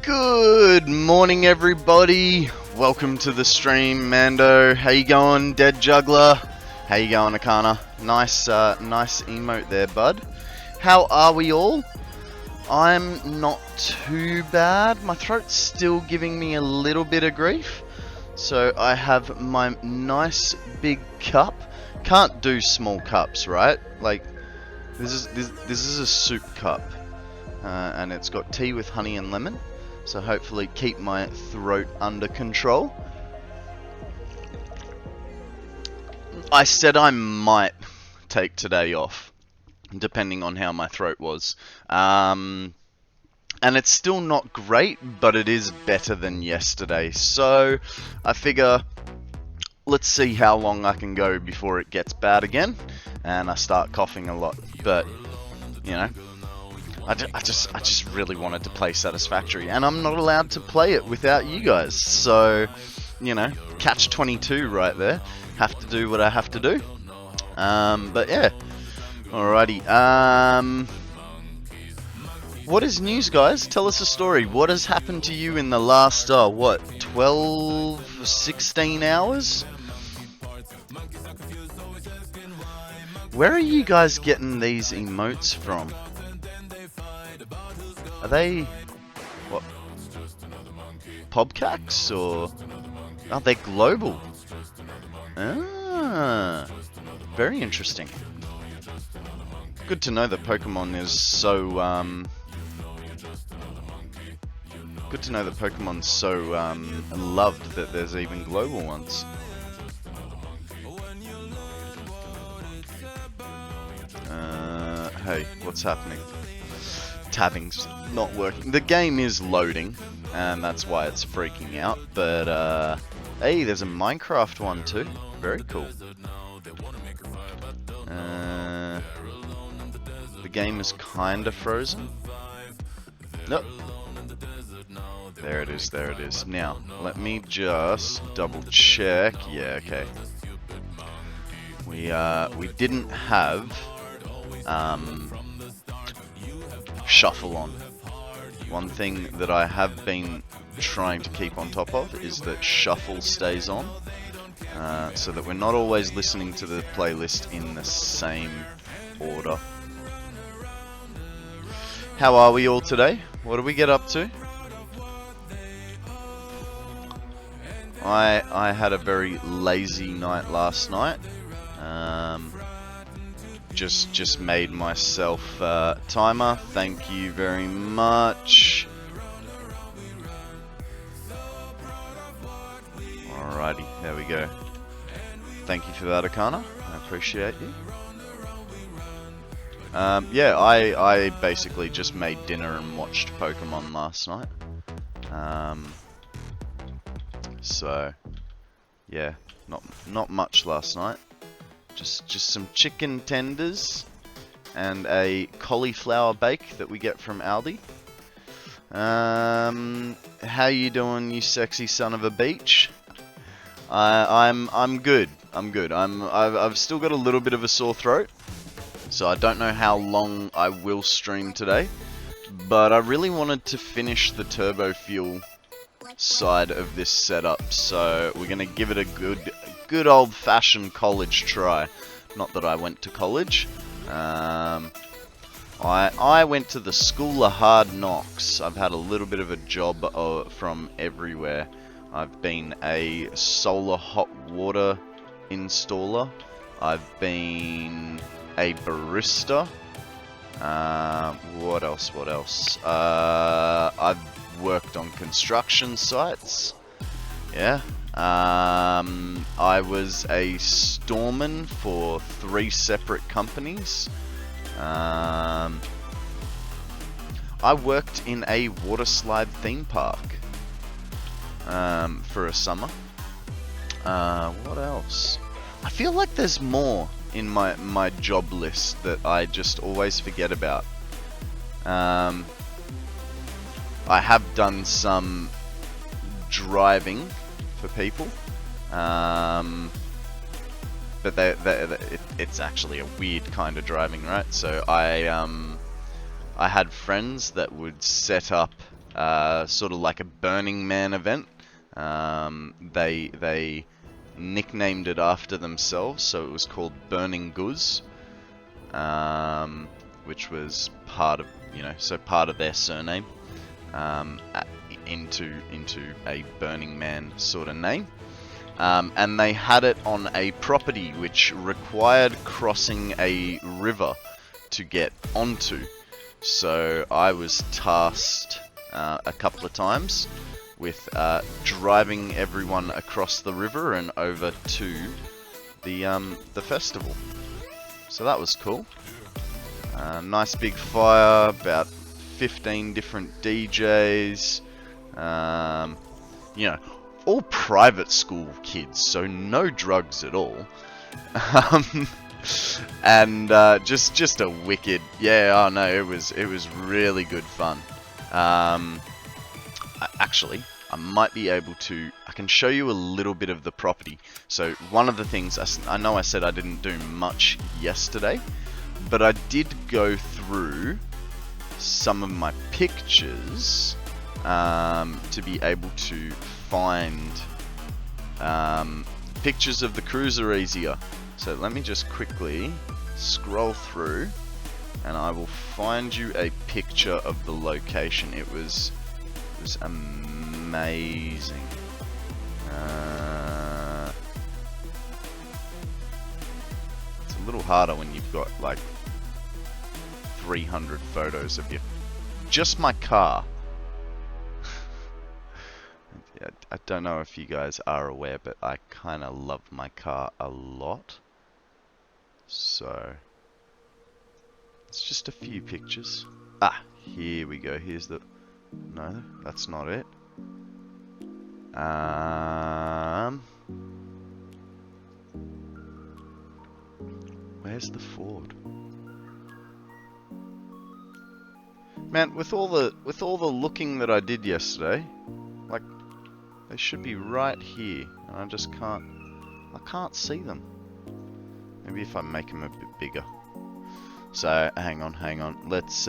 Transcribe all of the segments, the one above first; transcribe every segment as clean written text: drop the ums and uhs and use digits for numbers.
Good morning, everybody. Welcome to the stream, Mando. How you going, Dead Juggler? How you going, Akana? Nice emote there, bud. How are we all? I'm not too bad. My throat's still giving me a little bit of grief. So I have my nice big cup. Can't do small cups, right? Like this is a soup cup, and it's got tea with honey and lemon. So hopefully keep my throat under control. I said I might take today off, depending on how my throat was. And it's still not great, but it is better than yesterday. So I figure, let's see how long I can go before it gets bad again, and I start coughing a lot. But, you know, I just really wanted to play Satisfactory, and I'm not allowed to play it without you guys. So, you know, catch 22 right there. Have to do what I have to do. But yeah, alrighty. What is news, guys? Tell us a story. What has happened to you in the last, 12, 16 hours? Where are you guys getting these emotes from? Are they, what, Pobcax, or are they global? Ah, very interesting. Good to know that Pokemon is so, good to know that Pokemon's so, loved that there's even global ones. Hey, what's happening? Tabbing's not working. The game is loading, and that's why it's freaking out. But hey, there's a Minecraft one too. Very cool. The game is kinda frozen. Nope. There it is. There it is. Now let me just double check. Yeah, okay. We didn't have shuffle on. One thing that I have been trying to keep on top of is that shuffle stays on, so that we're not always listening to the playlist in the same order. How are we all today? What do we get up to? I had a very lazy night last night. Just made myself timer. Thank you very much. Alrighty, there we go. Thank you for that, Akana. I appreciate you. Yeah, I basically just made dinner and watched Pokemon last night. So yeah, not much last night. Just some chicken tenders and a cauliflower bake that we get from Aldi. How you doing, you sexy son of a beach? I'm good. I've still got a little bit of a sore throat, so I don't know how long I will stream today. But I really wanted to finish the turbo fuel side of this setup, so we're gonna give it a good old-fashioned college try. Not that I went to college. I went to the School of Hard Knocks. I've had a little bit of a job from everywhere. I've been a solar hot water installer. I've been a barista. What else? I've worked on construction sites. Yeah. I was a storeman for 3 separate companies. I worked in a water slide theme park for a summer. What else? I feel like there's more in my job list that I just always forget about. I have done some driving for people, but it's actually a weird kind of driving, right? So I had friends that would set up sort of like a Burning Man event. They nicknamed it after themselves, so it was called Burning Goose, which was part of, part of their surname, into a Burning Man sort of name. And they had it on a property which required crossing a river to get onto. So I was tasked a couple of times with driving everyone across the river and over to the festival. So that was cool. Nice big fire, about 15 different DJs. All private school kids, so no drugs at all. And just a wicked, it was really good fun. Actually, I might be able to, I can show you a little bit of the property. So one of the things, I know I said I didn't do much yesterday, but I did go through some of my pictures to be able to find pictures of the cruiser easier. So let me just quickly scroll through and I will find you a picture of the location. It was amazing. It's a little harder when you've got like 300 photos of you. Just my car. I don't know if you guys are aware, but I kind of love my car a lot. So, it's just a few pictures. Ah, here we go. Here's the... No, that's not it. Where's the Ford? Man, with all the looking that I did yesterday, like, they should be right here, and I just can't. I can't see them. Maybe if I make them a bit bigger. So hang on. Let's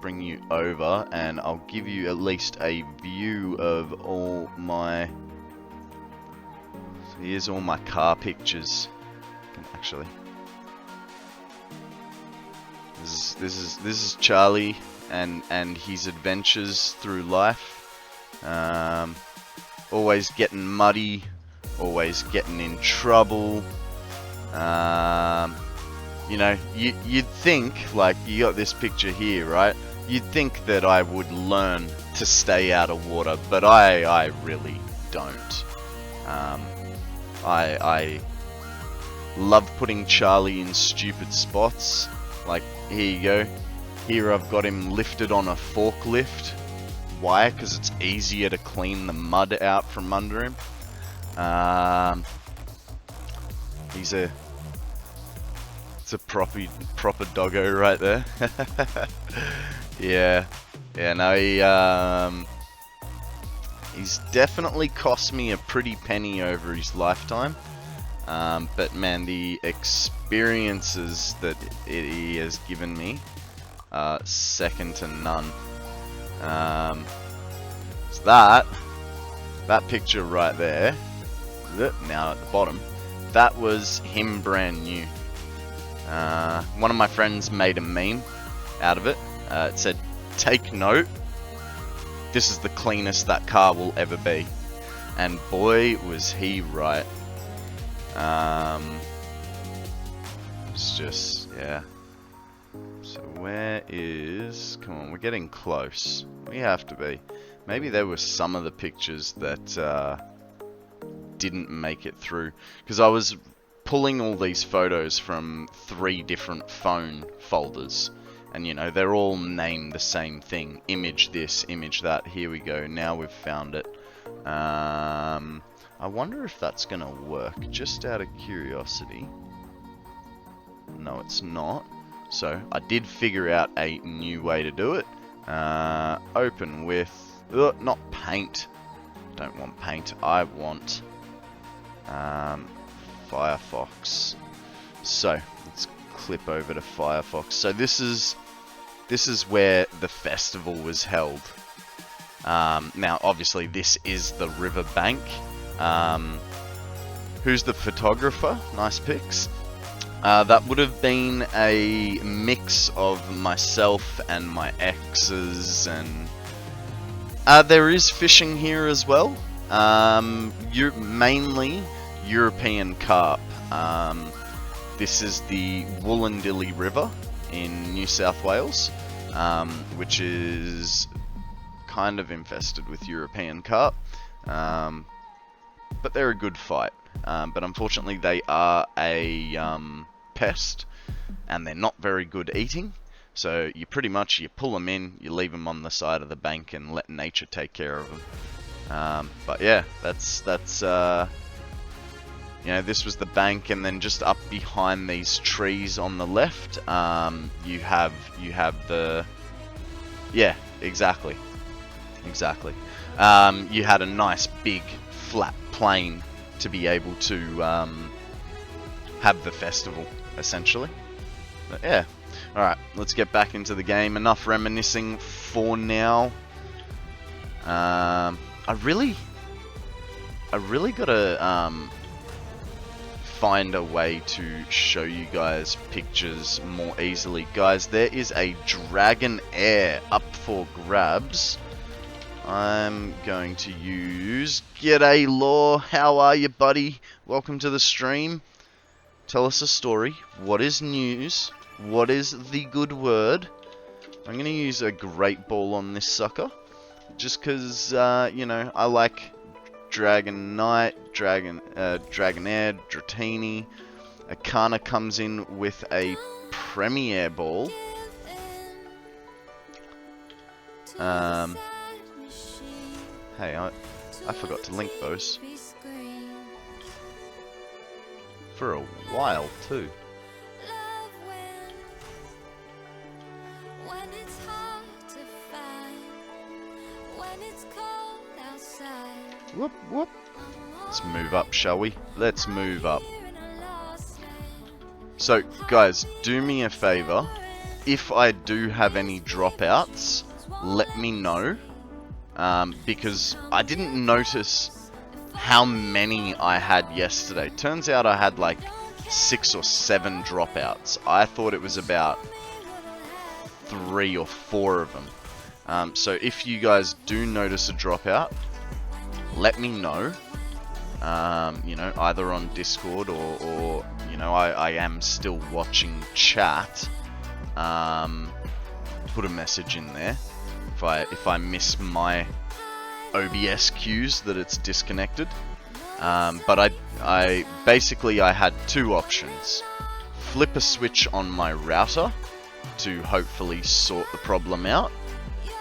bring you over, and I'll give you at least a view of all my. So here's all my car pictures. Actually, this is Charlie and his adventures through life. Always getting muddy, always getting in trouble. You'd think, like, you got this picture here, right? You'd think that I would learn to stay out of water, but I really don't. I love putting Charlie in stupid spots. Like, here you go. Here I've got him lifted on a forklift. Why? Because it's easier to clean the mud out from under him. It's a proper doggo right there. yeah, no, he's definitely cost me a pretty penny over his lifetime. But man, the experiences that he has given me are second to none. So that picture right there, now at the bottom, that was him brand new. One of my friends made a meme out of it. It said, "Take note, this is the cleanest that car will ever be." And boy, was he right. It's just, yeah. So where is... Come on, we're getting close. We have to be. Maybe there were some of the pictures that didn't make it through. Because I was pulling all these photos from 3 different phone folders. And they're all named the same thing. Image this, image that. Here we go. Now we've found it. I wonder if that's going to work. Just out of curiosity. No, it's not. So, I did figure out a new way to do it. Open with... not paint. Don't want paint. I want... Firefox. So, let's clip over to Firefox. So this is where the festival was held. Now, obviously, this is the river bank. Who's the photographer? Nice pics. That would have been a mix of myself and my exes, and there is fishing here as well. Mainly European carp. This is the Wollondilly River in New South Wales, which is kind of infested with European carp, but they're a good fight. But unfortunately they are a pest, and they're not very good eating, so you pull them in, you leave them on the side of the bank and let nature take care of them. But yeah, that's you know, this was the bank, and then just up behind these trees on the left, you have the, yeah, exactly. You had a nice big flat plain to be able to have the festival, essentially. But yeah, all right, let's get back into the game. Enough reminiscing for now. I really gotta find a way to show you guys pictures more easily. Guys, there is a Dragon Air up for grabs. I'm going to use... G'day, Law. How are you, buddy? Welcome to the stream. Tell us a story. What is news? What is the good word? I'm going to use a Great Ball on this sucker. Just because, you know, I like Dragon Knight, Dragon Air, Dratini. Akana comes in with a Premier Ball. Hey, I forgot to link those. For a while, too. Whoop, whoop. Let's move up, shall we? Let's move up. So, guys, do me a favor. If I do have any dropouts, let me know. Because I didn't notice how many I had yesterday. Turns out I had like 6 or 7 dropouts. I thought it was about 3 or 4 of them. So if you guys do notice a dropout, let me know. You know, either on Discord or you know, I am still watching chat. Put a message in there. If I miss my OBS cues that it's disconnected. But I basically had 2 options. Flip a switch on my router to hopefully sort the problem out,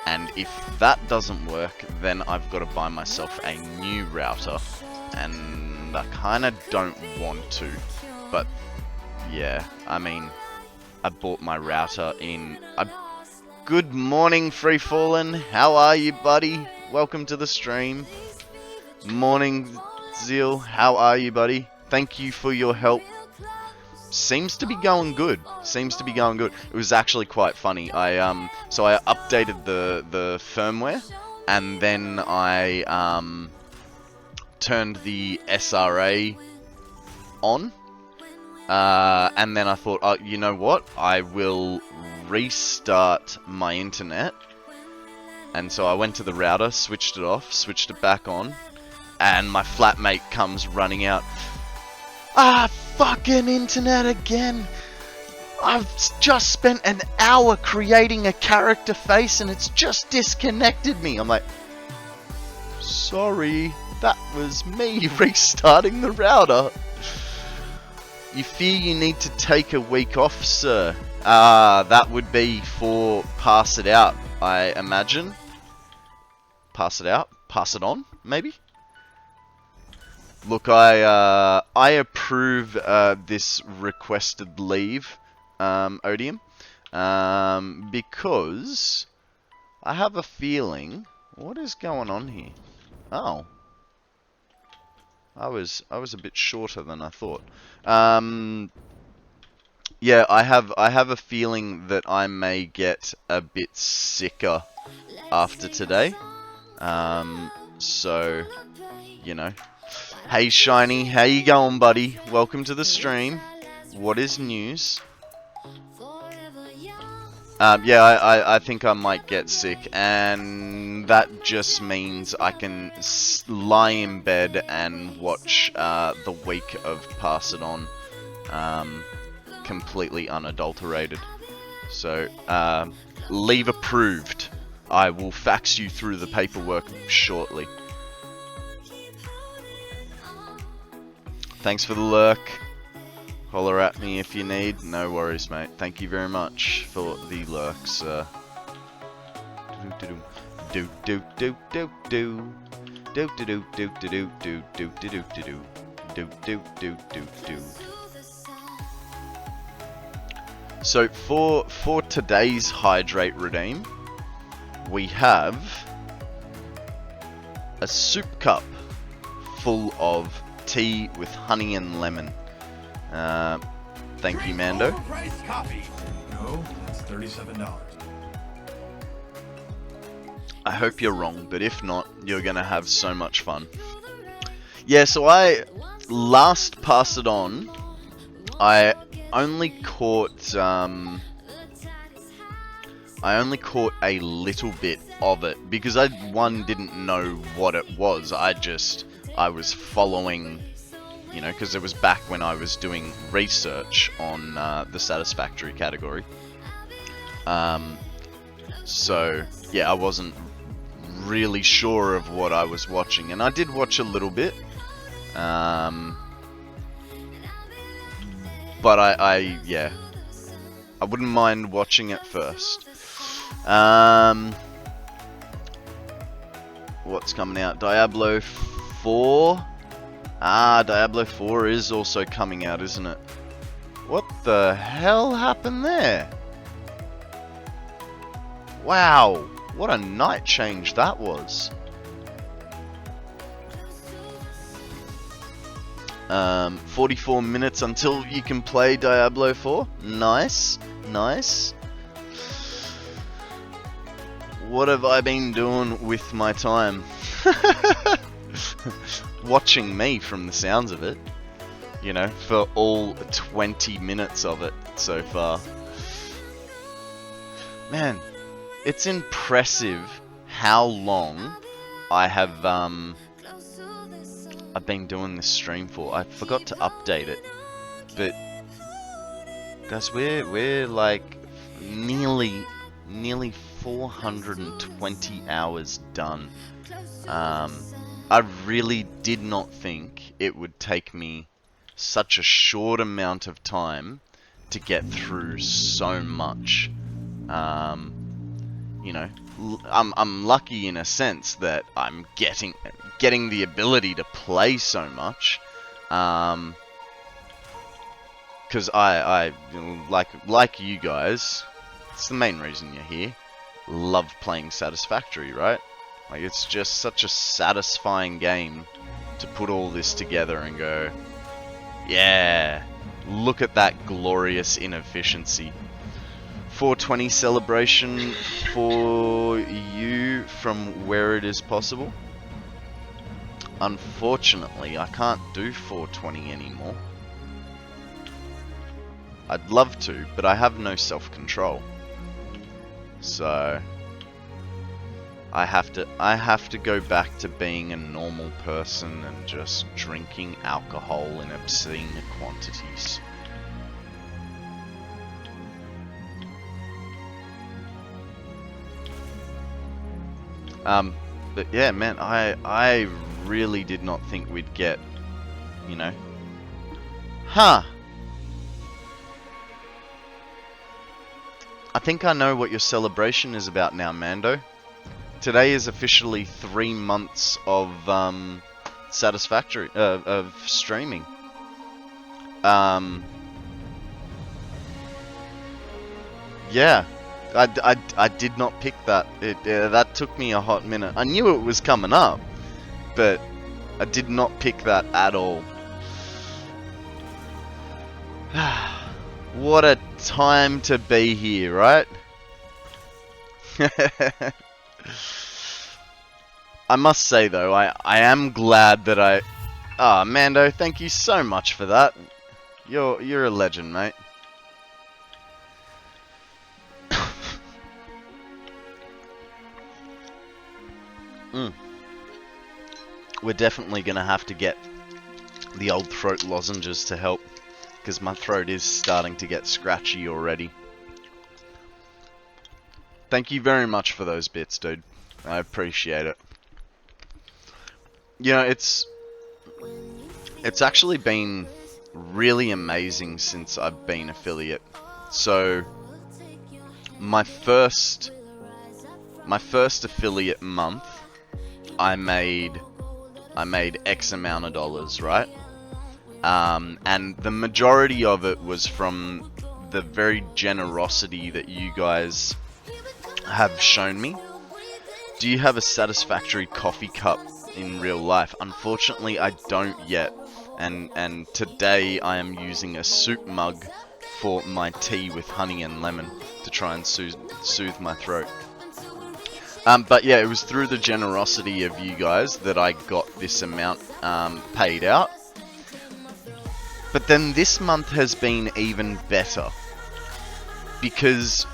and if that doesn't work, then I've got to buy myself a new router, and I kinda don't want to, but yeah, I mean, I bought my router in... Good morning, Free Fallen. How are you, buddy? Welcome to the stream. Morning, Zeal. How are you, buddy? Thank you for your help. Seems to be going good. It was actually quite funny. So I updated the firmware, and then I turned the SRA on. And then I thought, oh, you know what? I will restart my internet. And so I went to the router, switched it off, switched it back on, and my flatmate comes running out. Fucking internet again! I've just spent an hour creating a character face and it's just disconnected me. I'm like, sorry, that was me restarting the router. You fear you need to take a week off, sir? That would be for pass it out, I imagine. Pass it out? Pass it on, maybe? Look, I approve this requested leave, Odium, because I have a feeling... What is going on here? Oh. I was a bit shorter than I thought. Yeah, I have a feeling that I may get a bit sicker after today. So, you know. Hey Shiny, how you going, buddy? Welcome to the stream. What is news? Yeah, I think I might get sick, and that just means I can lie in bed and watch the week of Pass It On, completely unadulterated. So, leave approved. I will fax you through the paperwork shortly. Thanks for the lurk. Holler at me if you need. No worries, mate. Thank you very much for the lurks. Do do do do do do do do do do do do do do do do do do do do. So for today's hydrate redeem, we have a soup cup full of tea with honey and lemon. Thank you, Mando. No, that's $37. I hope you're wrong, but if not, you're gonna have so much fun. Yeah, so I last Pass It On, I only caught a little bit of it because I didn't know what it was. I was following, you know, because it was back when I was doing research on the Satisfactory category. So yeah, I wasn't really sure of what I was watching, and I did watch a little bit. But yeah, I wouldn't mind watching it first. What's coming out? Diablo 4? Ah, Diablo 4 is also coming out, isn't it? What the hell happened there? Wow, what a night change that was. 44 minutes until you can play Diablo 4. Nice, nice. What have I been doing with my time? Watching me, from the sounds of it. You know, for all 20 minutes of it so far. Man, it's impressive how long I have I've been doing this stream for. I forgot to update it, but guys, we're like nearly 420 hours done. I really did not think it would take me such a short amount of time to get through so much. You know, I'm lucky in a sense that I'm getting the ability to play so much, because I like you guys. It's the main reason you're here. Love playing Satisfactory, right? Like, it's just such a satisfying game to put all this together and go, yeah, look at that glorious inefficiency. 420 celebration for you from where it is possible. Unfortunately, I can't do 420 anymore. I'd love to, but I have no self-control. So I have to go back to being a normal person and just drinking alcohol in obscene quantities. But yeah, man, I really did not think we'd get, you know. Huh. I think I know what your celebration is about now, Mando. Today is officially 3 months of Satisfactory of streaming. Yeah, I did not pick that. That took me a hot minute. I knew it was coming up, but I did not pick that at all. What a time to be here, right? I must say though, I am glad that I... Ah, Mando, thank you so much for that. You're a legend, mate. We're definitely gonna have to get the old throat lozenges to help, because my throat is starting to get scratchy already. Thank you very much for those bits, dude. I appreciate it. You know, it's actually been really amazing since I've been affiliate. So my first affiliate month, I made X amount of dollars, right? And the majority of it was from the very generosity that you guys have shown me. Do you have a Satisfactory coffee cup in real life? Unfortunately, I don't yet. And today I am using a soup mug for my tea with honey and lemon to try and soothe my throat. But yeah, it was through the generosity of you guys that I got this amount paid out. But then this month has been even better, because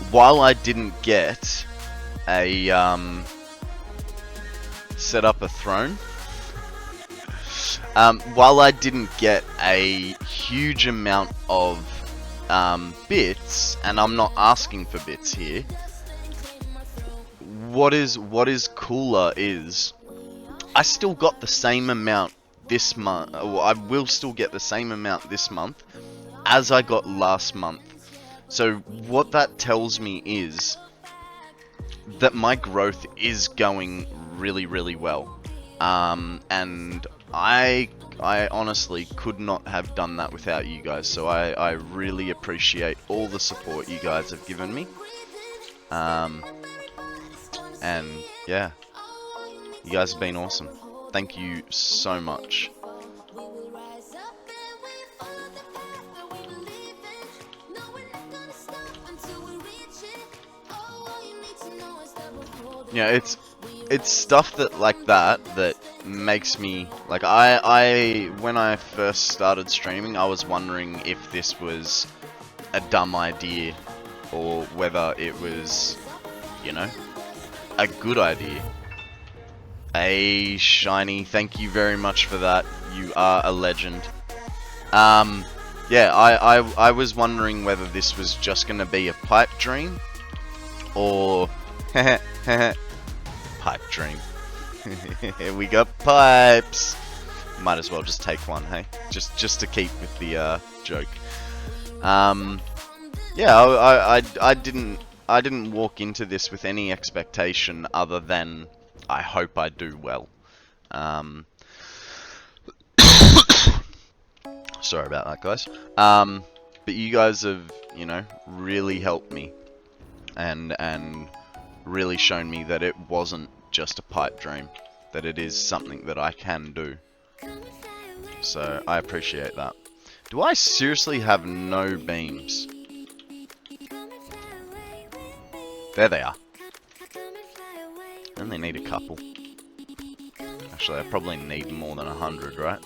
while I didn't get a set up a throne, while I didn't get a huge amount of bits, and I'm not asking for bits here, what is cooler is I still got the same amount this month. I will still get the same amount this month as I got last month. So what that tells me is that my growth is going really, really well. And I honestly could not have done that without you guys. So I really appreciate all the support you guys have given me. And yeah, you guys have been awesome. Thank you so much. Yeah, it's stuff that like that makes me like I when I first started streaming, I was wondering if this was a dumb idea or whether it was, you know, a good idea. Hey, Shiny, thank you very much for that. You are a legend. Yeah, I was wondering whether this was just gonna be a pipe dream, or pipe dream. We got pipes. Might as well just take one, hey? Just to keep with the joke. Yeah, I didn't walk into this with any expectation other than I hope I do well. Sorry about that, guys. But you guys have, you know, really helped me and really shown me that it wasn't just a pipe dream, that it is something that I can do. So I appreciate that. Do I seriously have no beams? There they are. I only need a couple. Actually, I probably need more than 100, right?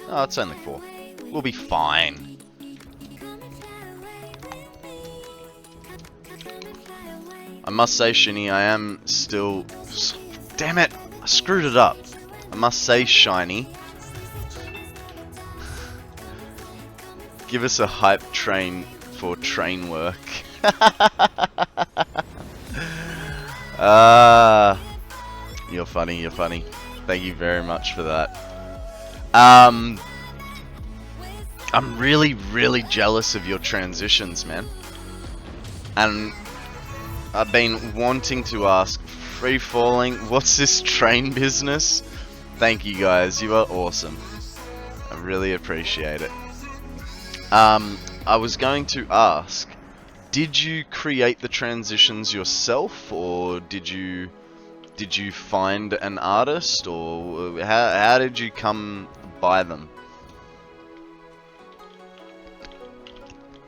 Oh, it's only 4. We'll be fine. I must say, Shiny, I am still... Damn it! I screwed it up. I must say, Shiny, give us a hype train for train work. You're funny, you're funny. Thank you very much for that. I'm really, really jealous of your transitions, man. And I've been wanting to ask, free falling, what's this train business? Thank you guys, you are awesome. I really appreciate it. I was going to ask, did you create the transitions yourself, or did you find an artist, or how did you come by them?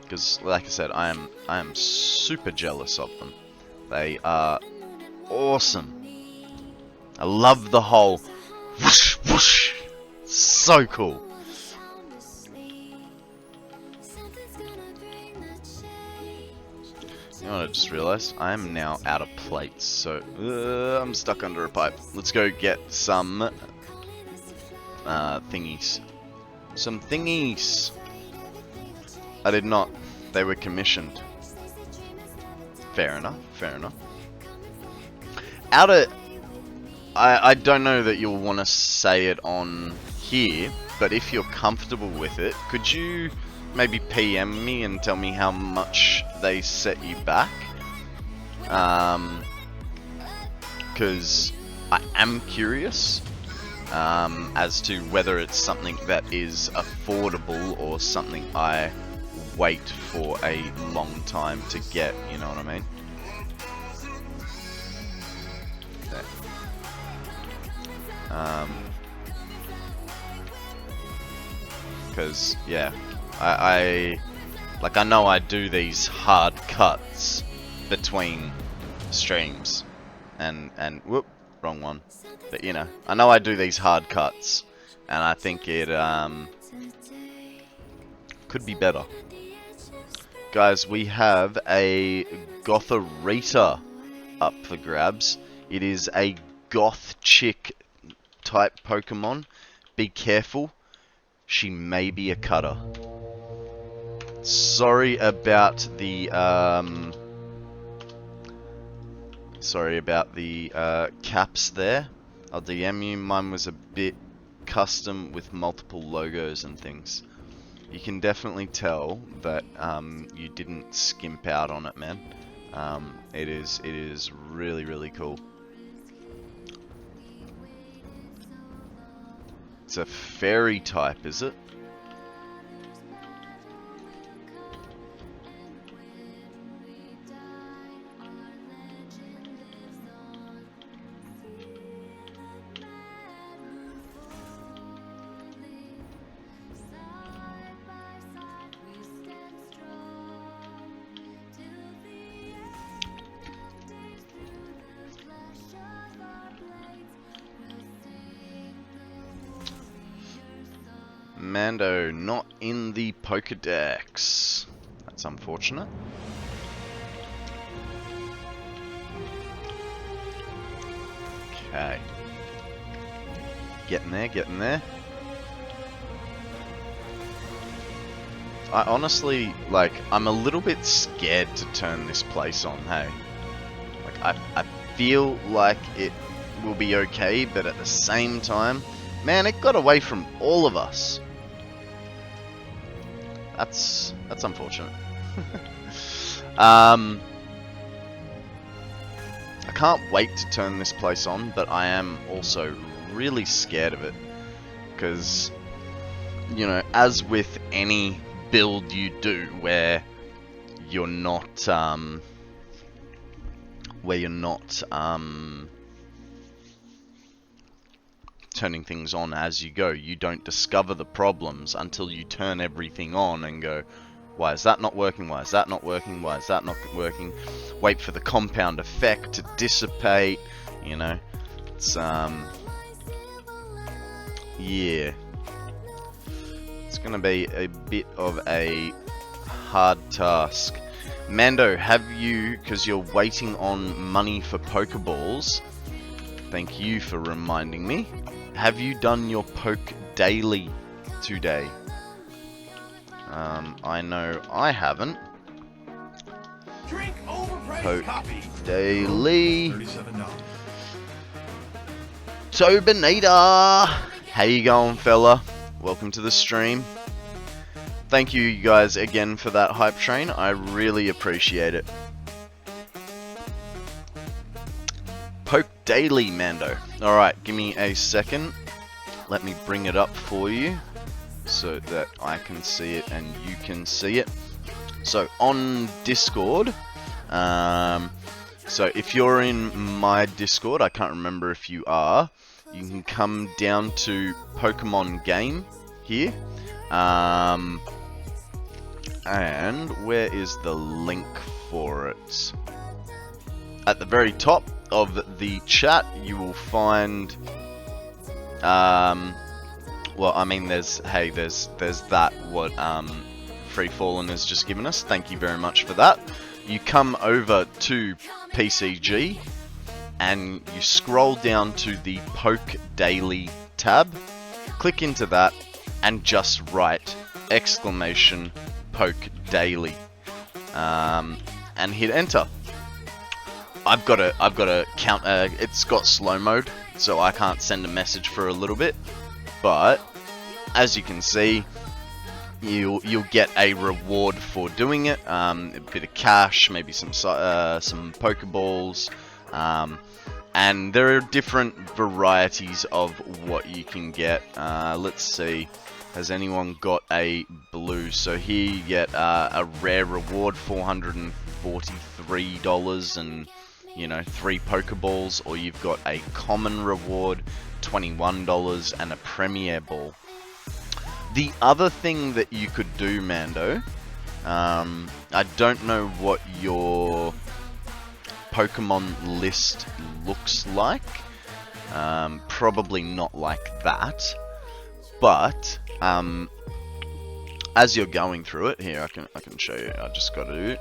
Because, like I said, I am super jealous of them. They are awesome. I love the whole whoosh whoosh. So cool. You know what I just realized? I am now out of plates, so I'm stuck under a pipe. Let's go get some thingies. Some thingies. I did not. They were commissioned. Fair enough, fair enough. I don't know that you'll want to say it on here, but if you're comfortable with it, could you maybe PM me and tell me how much they set you back? Because I am curious as to whether it's something that is affordable or something I wait for a long time to get, you know what I mean? Because yeah, I know I do these hard cuts between streams and whoop, wrong one. But you know, I know I do these hard cuts, and I think it could be better. Guys, we have a Gotharita up for grabs. It is a goth chick type Pokemon. Be careful. She may be a cutter. Sorry about the caps there. I'll DM you. Mine was a bit custom with multiple logos and things. You can definitely tell that you didn't skimp out on it, man. It is really, really cool. It's a fairy type, is it? Mando, not in the Pokedex. That's unfortunate. Okay. Getting there, getting there. I honestly, I'm a little bit scared to turn this place on, hey? I feel like it will be okay, but at the same time, man, it got away from all of us. That's unfortunate. I can't wait to turn this place on, but I am also really scared of it. Because, you know, as with any build you do where you're not, turning things on as you go. You don't discover the problems until you turn everything on and go, why is that not working? Why is that not working? Why is that not working? Wait for the compound effect to dissipate, you know. It's yeah. It's gonna be a bit of a hard task. Mando, have you, because you're waiting on money for Pokeballs, thank you for reminding me. Have you done your poke daily today? I know I haven't. Drink overpriced Poke coffee. daily. $37. Tobinator! How you going, fella? Welcome to the stream. Thank you guys again for that hype train. I really appreciate it. Poke daily, Mando. Alright, give me a second. Let me bring it up for you so that I can see it and you can see it. So on Discord, so if you're in my Discord, I can't remember if you are, you can come down to Pokemon Game here. And where is the link for it? At the very top, of the chat, you will find, well, I mean, there's that, what Free Fallen has just given us. Thank you very much for that. You come over to PCG, and you scroll down to the Poke Daily tab, click into that, and just write !Poke Daily, and hit enter. I've got a count. It's got slow mode, so I can't send a message for a little bit. But as you can see, you'll get a reward for doing it. A bit of cash, maybe some Pokeballs, and there are different varieties of what you can get. Let's see. Has anyone got a blue? So here you get a rare reward, $443, and 3 Pokeballs, or you've got a common reward, $21, and a Premier Ball. The other thing that you could do, Mando, I don't know what your Pokemon list looks like. Probably not like that, but as you're going through it, here I can show you. I just got to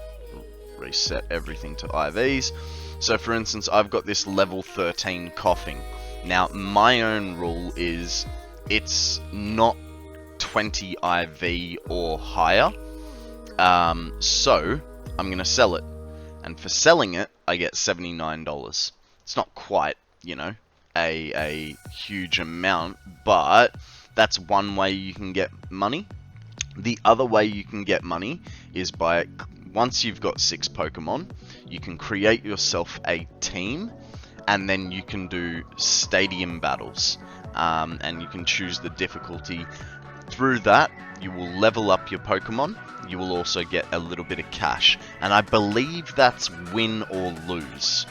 reset everything to IVs. So for instance, I've got this level 13 coughing. Now my own rule is it's not 20 IV or higher, so I'm gonna sell it, and for selling it I get $79. It's not quite, a huge amount, but that's one way you can get money. The other way you can get money is by, once you've got 6 Pokemon, you can create yourself a team, and then you can do stadium battles, and you can choose the difficulty. Through that, you will level up your Pokemon. You will also get a little bit of cash, and I believe that's win or lose.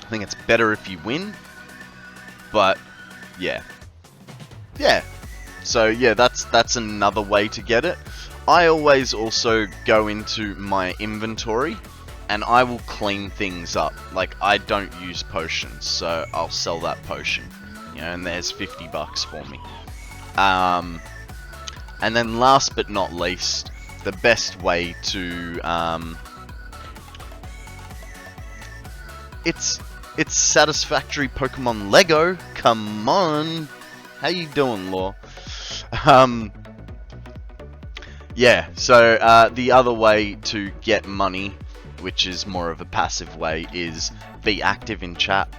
I think it's better if you win, but yeah. So yeah, that's another way to get it. I always also go into my inventory, and I will clean things up. Like, I don't use potions, so I'll sell that potion, and there's $50 for me. And then last but not least, the best way to, it's Satisfactory Pokemon Lego. Come on, how you doing, Law? Yeah, so the other way to get money, which is more of a passive way, is be active in chat.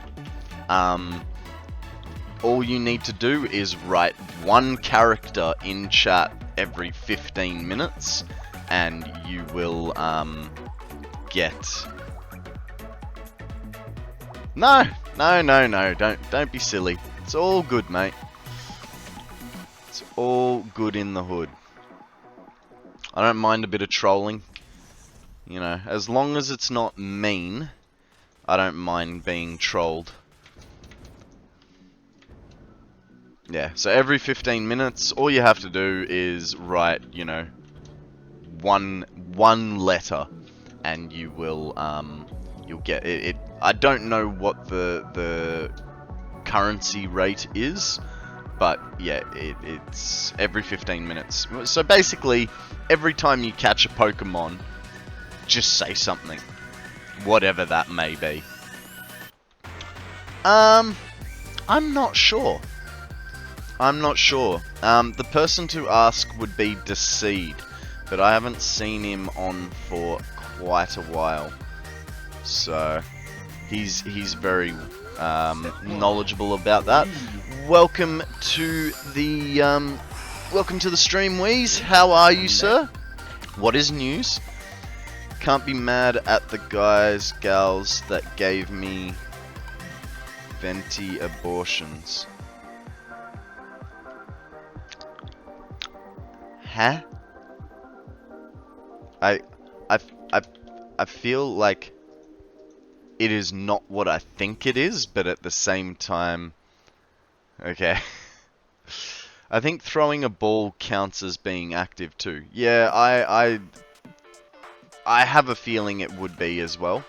All you need to do is write 1 character in chat every 15 minutes, and you will get... No, don't be silly. It's all good, mate. It's all good in the hood. I don't mind a bit of trolling. As long as it's not mean, I don't mind being trolled. Yeah, so every 15 minutes, all you have to do is write, one letter, and you will, you'll get it. I don't know what the currency rate is, but yeah, it's every 15 minutes. So basically, every time you catch a Pokemon, just say something, whatever that may be. I'm not sure. The person to ask would be Decede, but I haven't seen him on for quite a while, so he's very knowledgeable about that. Welcome to the stream, Wheeze. How are you, sir? What is news? Can't be mad at the gals that gave me venti abortions. Huh? I feel like it is not what I think it is, but at the same time, okay. I think throwing a ball counts as being active too. Yeah, I have a feeling it would be as well,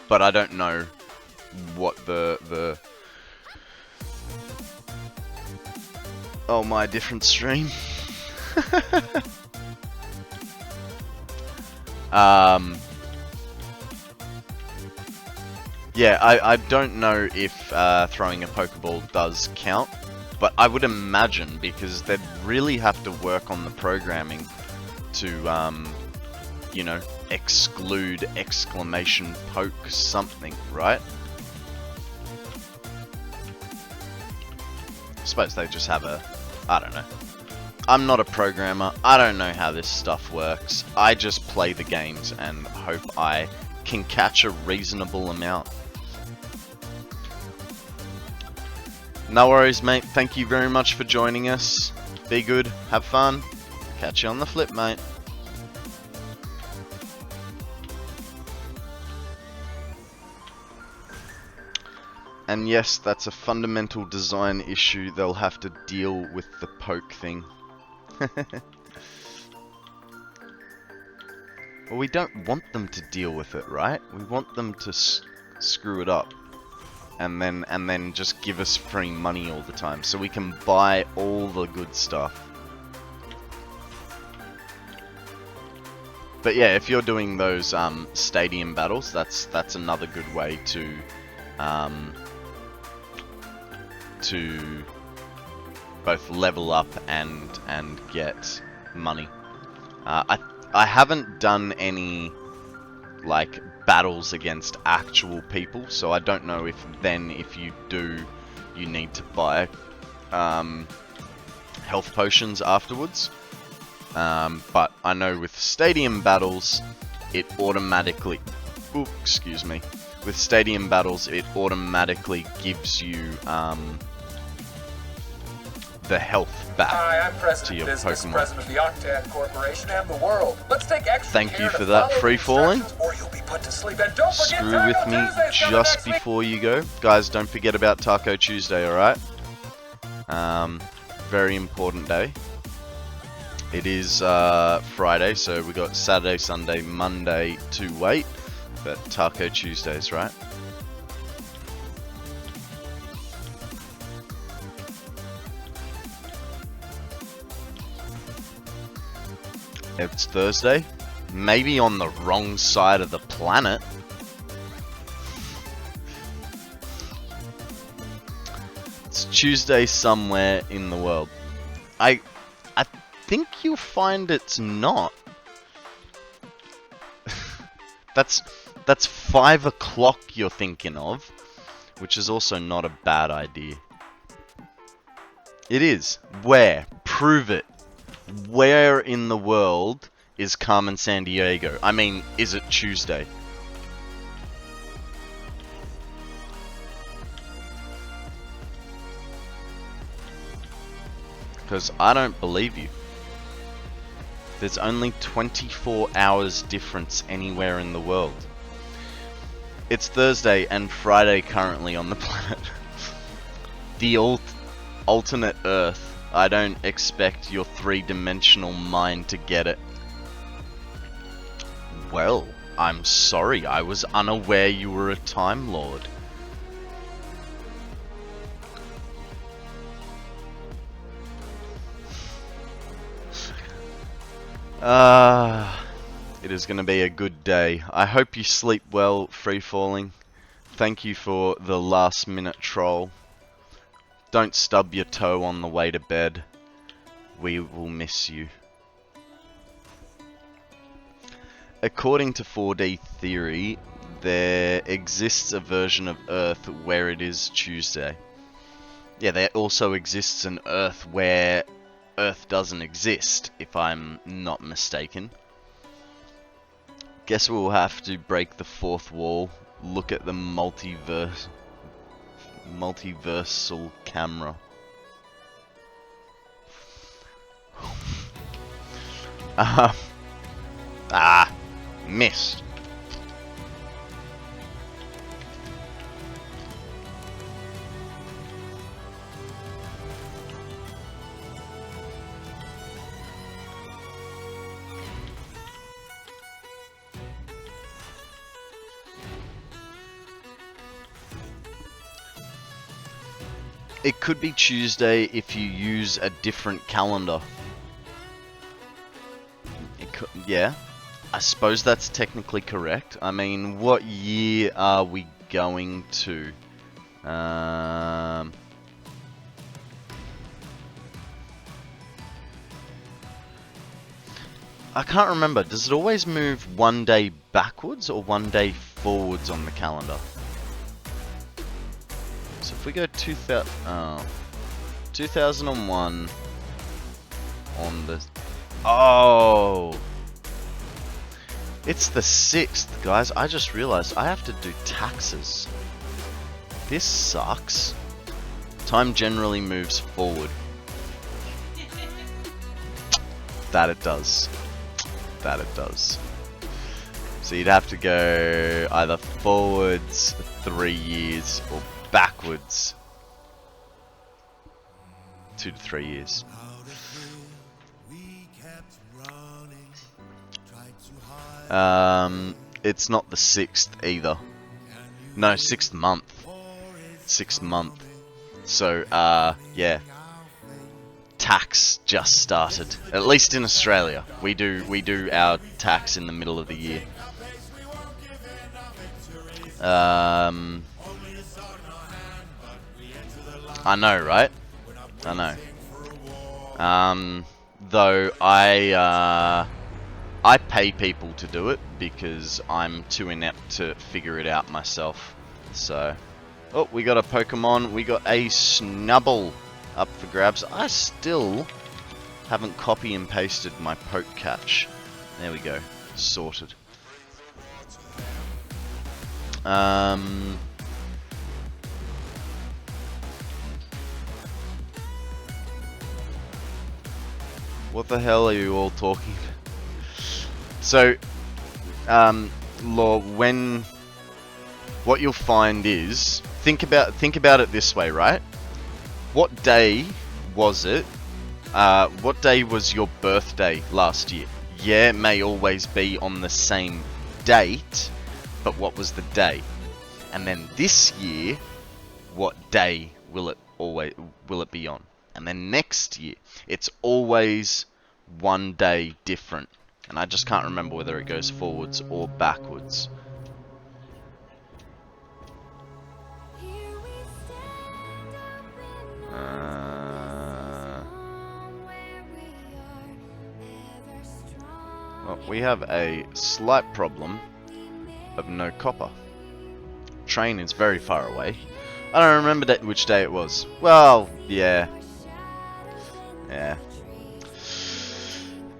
but I don't know what the oh, my different stream. Yeah, I don't know if throwing a Pokeball does count, but I would imagine, because they'd really have to work on the programming to, you know, exclude exclamation poke something, right? I suppose they just have a... I don't know. I'm not a programmer. I don't know how this stuff works. I just play the games and hope I can catch a reasonable amount. No worries, mate. Thank you very much for joining us. Be good. Have fun. Catch you on the flip, mate. And yes, that's a fundamental design issue. They'll have to deal with the poke thing. Well, we don't want them to deal with it, right? We want them to screw it up. And then just give us free money all the time, so we can buy all the good stuff. But yeah, if you're doing those stadium battles, that's another good way to both level up and get money. I haven't done any like battles against actual people, so I don't know if you do, you need to buy health potions afterwards. But I know with stadium battles, it automatically, excuse me, with stadium battles it automatically gives you the health back. Hi, I'm President to your Business, Pokemon. President of the Octad Corporation and the world. Let's take extra Thank care you to for that, follow free the falling. instructions or you'll be put to sleep. And don't forget Screw Taco with me Tuesday's coming just next week. before you go. Guys, don't forget about Taco Tuesday, alright? Very important day. It is Friday, so we got Saturday, Sunday, Monday to wait. But Taco Tuesdays, right? It's Thursday. Maybe on the wrong side of the planet. It's Tuesday somewhere in the world. I think you'll find it's not. That's 5 o'clock you're thinking of, which is also not a bad idea. It is. Where? Prove it. Where in the world is Carmen Sandiego? I mean, is it Tuesday? Because I don't believe you. There's only 24 hours difference anywhere in the world. It's Thursday and Friday currently on the planet. The alternate Earth. I don't expect your three-dimensional mind to get it. Well, I'm sorry, I was unaware you were a Time Lord. It is going to be a good day. I hope you sleep well, Free Falling. Thank you for the last minute troll. Don't stub your toe on the way to bed. We will miss you. According to 4D theory, there exists a version of Earth where it is Tuesday. Yeah, there also exists an Earth where Earth doesn't exist, if I'm not mistaken. Guess we'll have to break the fourth wall, look at the multiversal camera. Missed. It could be Tuesday if you use a different calendar. It could, yeah. I suppose that's technically correct. I mean, what year are we going to? I can't remember. Does it always move one day backwards or one day forwards on the calendar? So if we go 2001 on the... Oh! It's the 6th, guys. I just realized I have to do taxes. This sucks. Time generally moves forward. That it does. That it does. So you'd have to go either forwards 3 years or backwards 2 to 3 years. It's not the 6th either. No, 6th month. 6th month. So, yeah. Tax just started. At least in Australia. We do our tax in the middle of the year. I know, right? I know. Though I pay people to do it because I'm too inept to figure it out myself. So, oh, we got a Pokemon. We got a Snubble up for grabs. I still haven't copy and pasted my poke catch. There we go. Sorted. What the hell are you all talking about? So, Law, what you'll find is, think about it this way, right? What day was it? What day was your birthday last year? Yeah, it may always be on the same date, but what was the day? And then this year, what day will it be on? And then next year, it's always one day different. And I just can't remember whether it goes forwards or backwards. Well, we have a slight problem of no copper. Train is very far away. I don't remember which day it was. Well, yeah. Yeah.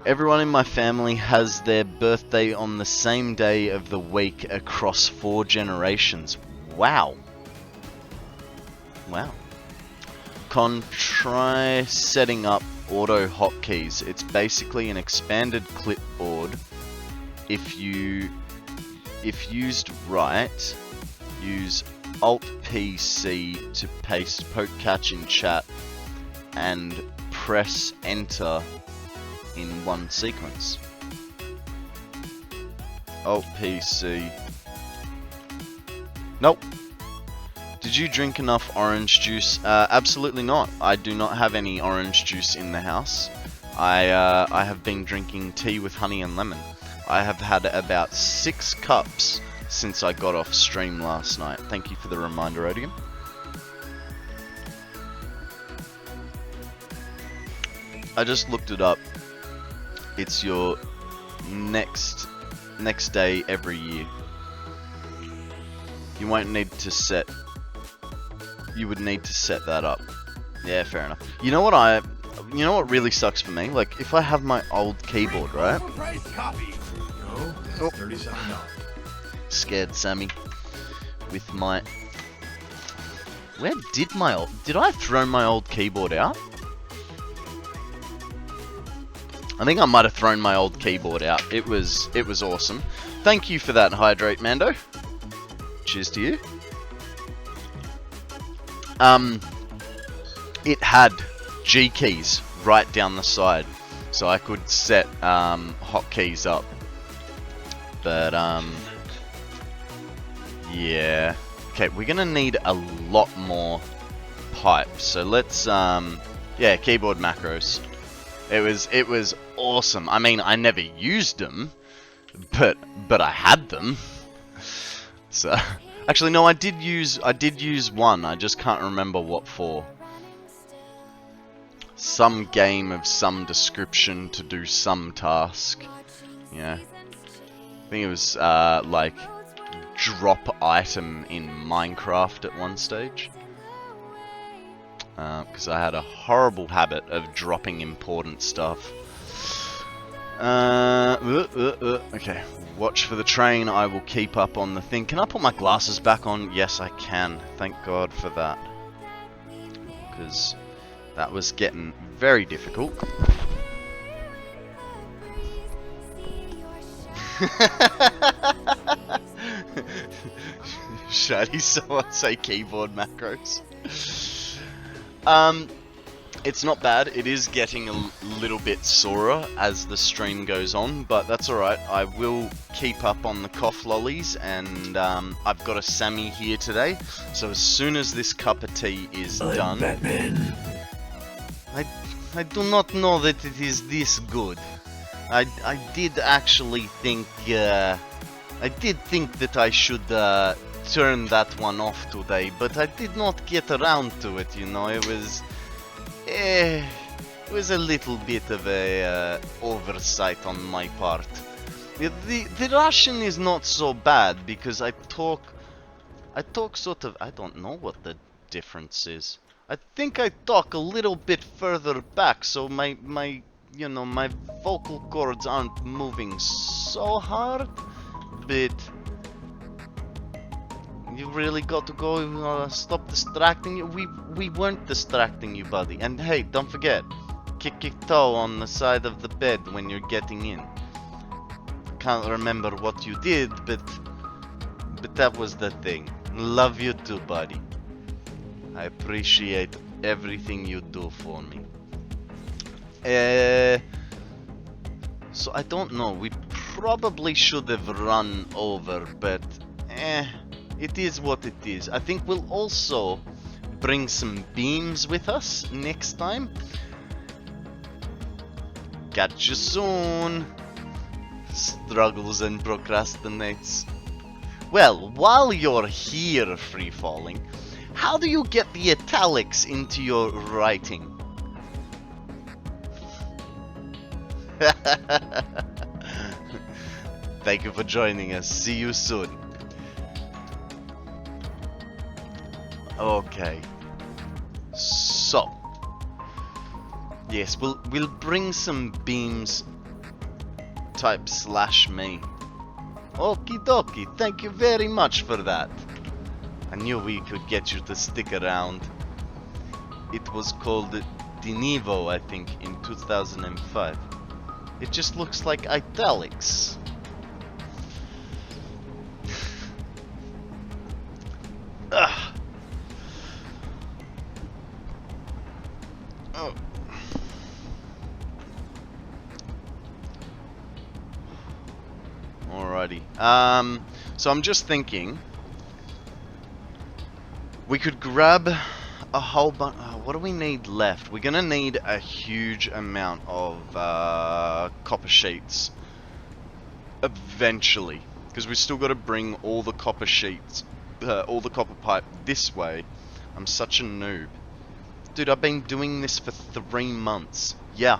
Everyone in my family has their birthday on the same day of the week across 4 generations. Wow. Wow. Try setting up auto hotkeys. It's basically an expanded clipboard. If used right, use Alt-PC to paste poke catch in chat and press enter in one sequence. Alt-PC. Nope. Did you drink enough orange juice? Absolutely not. I do not have any orange juice in the house. I have been drinking tea with honey and lemon. I have had about 6 cups since I got off stream last night. Thank you for the reminder, Odium. I just looked it up. It's your next day every year. You won't need to set. You would need to set that up. Yeah, fair enough. You know what really sucks for me? Like, if I have my old keyboard, right? Oh. Scared Sammy. With my... Where did my old... Did I throw my old keyboard out? I think I might have thrown my old keyboard out. It was awesome. Thank you for that, Hydrate Mando. Cheers to you. It had G keys right down the side, so I could set hotkeys up. But yeah. Okay, we're gonna need a lot more pipe. So let's yeah, keyboard macros. It was awesome. I mean, I never used them, but I had them. So actually no, I did use one. I just can't remember what for. Some game of some description to do some task. Yeah. I think it was like drop item in Minecraft at one stage. Because I had a horrible habit of dropping important stuff. Okay, watch for the train. I will keep up on the thing. Can I put my glasses back on? Yes, I can. Thank God for that. Because that was getting very difficult. Shady, someone say keyboard macros. It's not bad. It is getting a little bit sorer as the stream goes on, but that's alright. I will keep up on the cough lollies, and I've got a Sammy here today, so as soon as this cup of tea is done... Batman. I do not know that it is this good. I did actually think... I did think that I should turn that one off today, but I did not get around to it, you know. It was a little bit of a oversight on my part. The Russian is not so bad because I talk sort of, I don't know what the difference is. I think I talk a little bit further back, so my you know, my vocal cords aren't moving so hard, but you really got to go stop distracting you. We weren't distracting you, buddy. And hey, don't forget, kick your toe on the side of the bed when you're getting in. Can't remember what you did, but that was the thing. Love you too, buddy. I appreciate everything you do for me. So I don't know. We probably should have run over, but it is what it is. I think we'll also bring some beams with us next time. Catch you soon. Struggles and procrastinates. Well, while you're here free falling, how do you get the italics into your writing? Thank you for joining us. See you soon. Okay. So, yes, we'll bring some beams type /me. Okie dokie, thank you very much for that. I knew we could get you to stick around. It was called Dinivo, I think, in 2005. It just looks like italics. Ugh. Oh. Alrighty. So I'm just thinking we could grab a whole bunch. What do we need left? We're gonna need a huge amount of copper sheets eventually, because we still got to bring all the copper sheets, all the copper pipe this way. I'm such a noob. Dude, I've been doing this for 3 months. Yeah,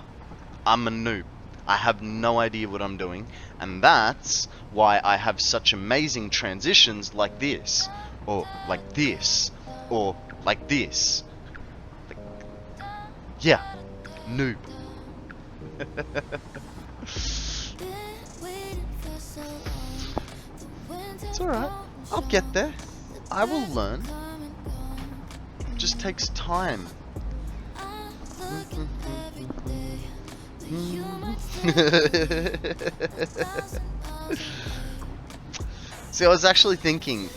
I'm a noob. I have no idea what I'm doing, and that's why I have such amazing transitions like this, or like this, or like this. Like, yeah, noob. It's alright, I'll get there. I will learn. It just takes time. See, I was actually thinking,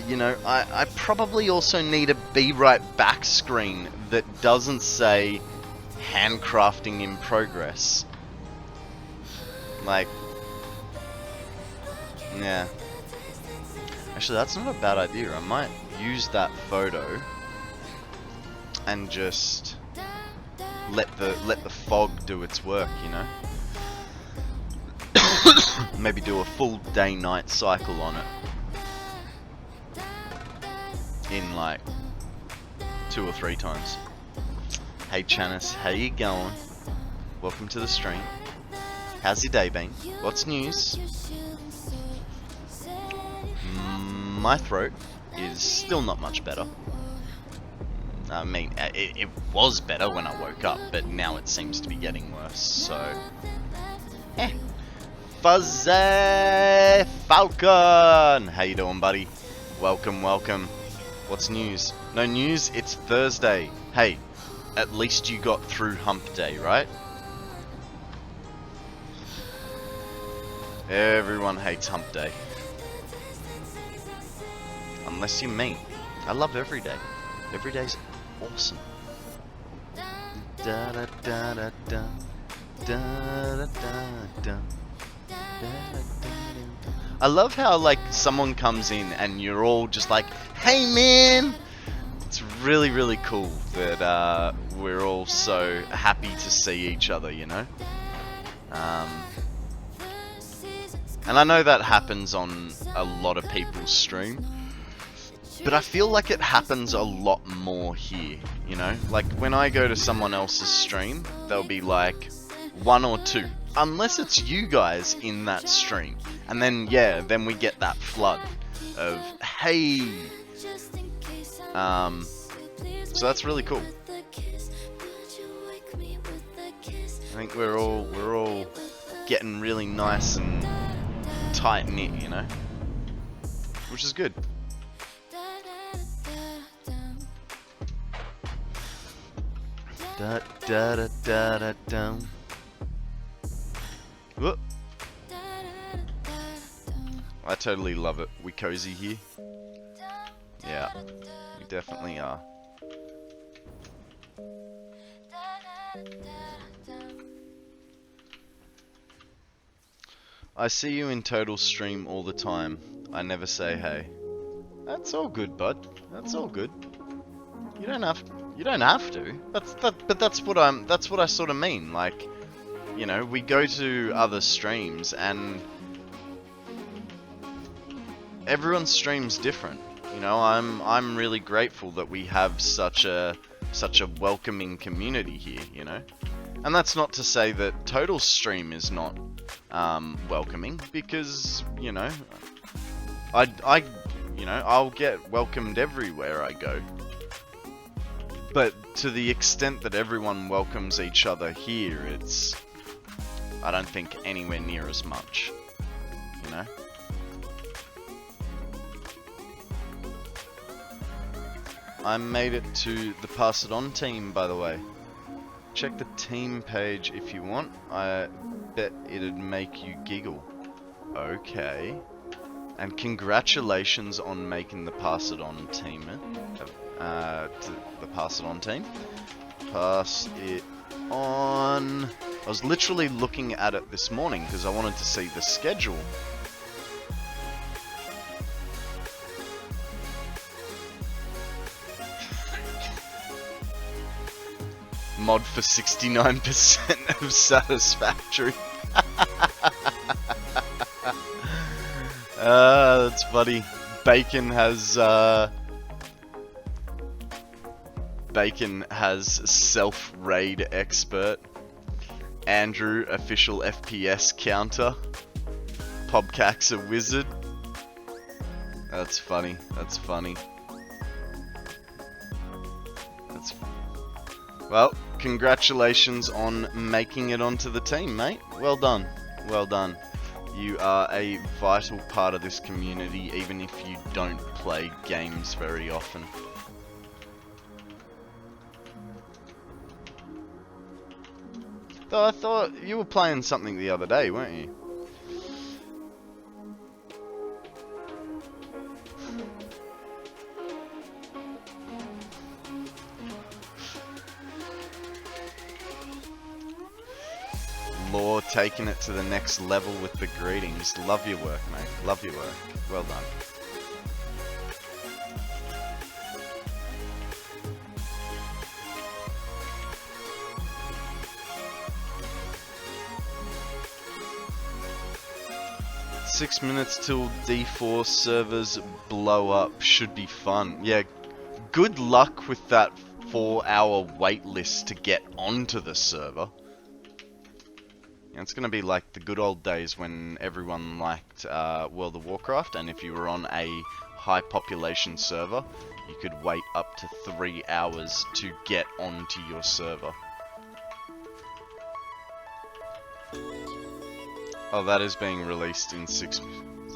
you know, I probably also need a Be Right Back screen that doesn't say handcrafting in progress. Like, yeah. Actually, that's not a bad idea. I might use that photo and just let the fog do its work, you know. Maybe do a full day-night cycle on it in like 2 or 3 times. Hey Chanis, how you going? Welcome to the stream. How's your day been? What's news? My throat is still not much better. I mean, it was better when I woke up, but now it seems to be getting worse, so... Fuzzy Falcon! How you doing, buddy? Welcome, welcome. What's news? No news? It's Thursday. Hey, at least you got through hump day, right? Everyone hates hump day. Unless you're me. I love every day. Every day's awesome. Da da da da da. Da da da da. I love how like someone comes in and you're all just like, hey man! It's really, really cool that we're all so happy to see each other, you know? And I know that happens on a lot of people's stream, but I feel like it happens a lot more here, you know? Like when I go to someone else's stream, they'll be like 1 or 2. Unless it's you guys in that stream. And then, yeah, then we get that flood of, hey! So that's really cool. I think we're all getting really nice and tight-knit, you know? Which is good. Da da da da da da. Whoop. I totally love it. We cozy here. Yeah, we definitely are. I see you in Total stream all the time. I never say hey. That's all good, bud. That's all good. You don't have to. But that's what I sort of mean. Like, you know, we go to other streams and everyone's stream's different. You know, I'm really grateful that we have such a welcoming community here, you know. And that's not to say that Total's stream is not welcoming, because, you know, I'll get welcomed everywhere I go. But to the extent that everyone welcomes each other here, it's, I don't think, anywhere near as much, you know? I made it to the Pass It On team, by the way. Check the team page if you want. I bet it'd make you giggle. Okay. And congratulations on making the Pass It On team. To the Pass It On team. Pass it on. I was literally looking at it this morning because I wanted to see the schedule. Mod for 69% of Satisfactory. That's funny. Bacon has self-raid expert. Andrew, official FPS counter. Pobcack's a wizard. That's funny. That's funny. Well, congratulations on making it onto the team, mate. Well done. Well done. You are a vital part of this community, even if you don't play games very often. Though I thought you were playing something the other day, weren't you? Law taking it to the next level with the greetings. Love your work, mate. Love your work. Well done. 6 minutes till D4 servers blow up. Should be fun. Yeah, good luck with that 4-hour wait list to get onto the server. Yeah, it's gonna be like the good old days when everyone liked World of Warcraft, and if you were on a high population server, you could wait up to 3 hours to get onto your server. Oh, that is being released in 6 minutes.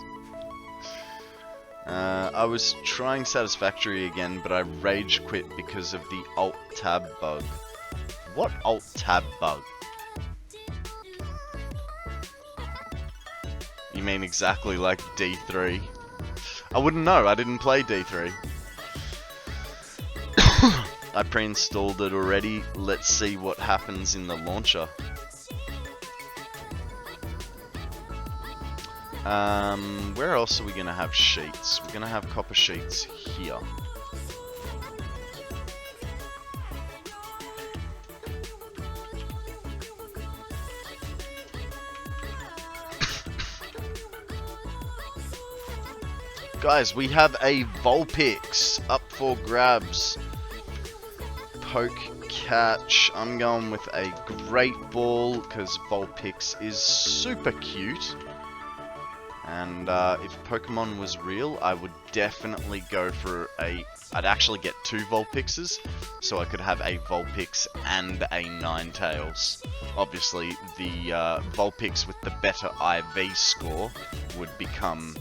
I was trying Satisfactory again, but I rage quit because of the Alt-Tab bug. What Alt-Tab bug? You mean exactly like D3? I wouldn't know, I didn't play D3. I pre-installed it already. Let's see what happens in the launcher. Where else are we gonna have sheets? We're gonna have copper sheets here. Guys, we have a Vulpix up for grabs. Poke catch. I'm going with a Great Ball because Vulpix is super cute. And if Pokemon was real, I would definitely go for I'd actually get 2 Vulpixes, so I could have a Vulpix and a Ninetales. Obviously, the Vulpix with the better IV score would become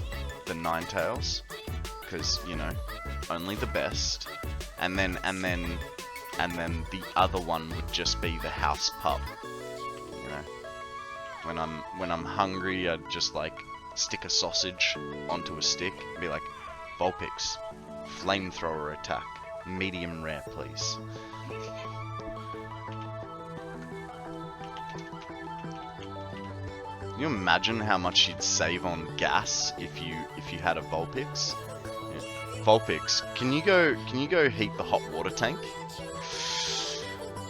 the Ninetales, because, you know, only the best. And then the other one would just be the house pup. You know, when I'm hungry, I'd just like stick a sausage onto a stick and be like, Vulpix, flamethrower attack, medium rare, please. Can you imagine how much you'd save on gas if you had a Vulpix? Yeah. Vulpix, can you go heat the hot water tank?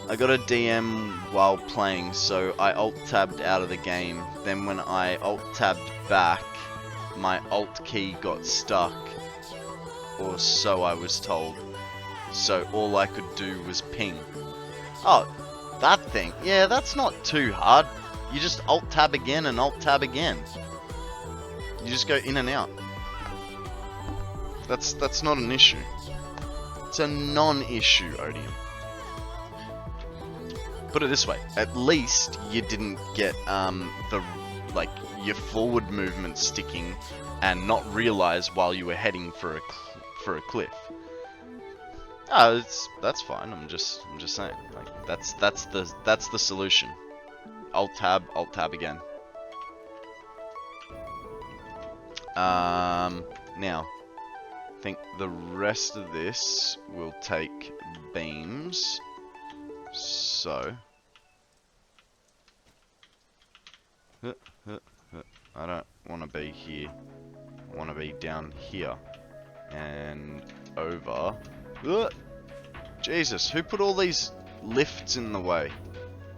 I got a DM while playing, so I alt-tabbed out of the game. Then when I alt-tabbed back, my alt key got stuck, or so I was told. So all I could do was ping. Oh, that thing. Yeah, that's not too hard. You just alt-tab again and alt-tab again. You just go in and out. That's not an issue. It's a non-issue, Odium. Put it this way, at least you didn't get your forward movement sticking and not realize while you were heading for a cliff. Oh, that's fine. I'm just saying, like that's the solution. Alt tab again. Now, I think the rest of this will take beams. So, I don't want to be here. I want to be down here and over. Jesus, who put all these lifts in the way?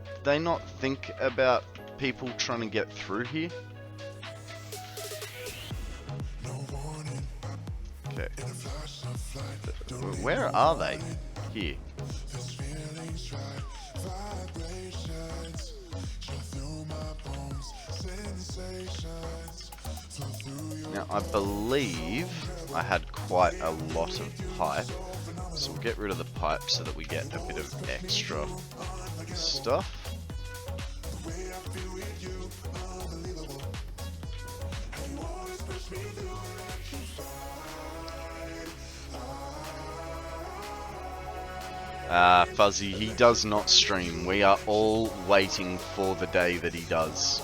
Did they not think about people trying to get through here? Okay. Where are they? Here. Now, I believe I had quite a lot of pipe, so we'll get rid of the pipe so that we get a bit of extra stuff. Fuzzy, he does not stream. We are all waiting for the day that he does.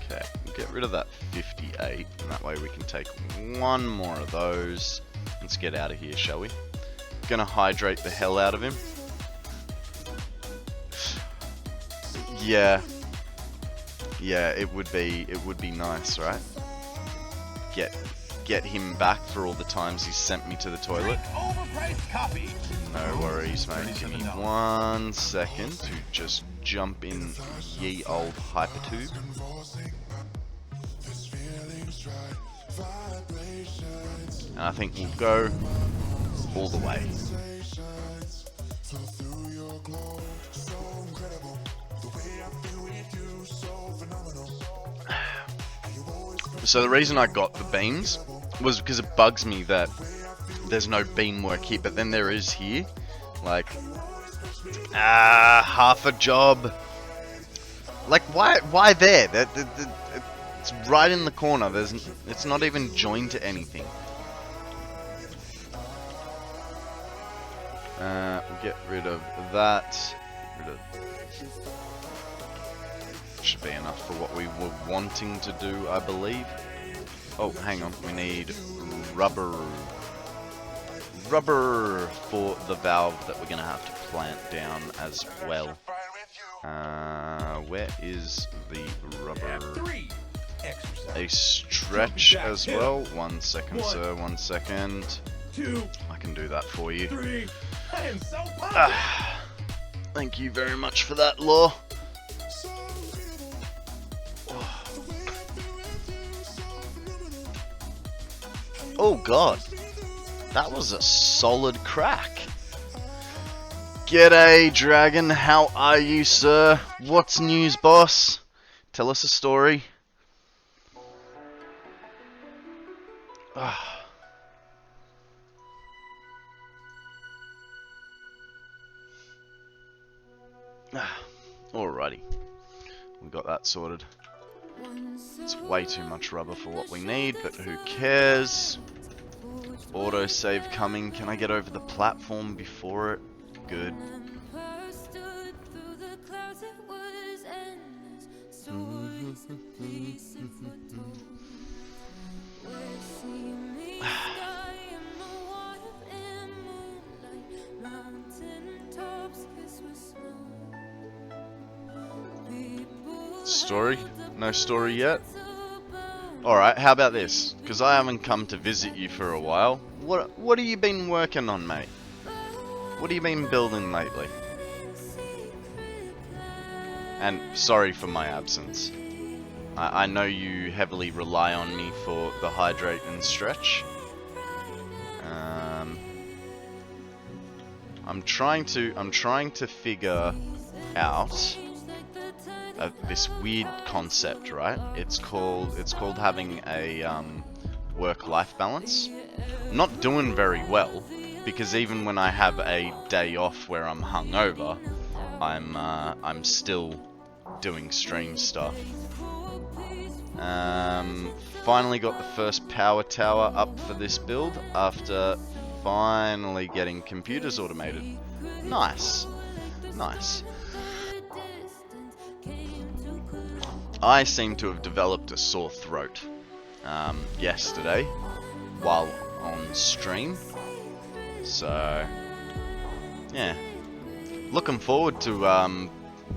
Okay, we'll get rid of that 58, and that way we can take one more of those. Let's get out of here, shall we? Gonna hydrate the hell out of him. Yeah, it would be nice, right? Get get him back for all the times he's sent me to the toilet. No worries, mate. Give me 1 second to just jump in ye old hypertube. And I think we'll go all the way. So the reason I got the beams was because it bugs me that there's no beam work here, but then there is here. Like, half a job. Like, why there? It's right in the corner. It's not even joined to anything. We'll get rid of that. Should be enough for what we were wanting to do, I believe. Oh, hang on. We need rubber for the valve that we're gonna have to plant down as well. Where is the rubber? A stretch as well. 1 second, sir. 1 second. I can do that for you. Thank you very much for that, Law. Oh god, that was a solid crack. G'day, Dragon. How are you, sir? What's news, boss? Tell us a story. Alrighty, we got that sorted. It's way too much rubber for what we need, but who cares? Autosave coming. Can I get over the platform before it? Good. Story? No story yet? Alright, how about this? Because I haven't come to visit you for a while. What have you been working on, mate? What have you been building lately? And sorry for my absence. I know you heavily rely on me for the hydrate and stretch. I'm trying to figure out this weird concept, right? It's called having a work-life balance. I'm not doing very well because even when I have a day off where I'm hungover, I'm still doing stream stuff. Finally got the first power tower up for this build after finally getting computers automated. Nice, nice. I seem to have developed a sore throat yesterday while on stream, so yeah, looking forward to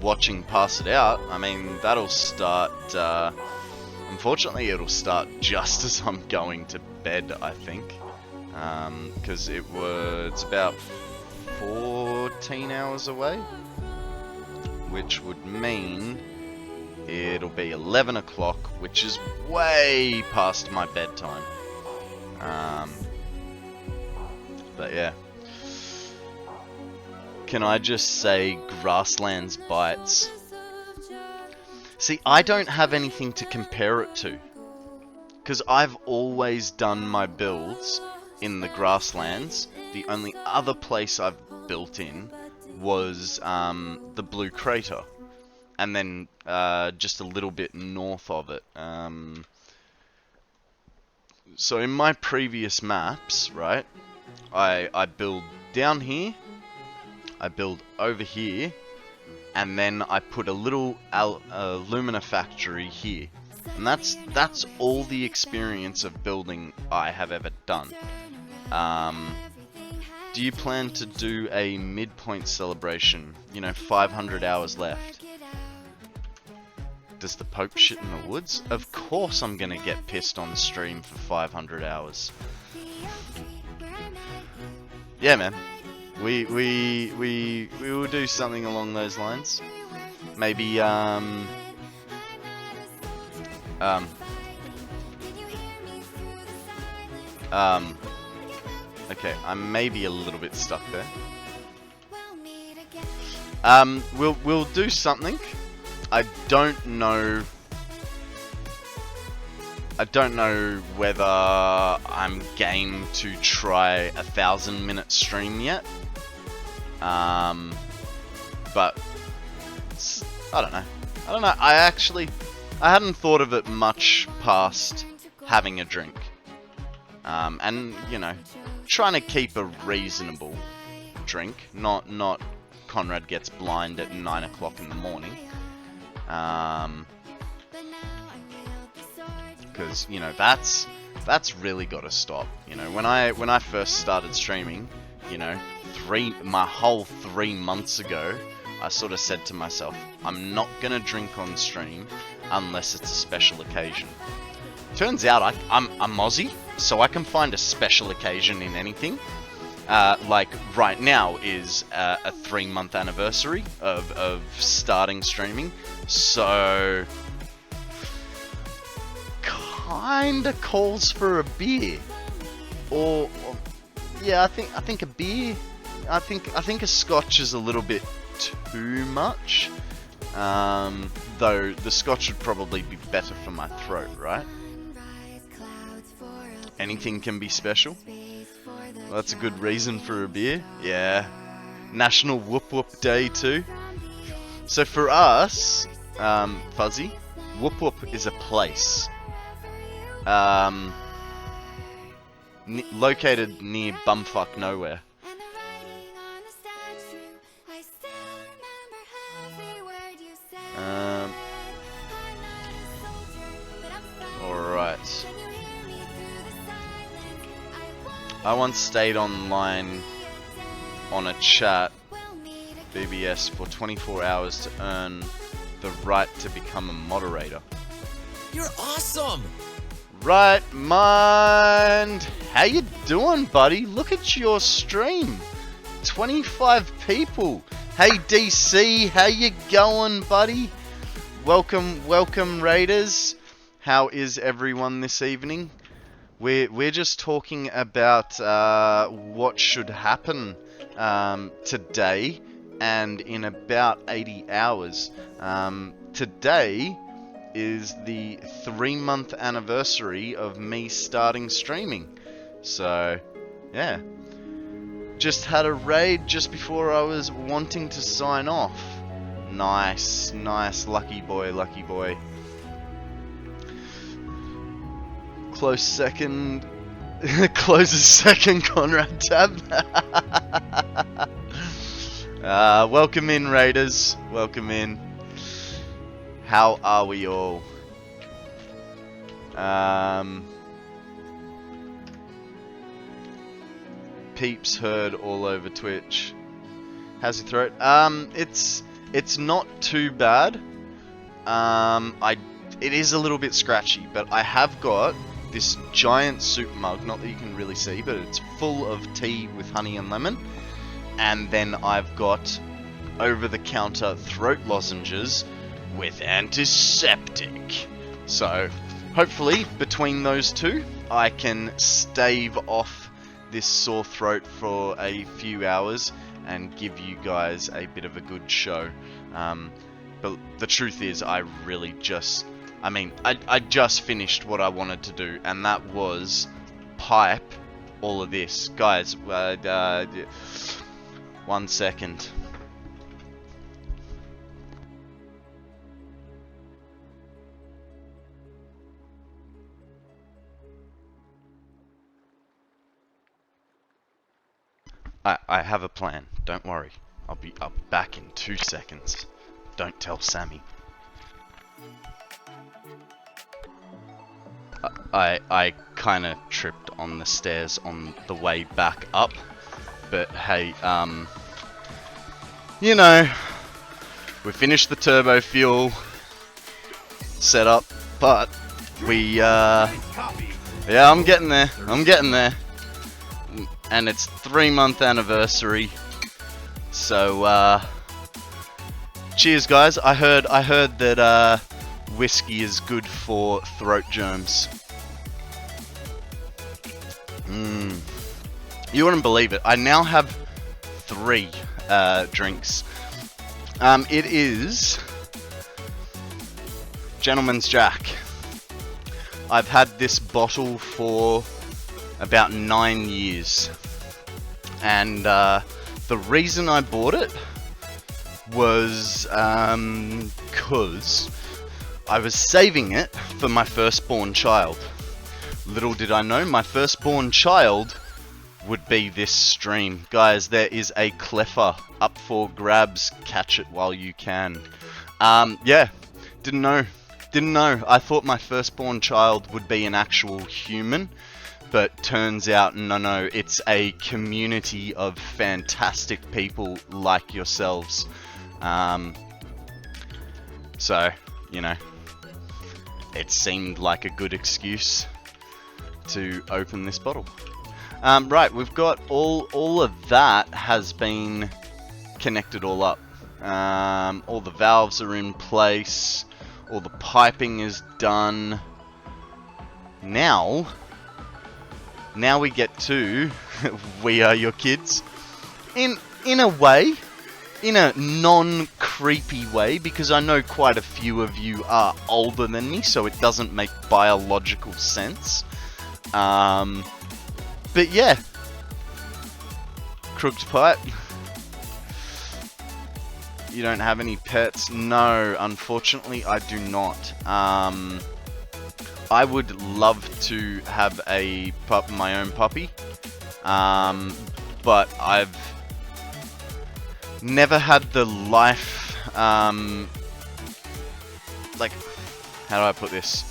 watching Pass It Out. I mean, that'll start, unfortunately it'll start just as I'm going to bed, I think, because it's about 14 hours away, which would mean it'll be 11 o'clock, which is way past my bedtime. But yeah. Can I just say Grasslands bites? See, I don't have anything to compare it to. Because I've always done my builds in the Grasslands. The only other place I've built in was the Blue Crater. And then just a little bit north of it. So in my previous maps, right, I build down here, I build over here, and then I put a little alumina factory here. And that's all the experience of building I have ever done. Do you plan to do a midpoint celebration? You know, 500 hours left. Does the Pope shit in the woods? Of course I'm gonna get pissed on stream for 500 hours. Yeah, man. We will do something along those lines. Maybe okay, I may be a little bit stuck there. We'll do something. I don't know whether I'm game to try 1,000-minute stream yet. But I don't know. I hadn't thought of it much past having a drink. And you know, trying to keep a reasonable drink, not Konrad gets blind at 9 o'clock in the morning. Because you know that's really got to stop. You know, when I first started streaming, you know, my whole 3 months ago, I sort of said to myself, I'm not gonna drink on stream unless it's a special occasion. Turns out I'm Aussie, so I can find a special occasion in anything. Like right now is a 3-month anniversary of starting streaming, so kinda calls for a beer, or yeah, I think a beer. I think a scotch is a little bit too much. Though the scotch would probably be better for my throat, right? Anything can be special. Well, that's a good reason for a beer. Yeah. National Whoop Whoop Day too. So for us, Fuzzy, Whoop Whoop is a place. Located near bumfuck nowhere. Alright. I once stayed online on a chat, BBS, for 24 hours to earn the right to become a moderator. You're awesome! Right, mind. How you doing, buddy? Look at your stream. 25 people. Hey, DC, how you going, buddy? Welcome, Raiders. How is everyone this evening? We're just talking about what should happen today and in about 80 hours. Today is the 3-month anniversary of me starting streaming. So, yeah. Just had a raid just before I was wanting to sign off. Nice, lucky boy. Close second, Konrad tab. Welcome in, Raiders. Welcome in. How are we all? Peeps heard all over Twitch. How's your throat? It's not too bad. It is a little bit scratchy, but I have got this giant soup mug, not that you can really see, but it's full of tea with honey and lemon. And then I've got over-the-counter throat lozenges with antiseptic. So, hopefully, between those two, I can stave off this sore throat for a few hours and give you guys a bit of a good show. But the truth is, I just finished what I wanted to do, and that was pipe all of this. Guys, 1 second. I have a plan. Don't worry. I'll be back in 2 seconds. Don't tell Sammy. I kind of tripped on the stairs on the way back up, but hey, you know, we finished the turbo fuel. setup, but we, yeah, I'm getting there. And it's 3-month anniversary. So, cheers, guys. I heard that whiskey is good for throat germs. You wouldn't believe it. I now have 3 drinks. It is Gentleman's Jack. I've had this bottle for about 9 years, and the reason I bought it was because I was saving it for my firstborn child. Little did I know, my firstborn child would be this stream. Guys, there is a cleffer up for grabs. Catch it while you can. Yeah, didn't know. I thought my firstborn child would be an actual human, but turns out, no, it's a community of fantastic people like yourselves. So, you know, it seemed like a good excuse to open this bottle. Right, we've got all of that has been connected all up. All the valves are in place. All the piping is done. Now we get to We Are Your Kids. In a way, in a non-creepy way, because I know quite a few of you are older than me, so it doesn't make biological sense. But yeah, Crooked Pipe. You don't have any pets? No, unfortunately I do not. I would love to have my own puppy, but I've never had the life, like, how do I put this?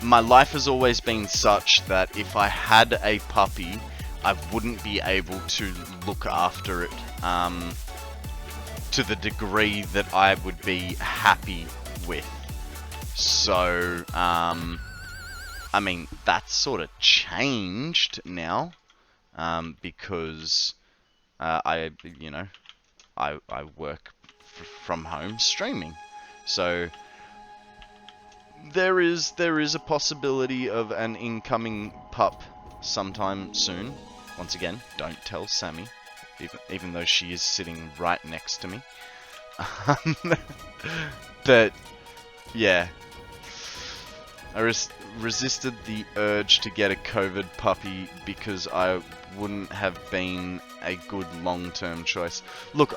My life has always been such that if I had a puppy, I wouldn't be able to look after it to the degree that I would be happy with. So, I mean, that's sort of changed now, because I work from home streaming. So there is a possibility of an incoming pup sometime soon. Once again, don't tell Sammy, even though she is sitting right next to me. But yeah, I resisted the urge to get a COVID puppy because I wouldn't have been a good long-term choice. Look,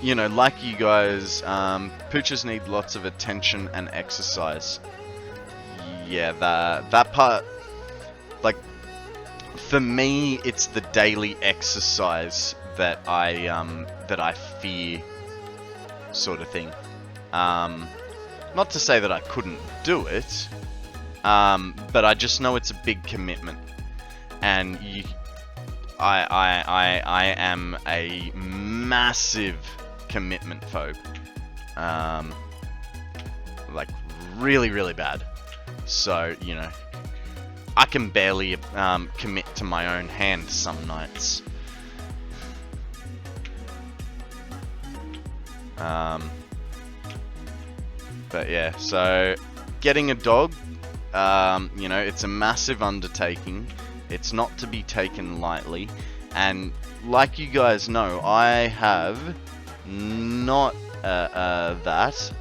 you know, like you guys, pooches need lots of attention and exercise. Yeah, that part, like, for me, it's the daily exercise that I fear, sort of thing. Not to say that I couldn't do it, but I just know it's a big commitment, and I am a massive commitment phobe, like really bad. So, you know, I can barely commit to my own hand some nights. But yeah, so getting a dog, you know, it's a massive undertaking. It's not to be taken lightly, and like you guys know, I have not that.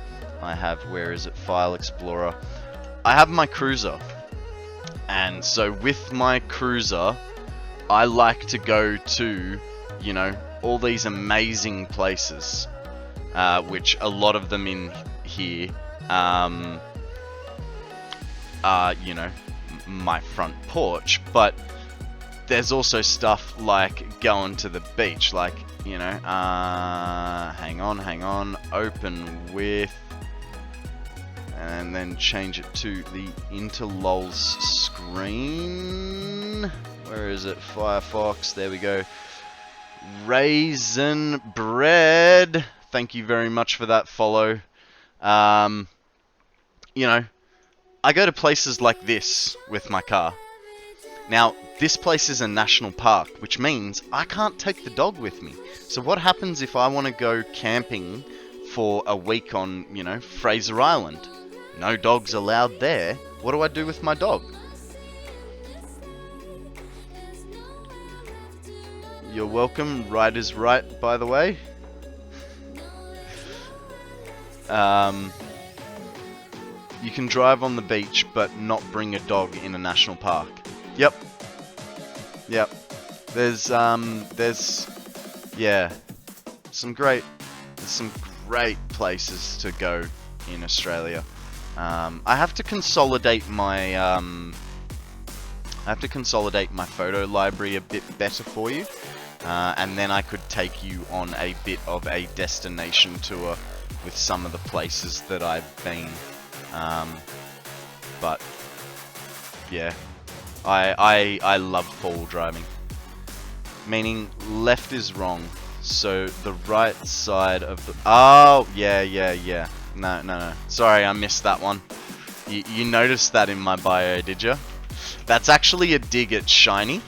I have, where is it, File Explorer. I have my cruiser, and so with my cruiser, I like to go to, you know, all these amazing places, which a lot of them in here are, you know, my front porch, but there's also stuff like going to the beach, like, you know, hang on, open with, and then change it to the interlols screen. Where is it? Firefox, there we go. Raisin Bread, thank you very much for that follow. You know, I go to places like this with my car. Now, this place is a national park, which means I can't take the dog with me. So what happens if I want to go camping for a week on, you know, Fraser Island? No dogs allowed there. What do I do with my dog? You're welcome. Right is right, by the way. You can drive on the beach, but not bring a dog in a national park. Yep. There's yeah, some great places to go in Australia. I have to consolidate my photo library a bit better for you, and then I could take you on a bit of a destination tour with some of the places that I've been. But yeah, I love four-wheel driving. Meaning left is wrong, so the right side of the... Oh, yeah. No. Sorry, I missed that one. You noticed that in my bio, did you? That's actually a dig at Shiny.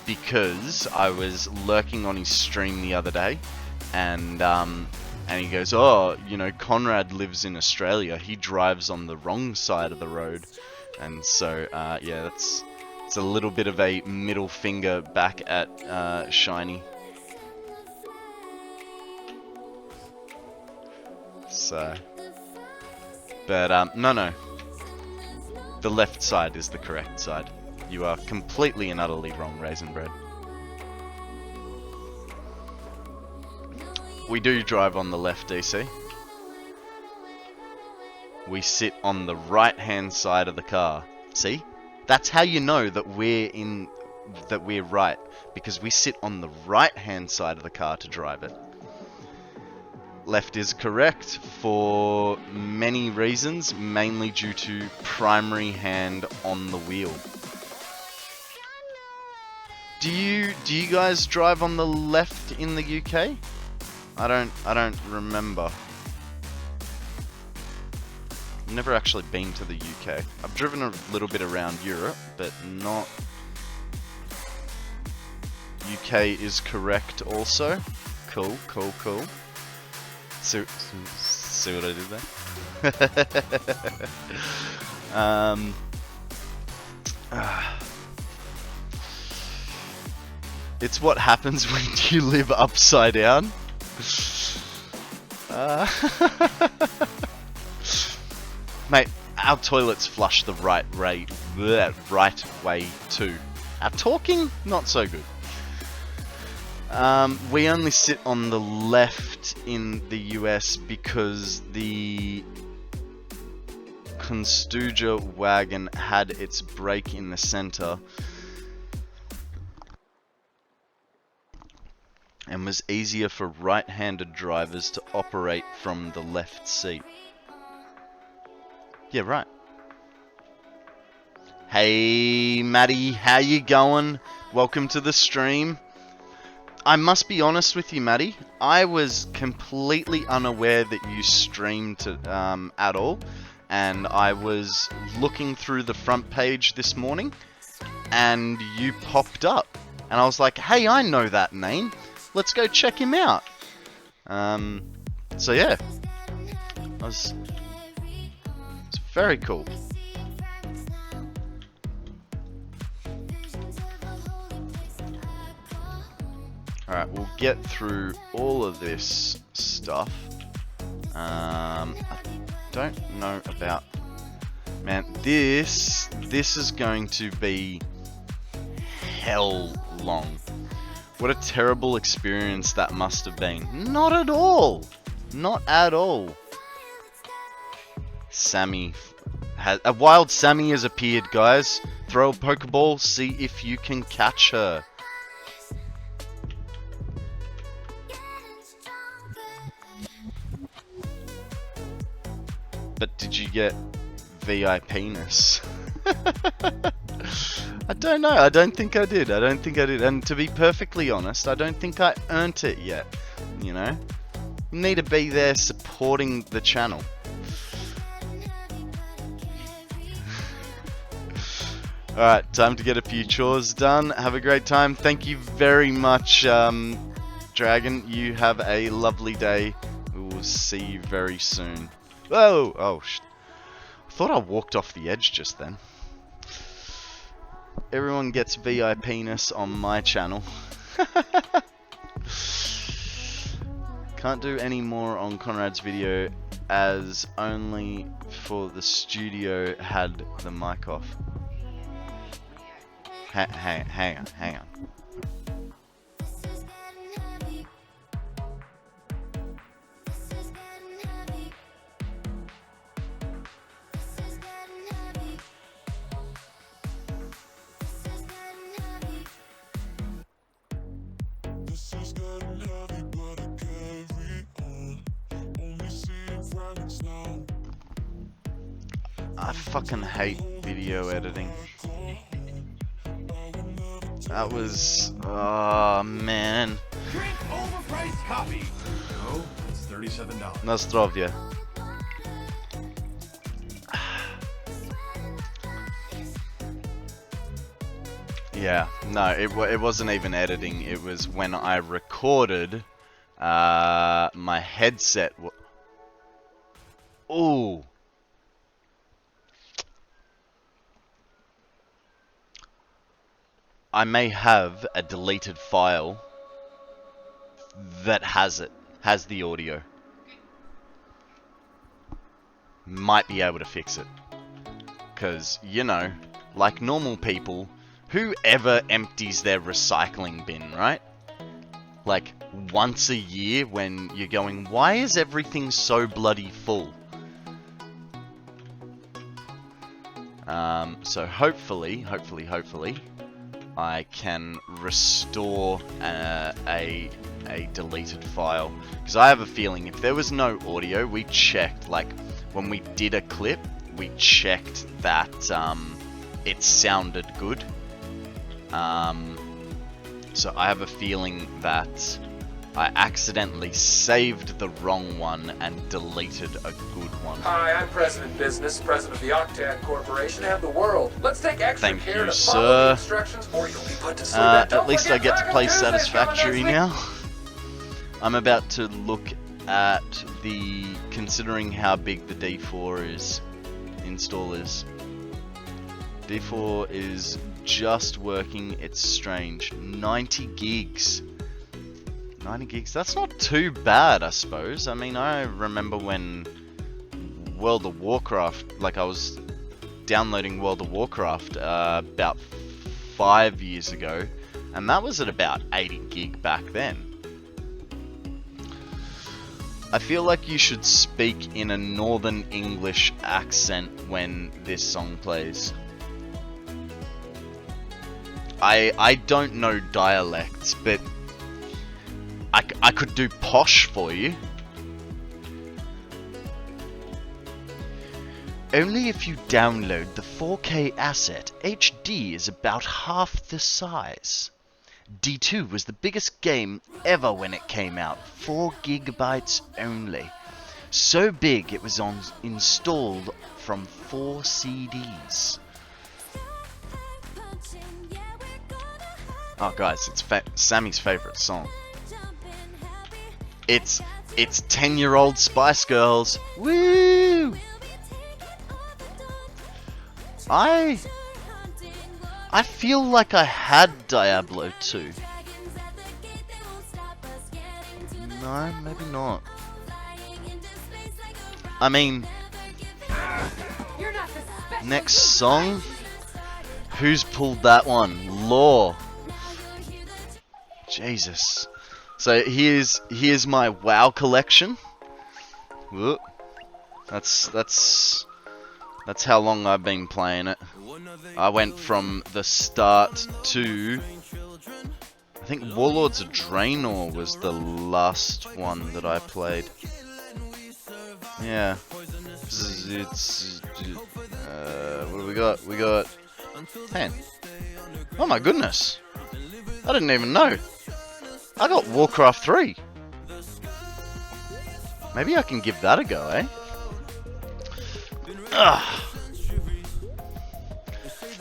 Because I was lurking on his stream the other day, and he goes, oh, you know, Konrad lives in Australia. He drives on the wrong side of the road. And so, yeah, it's a little bit of a middle finger back at Shiny. So, but no. The left side is the correct side. You are completely and utterly wrong, Raisin Bread. We do drive on the left, DC. We sit on the right-hand side of the car. See? That's how you know that we're right, because we sit on the right-hand side of the car to drive it. Left is correct for many reasons, mainly due to primary hand on the wheel. Do you guys drive on the left in the UK? I don't remember. I've never actually been to the UK. I've driven a little bit around Europe, but not... UK is correct also. Cool. See what I did there? It's what happens when you live upside down. Mate, our toilets flush the right way too. Our talking, not so good. We only sit on the left in the US because the Konstantkonrad wagon had its brake in the center and was easier for right-handed drivers to operate from the left seat. Yeah, right. Hey, Maddie, how you going? Welcome to the stream. I must be honest with you, Maddie. I was completely unaware that you streamed at all, and I was looking through the front page this morning, and you popped up, and I was like, hey, I know that name. Let's go check him out. So yeah, it's very cool. Alright, we'll get through all of this stuff. I don't know about... Man, this is going to be hell long. What a terrible experience that must have been. Not at all. Not at all. Sammy. A wild Sammy has appeared, guys. Throw a Pokeball, see if you can catch her. But did you get VIPness? I don't know. I don't think I did. And to be perfectly honest, I don't think I earned it yet. You know? You need to be there supporting the channel. Alright, time to get a few chores done. Have a great time. Thank you very much, Dragon. You have a lovely day. We will see you very soon. Whoa! Oh, I thought I walked off the edge just then. Everyone gets VIPness on my channel. Can't do any more on Konrad's video as only for the studio had the mic off. Hang on. I fucking hate video editing. That was... oh, man. Drink overpriced coffee. No, it's $37. Na zdrowie. Yeah, no, it wasn't even editing. It was when I recorded, my headset... Ooh. I may have a deleted file that has the audio. Might be able to fix it. Because, you know, like normal people, whoever empties their recycling bin, right? Like, once a year when you're going, why is everything so bloody full? So hopefully, I can restore a deleted file, because I have a feeling if there was no audio, we checked, like when we did a clip, we checked that it sounded good. So I have a feeling that I accidentally saved the wrong one and deleted a good one. Hi, I'm President Business, President of the Octad Corporation and the world. Let's take extra Thank care you, to follow the sir. instructions or you'll be put to sleep. And don't At least I forget get to Dragon play Tuesday's coming Satisfactory next week. now. I'm about to look at the, considering how big the D4 is, install is. D4 is just working, it's strange. 90 gigs. 90 gigs, that's not too bad, I suppose. I mean, I remember when World of Warcraft, like I was downloading World of Warcraft about 5 years ago, and that was at about 80 gig back then. I feel like you should speak in a Northern English accent when this song plays. I don't know dialects, but I could do posh for you. Only if you download the 4K asset, HD is about half the size. D2 was the biggest game ever when it came out, 4 gigabytes only. So big it was installed from 4 CDs. Oh guys, it's Sammy's favorite song. It's 10-year-old Spice Girls. Woo! I feel like I had Diablo 2. No, maybe not. I mean, next song? Who's pulled that one? Law. Jesus. So here's my WoW collection. Whoop. That's how long I've been playing it. I went from the start to, I think Warlords of Draenor was the last one that I played. Yeah. It's what do we got? We got 10. Oh my goodness. I didn't even know. I got Warcraft 3. Maybe I can give that a go, eh? Ugh.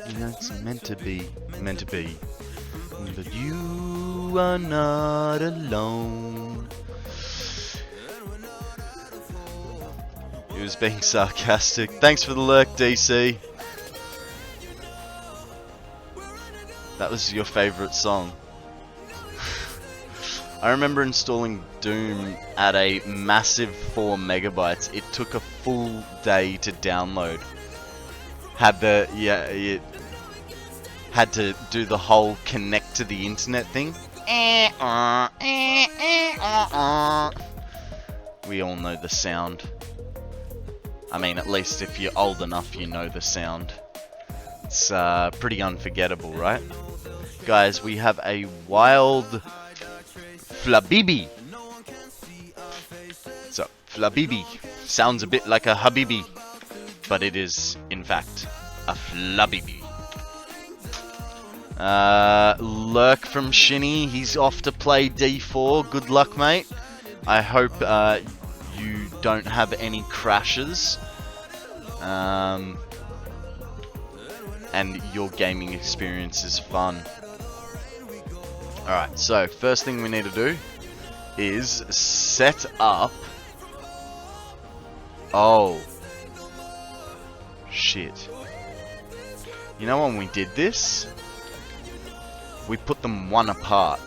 That's meant to be. But you are not alone. He was being sarcastic. Thanks for the lurk, DC. That was your favorite song. I remember installing Doom at a massive 4 megabytes. It took a full day to download. It had to do the whole connect to the internet thing. We all know the sound. I mean, at least if you're old enough, you know the sound. It's pretty unforgettable, right? Guys, we have a wild Flabibi. So, Flabibi sounds a bit like a Habibi, but it is, in fact, a Flabibi. Lurk from Shinny, he's off to play D4. Good luck, mate. I hope you don't have any crashes. And your gaming experience is fun. Alright, so first thing we need to do is set up... Oh. Shit. You know when we did this? We put them one apart.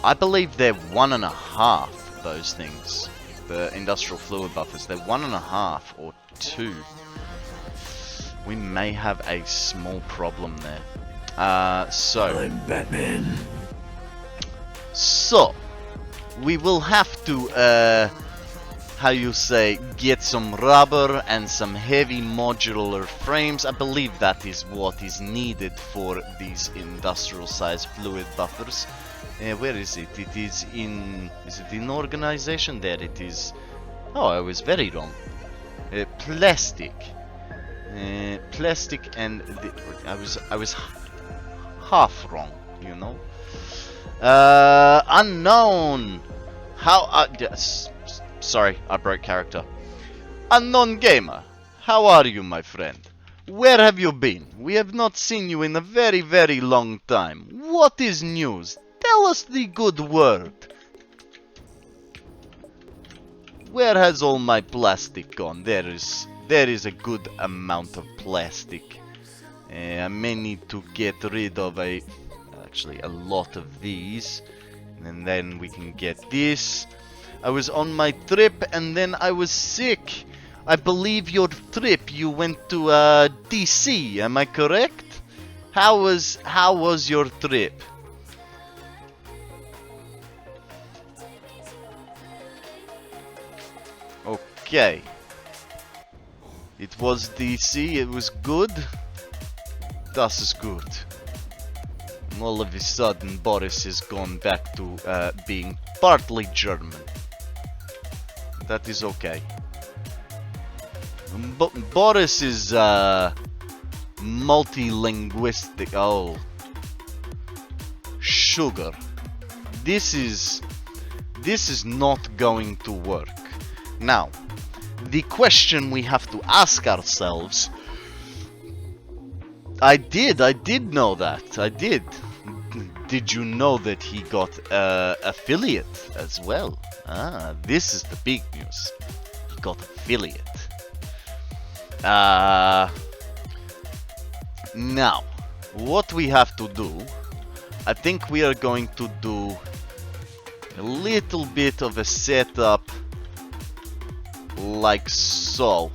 I believe they're 1.5, those things. The industrial fluid buffers. They're 1.5 or 2. We may have a small problem there. So I'm Batman. So we will have to how you say, get some rubber and some heavy modular frames. I believe that is what is needed for these industrial size fluid buffers. Where is it? It is in... Is it in organization? There it is. Oh, I was very wrong. Plastic. Plastic and... I was half wrong, you know? Unknown! How... sorry, I broke character. Unknown gamer, how are you, my friend? Where have you been? We have not seen you in a very, very long time. What is news? Tell us the good word. Where has all my plastic gone? There is a good amount of plastic. I may need to get rid of actually a lot of these, and then we can get this. I was on my trip and then I was sick. I believe your trip you went to DC. Am I correct? How was your trip? Okay. It was DC, it was good. Das ist gut. And all of a sudden Boris has gone back to being partly German. That is okay. Boris is multilinguistic. Oh. Sugar. This is not going to work. Now, the question we have to ask ourselves... I did know that. I did. Did you know that he got affiliate as well? Ah, this is the big news. He got affiliate. Now, what we have to do, I think we are going to do a little bit of a setup like so.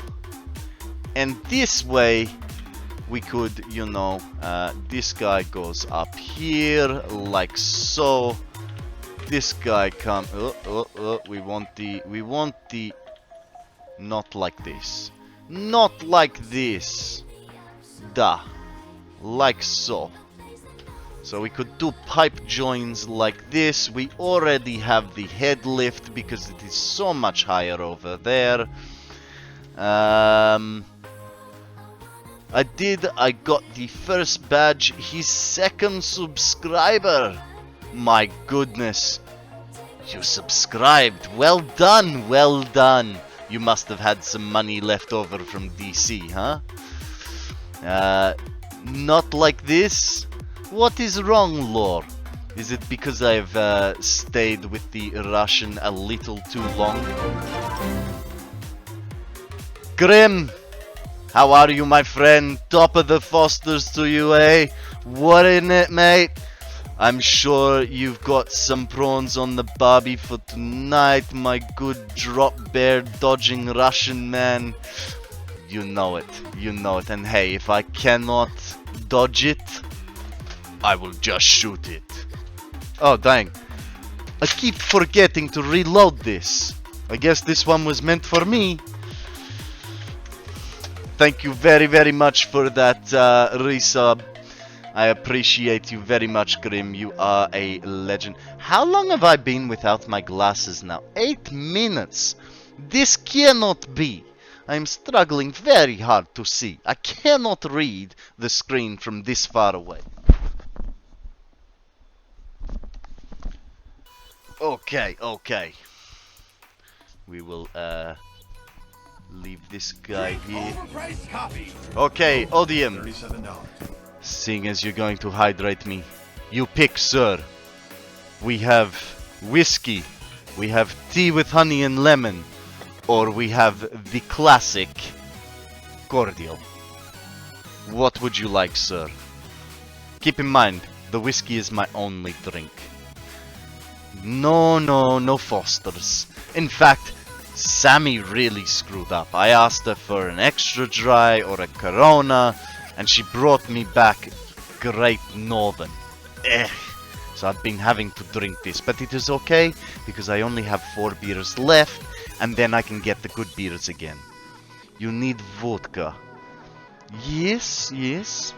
And this way, we could, you know, this guy goes up here like so. This guy come. We want the. Not like this. Not like this. Da. Like so. So we could do pipe joins like this. We already have the head lift because it is so much higher over there. I got the first badge. His second subscriber. My goodness. You subscribed. Well done, well done. You must have had some money left over from DC, huh? Not like this. What is wrong, lore? Is it because I've stayed with the Russian a little too long? Grim! How are you, my friend? Top of the Fosters to you, eh? What in it, mate? I'm sure you've got some prawns on the barbie for tonight, my good drop bear dodging Russian man. You know it, you know it. And hey, if I cannot dodge it, I will just shoot it. Oh, dang. I keep forgetting to reload this. I guess this one was meant for me. Thank you very, very much for that resub. I appreciate you very much, Grim. You are a legend. How long have I been without my glasses now? 8 minutes. This cannot be. I'm struggling very hard to see. I cannot read the screen from this far away. Okay, okay. We will leave this guy here. Overpriced copy. Okay, Odium. $37. Seeing as you're going to hydrate me, you pick, sir. We have whiskey, we have tea with honey and lemon, or we have the classic cordial. What would you like, sir? Keep in mind, the whiskey is my only drink. No Fosters. In fact, Sammy really screwed up. I asked her for an extra dry or a Corona, and she brought me back Great Northern. So I've been having to drink this, but it is okay because I only have 4 beers left, and then I can get the good beers again. You need vodka. Yes, yes.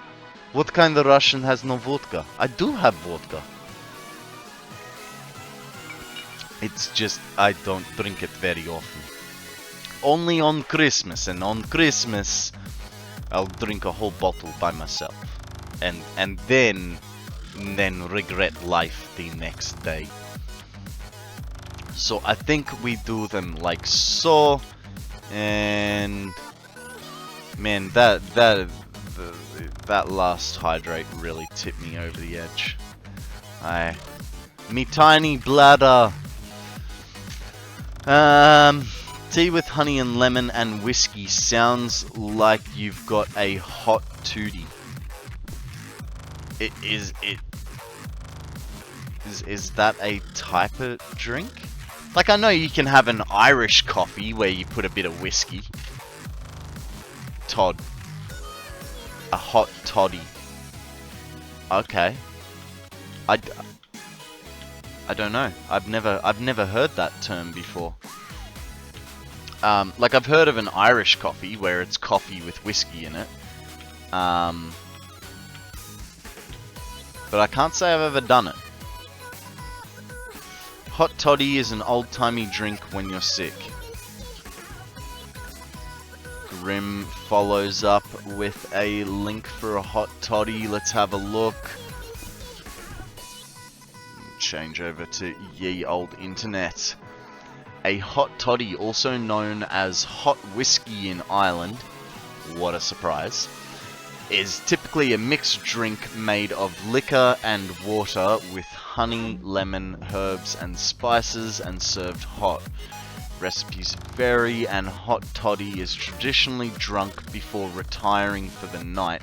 What kind of Russian has no vodka? I do have vodka. It's just I don't drink it very often. Only on Christmas, and on Christmas I'll drink a whole bottle by myself, and then regret life the next day. So I think we do them like so, and man, that last hydrate really tipped me over the edge. Me tiny bladder. Tea with honey and lemon and whiskey sounds like you've got a hot tootie. Is that a type of drink? Like, I know you can have an Irish coffee where you put a bit of whiskey. Todd. A hot toddy. Okay. I don't know. I've never heard that term before. Like, I've heard of an Irish coffee where it's coffee with whiskey in it. But I can't say I've ever done it. Hot toddy is an old-timey drink when you're sick. Grim follows up with a link for a hot toddy. Let's have a look. Change over to ye old internet. A hot toddy, also known as hot whiskey in Ireland, what a surprise, is typically a mixed drink made of liquor and water with honey, lemon, herbs and spices and served hot. Recipes vary, and hot toddy is traditionally drunk before retiring for the night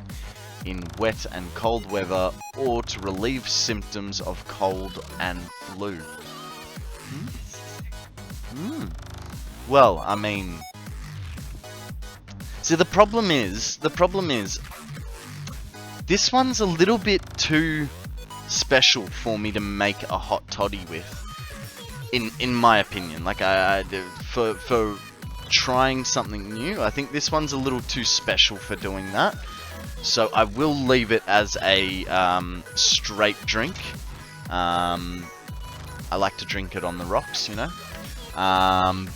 in wet and cold weather, or to relieve symptoms of cold and flu. Well, I mean, see, the problem is, this one's a little bit too special for me to make a hot toddy with, in my opinion. Like, for trying something new, I think this one's a little too special for doing that. So I will leave it as a straight drink. I like to drink it on the rocks, you know.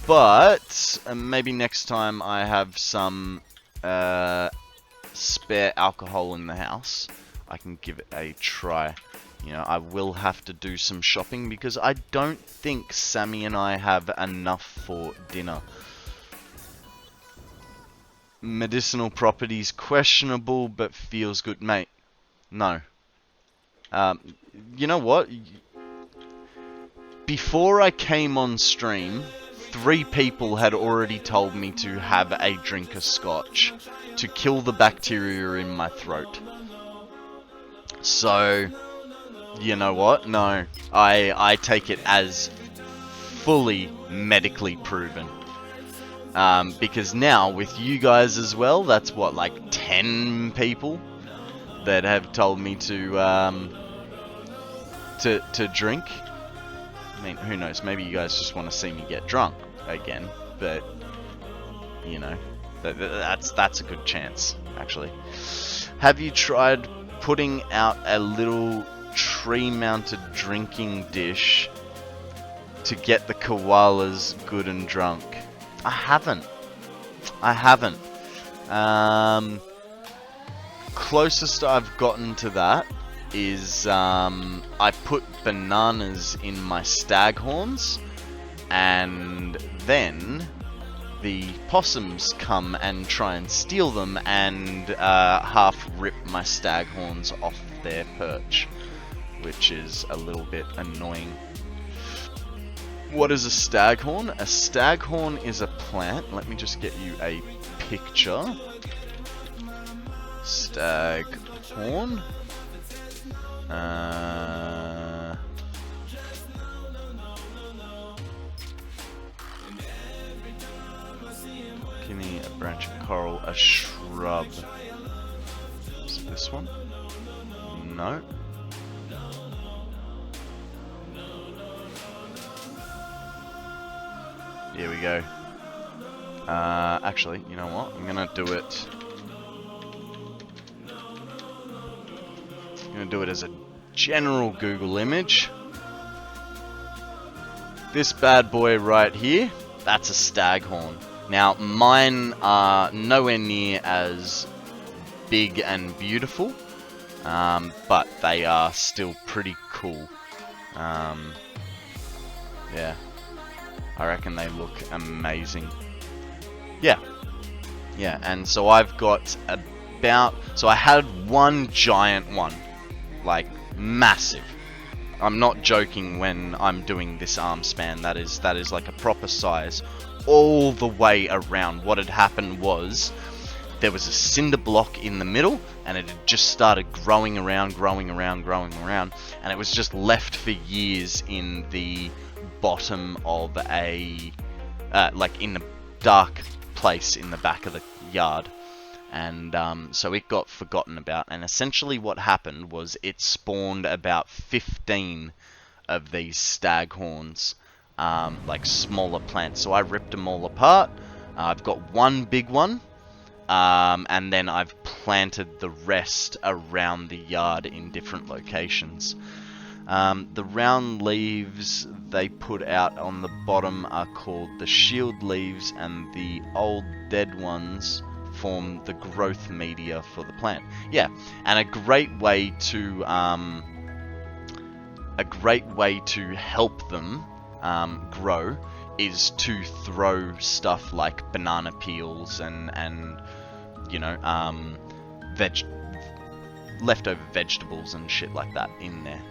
But maybe next time I have some spare alcohol in the house, I can give it a try. You know, I will have to do some shopping because I don't think Sammy and I have enough for dinner. Medicinal properties questionable, but feels good, mate. No. You know what? Before I came on stream, 3 people had already told me to have a drink of scotch to kill the bacteria in my throat. So, you know what? No, I take it as fully medically proven. Because now, with you guys as well, that's what, like 10 people that have told me to drink. I mean, who knows? Maybe you guys just want to see me get drunk again, but you know, that's a good chance, actually. Have you tried putting out a little tree-mounted drinking dish to get the koalas good and drunk? I haven't. Closest I've gotten to that is I put bananas in my staghorns, and then the possums come and try and steal them and half rip my staghorns off their perch, which is a little bit annoying. What is a staghorn? A staghorn is a plant. Let me just get you a picture. Staghorn. Give me a branch of coral, a shrub. Is it this one? No. Here we go. Actually, you know what? I'm gonna do it. I'm gonna do it as a general Google image. This bad boy right here, that's a staghorn. Now, mine are nowhere near as big and beautiful, but they are still pretty cool. Yeah. I reckon they look amazing. Yeah. Yeah, and so I've got about... So I had one giant one. Like, massive. I'm not joking when I'm doing this arm span. That is like a proper size. All the way around. What had happened was... There was a cinder block in the middle, and it had just started growing around, and it was just left for years in the bottom of a, like in the dark place in the back of the yard. And so it got forgotten about, and essentially what happened was it spawned about 15 of these staghorns, like smaller plants. So I ripped them all apart. I've got one big one. And then I've planted the rest around the yard in different locations. The round leaves they put out on the bottom are called the shield leaves, and the old dead ones form the growth media for the plant. Yeah, and a great way to help them grow is to throw stuff like banana peels and you know, leftover vegetables and shit like that in there.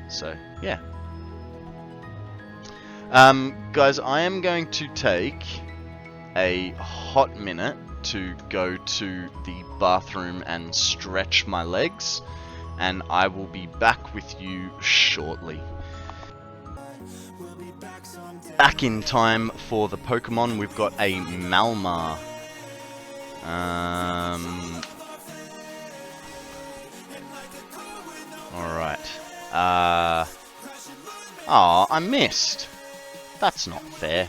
So, yeah. Guys, I am going to take a hot minute to go to the bathroom and stretch my legs, and I will be back with you shortly. Back in time for the Pokemon. We've got a Malmar. Alright. Oh, I missed. That's not fair.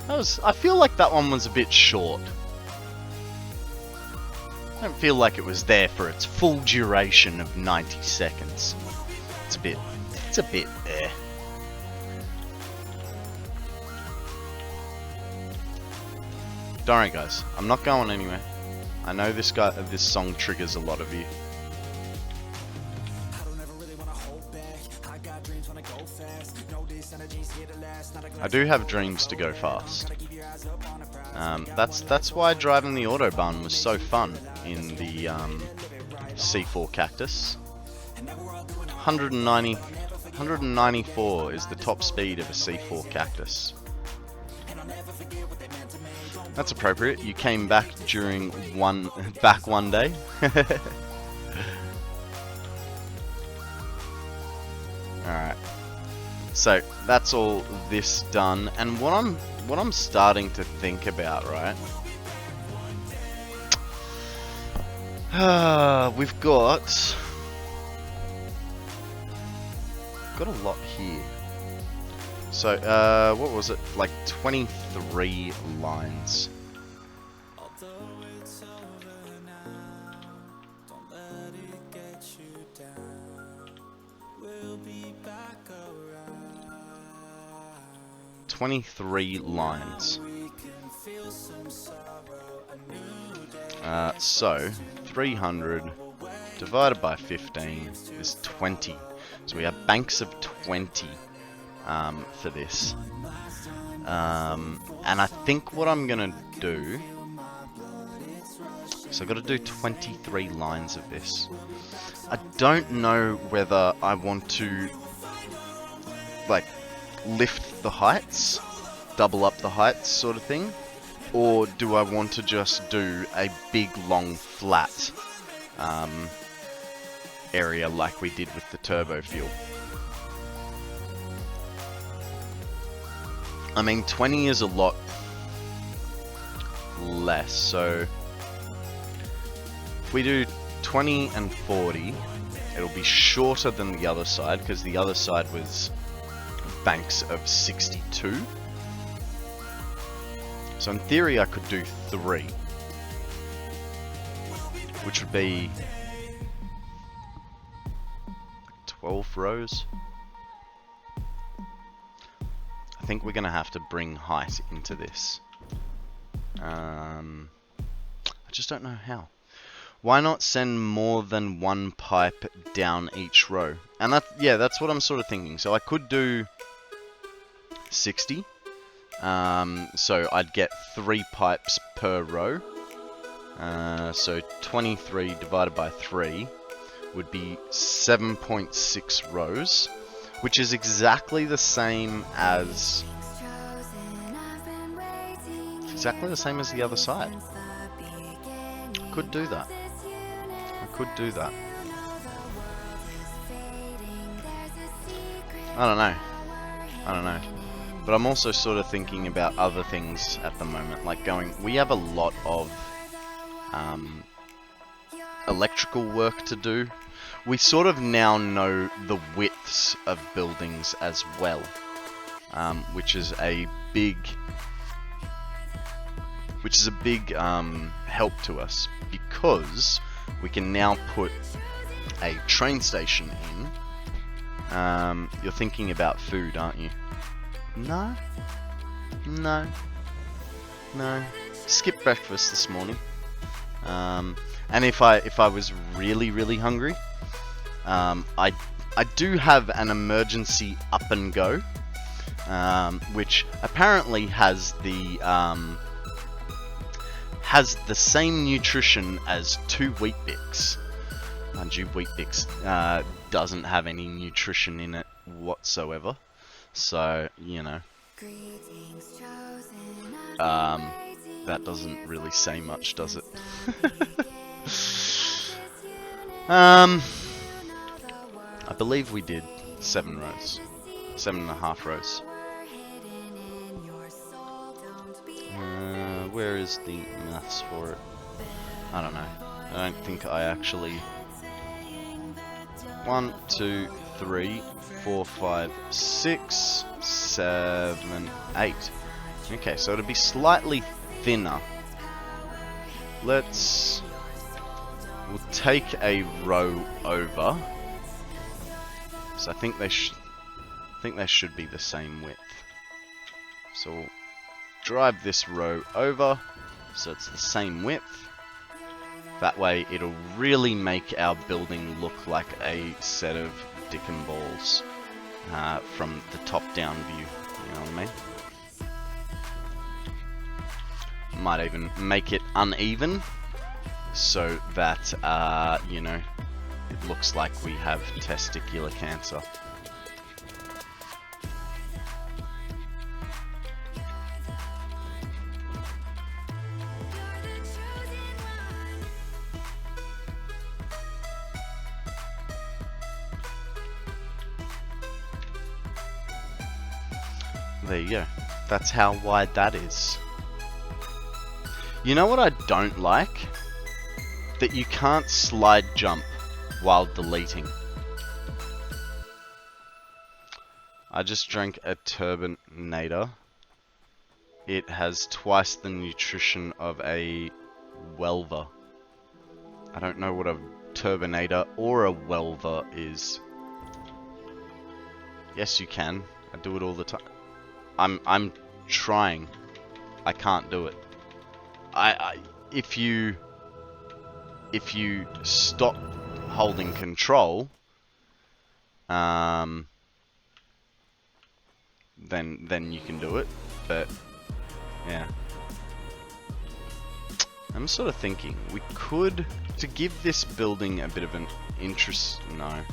I feel like that one was a bit short. I don't feel like it was there for its full duration of 90 seconds. It's a bit there. Don't worry, guys. I'm not going anywhere. I know this song triggers a lot of you. I do have dreams to go fast. That's why driving the Autobahn was so fun in the C4 Cactus. 194 is the top speed of a C4 Cactus. That's appropriate. You came back during one day. Alright. So that's all this done, and what I'm starting to think about, right? We've got a lot here. So what was it? Like 23 lines. Although it's over now, don't let it get you down. We'll be back around. 23 lines. So 300 divided by 15 is 20. So we have banks of 20 for this. And I think what I'm gonna do, so I've got to do 23 lines of this. I don't know whether I want to like lift the heights, double up the heights sort of thing, or do I want to just do a big long flat area like we did with the turbo fuel. I mean, 20 is a lot less, so if we do 20 and 40, it'll be shorter than the other side, because the other side was banks of 62. So in theory I could do 3, which would be 12 rows. I think we're going to have to bring height into this. I just don't know how. Why not send more than one pipe down each row? And that's what I'm sort of thinking. So I could do 60. So I'd get 3 pipes per row. So 23 divided by 3 would be 7.6 rows, which is exactly the same as the other side. Could do that. I could do that. I don't know. But I'm also sort of thinking about other things at the moment, like we have a lot of electrical work to do. We sort of now know the widths of buildings as well, which is a big help to us, because we can now put a train station in. You're thinking about food, aren't you? No. Skip breakfast this morning. And if I was really hungry, I do have an emergency up and go, which apparently has the same nutrition as 2 Wheat Bix. Mind you, Wheat Bix doesn't have any nutrition in it whatsoever. So, you know, that doesn't really say much, does it? I believe we did 7 rows. 7.5 rows. Where is the maths for it? I don't know. I don't think I actually... 1, 2, 3, 4, 5, 6, 7, 8. Okay, so it'll be slightly thinner. We'll take a row over. So I think they should be the same width. So we'll drive this row over, so it's the same width. That way it'll really make our building look like a set of dick and balls from the top down view, you know what I mean? Might even make it uneven so that, you know, it looks like we have testicular cancer. There you go. That's how wide that is. You know what I don't like? That you can't slide jump while deleting. I just drank a turbinator. It has twice the nutrition of a welver. I don't know what a turbinator or a welver is. Yes, you can. I do it all the time. I'm trying. I can't do it. If you stop holding control, then you can do it. But yeah, I'm sort of thinking we could, to give this building a bit of an interest. No, I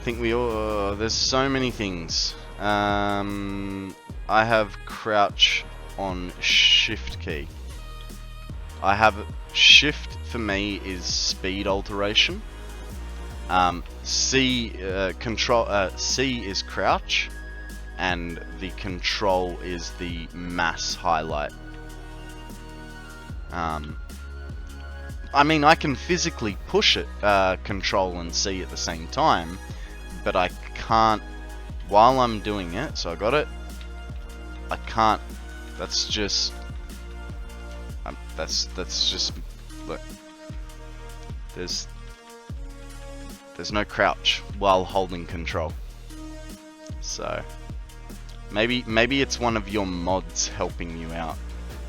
think we all. There's so many things. I have crouch on shift key. I have shift for me is speed alteration. C is crouch, and the control is the mass highlight. I mean, I can physically push it, control and C at the same time, but I can't while I'm doing it. So I got it. I can't. That's just. That's just. Look. There's no crouch while holding control. So maybe it's one of your mods helping you out,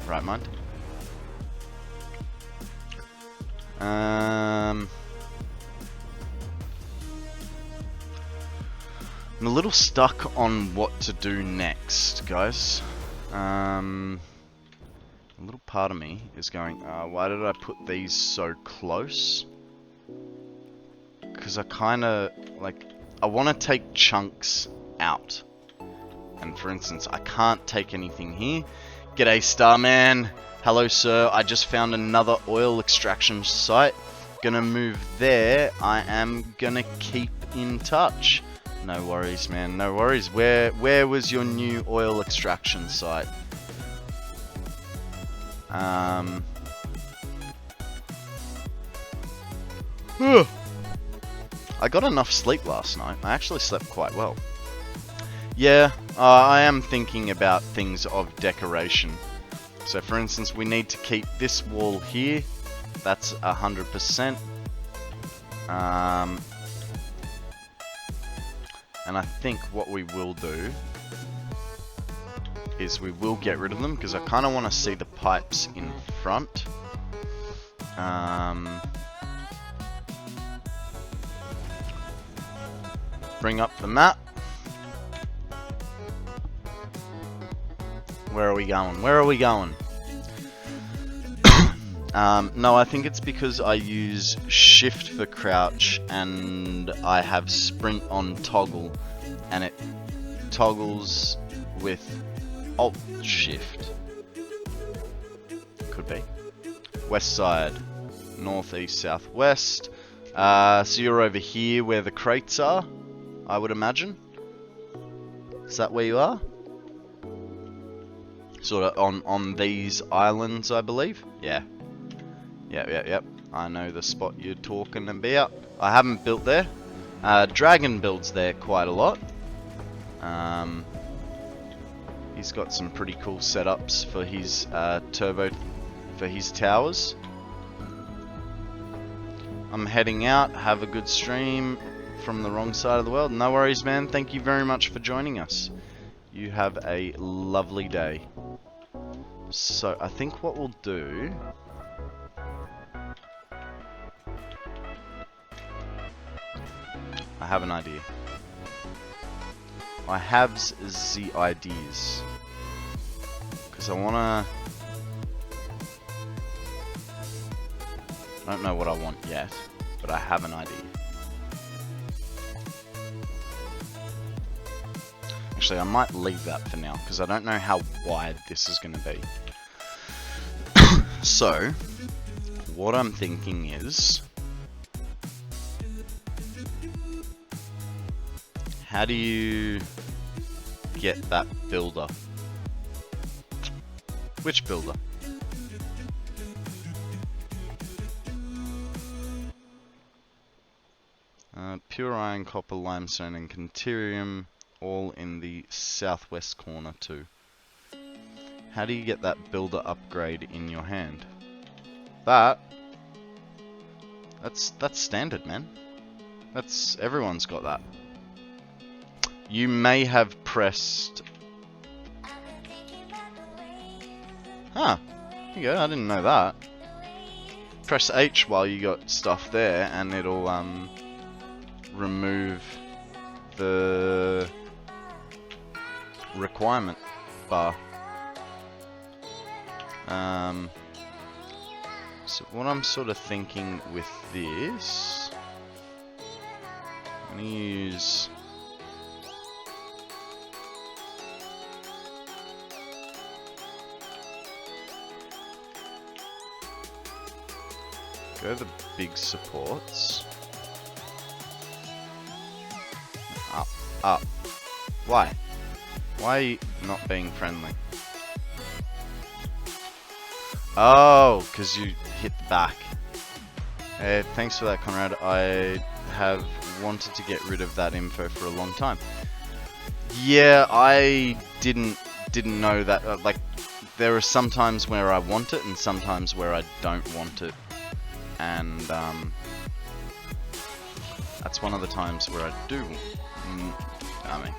right, mind? I'm a little stuck on what to do next, guys. A little part of me is going, why did I put these so close? Because I kind of, like, I want to take chunks out. And for instance, I can't take anything here. G'day, Starman. Hello, sir. I just found another oil extraction site. Gonna move there. I am gonna keep in touch. No worries, man. No worries. Where was your new oil extraction site? I got enough sleep last night. I actually slept quite well. Yeah, I am thinking about things of decoration. So for instance, we need to keep this wall here. That's 100%. And I think what we will do is we will get rid of them because I kind of want to see the pipes in front. Bring up the map. Where are we going? Where are we going? No, I think it's because I use shift for crouch and I have sprint on toggle, and it toggles with alt shift. Could be. West side, northeast, southwest. So you're over here where the crates are, I would imagine. Is that where you are? Sort of on these islands, I believe. Yeah. Yep. I know the spot you're talking about. I haven't built there. Dragon builds there quite a lot. He's got some pretty cool setups for his for his towers. I'm heading out. Have a good stream from the wrong side of the world. No worries, man. Thank you very much for joining us. You have a lovely day. So I think what we'll do I have an idea. I have the ideas. Because I wanna... I don't know what I want yet, but I have an idea. Actually, I might leave that for now, because I don't know how wide this is going to be. So, what I'm thinking is... how do you get that builder? Which builder? Pure iron, copper, limestone, and conterium, all in the southwest corner too. How do you get that builder upgrade in your hand? That's standard, man. Everyone's got that. You may have pressed... Huh. There you go, I didn't know that. Press H while you got stuff there and it'll remove the requirement bar. So what I'm sort of thinking with this, I'm gonna use the big supports. Up. Why? Why are you not being friendly? Oh, because you hit the back. Hey, thanks for that, Konrad. I have wanted to get rid of that info for a long time. Yeah, I didn't know that. Like, there are some times where I want it and sometimes where I don't want it. And that's one of the times where I do. I mean,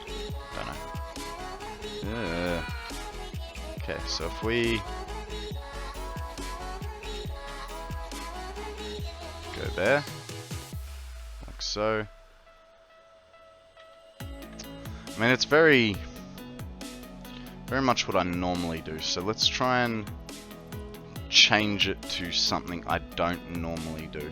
don't know. Okay, so if we go there, like so. I mean, it's very much what I normally do. So let's try and change it to something I don't normally do.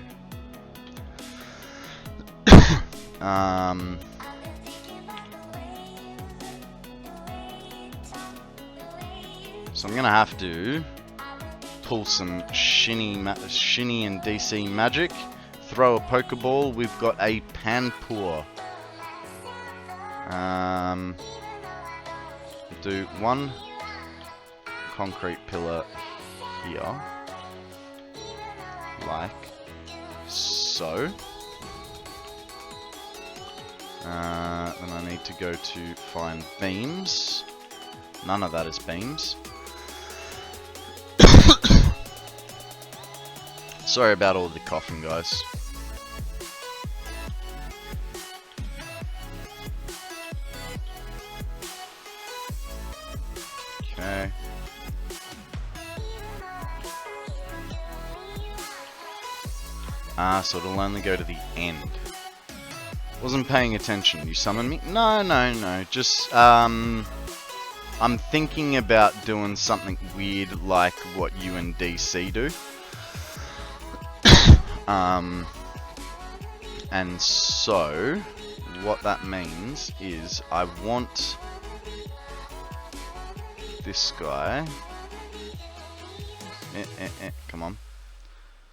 So I'm gonna have to pull some shinny and DC magic, throw a Pokeball. We've got a Panpour. Do one concrete pillar here, like so. Then I need to go to find beams. None of that is beams. Sorry about all the coughing, guys. Okay. So it'll only go to the end. Wasn't paying attention. You summoned me? No. Just, I'm thinking about doing something weird like what you and DC do. And so, what that means is I want this guy. Come on.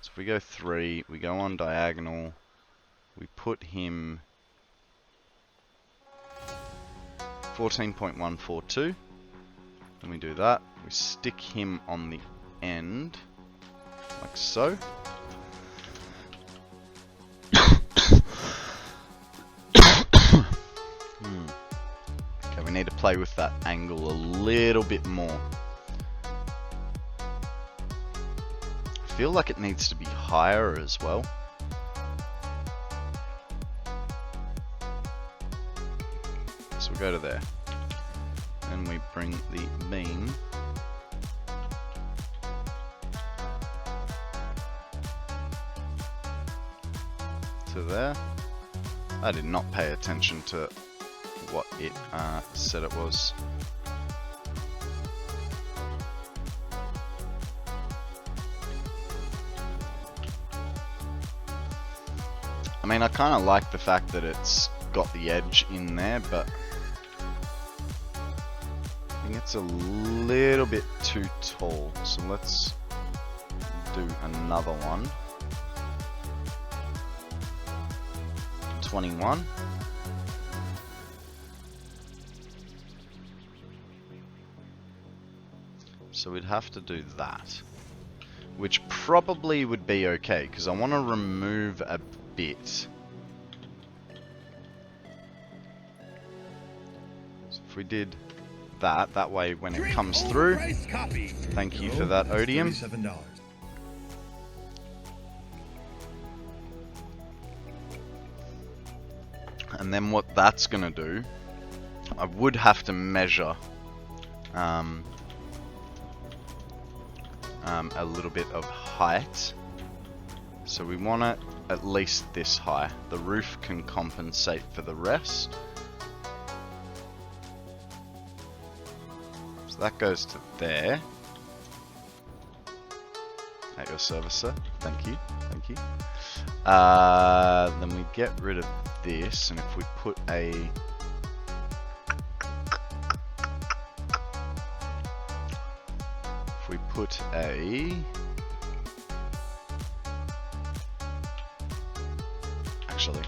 So if we go 3, we go on diagonal, we put him 14.142, and we do that. We stick him on the end, like so. Okay, we need to play with that angle a little bit more. I feel like it needs to be higher as well. So we'll go to there. And we bring the beam to there. I did not pay attention to what it said it was. I mean, I kind of like the fact that it's got the edge in there, but I think it's a little bit too tall. So let's do another one. 21. So we'd have to do that, which probably would be okay, because I want to remove a bit. So if we did that, that way when it comes through, thank you for that, Odium. $37. And then what that's gonna do, I would have to measure a little bit of height. So we want it at least this high. The roof can compensate for the rest. So that goes to there. At your service, sir. Thank you. Thank you. Then we get rid of this, and if we put a actually,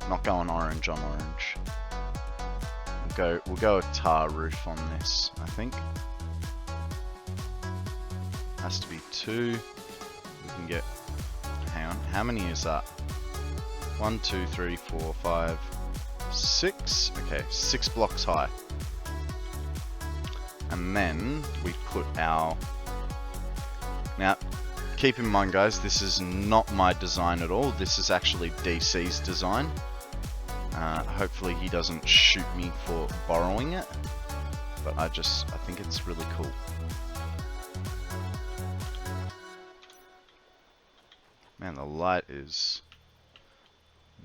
not going orange on orange. We'll go a tar roof on this, I think. Has to be 2. We can get, hang on, how many is that? 1, 2, 3, 4, 5, 6. Okay, 6 blocks high. And then we put our... Now, keep in mind, guys, this is not my design at all. This is actually DC's design. Hopefully he doesn't shoot me for borrowing it. But I think it's really cool. Man, the light is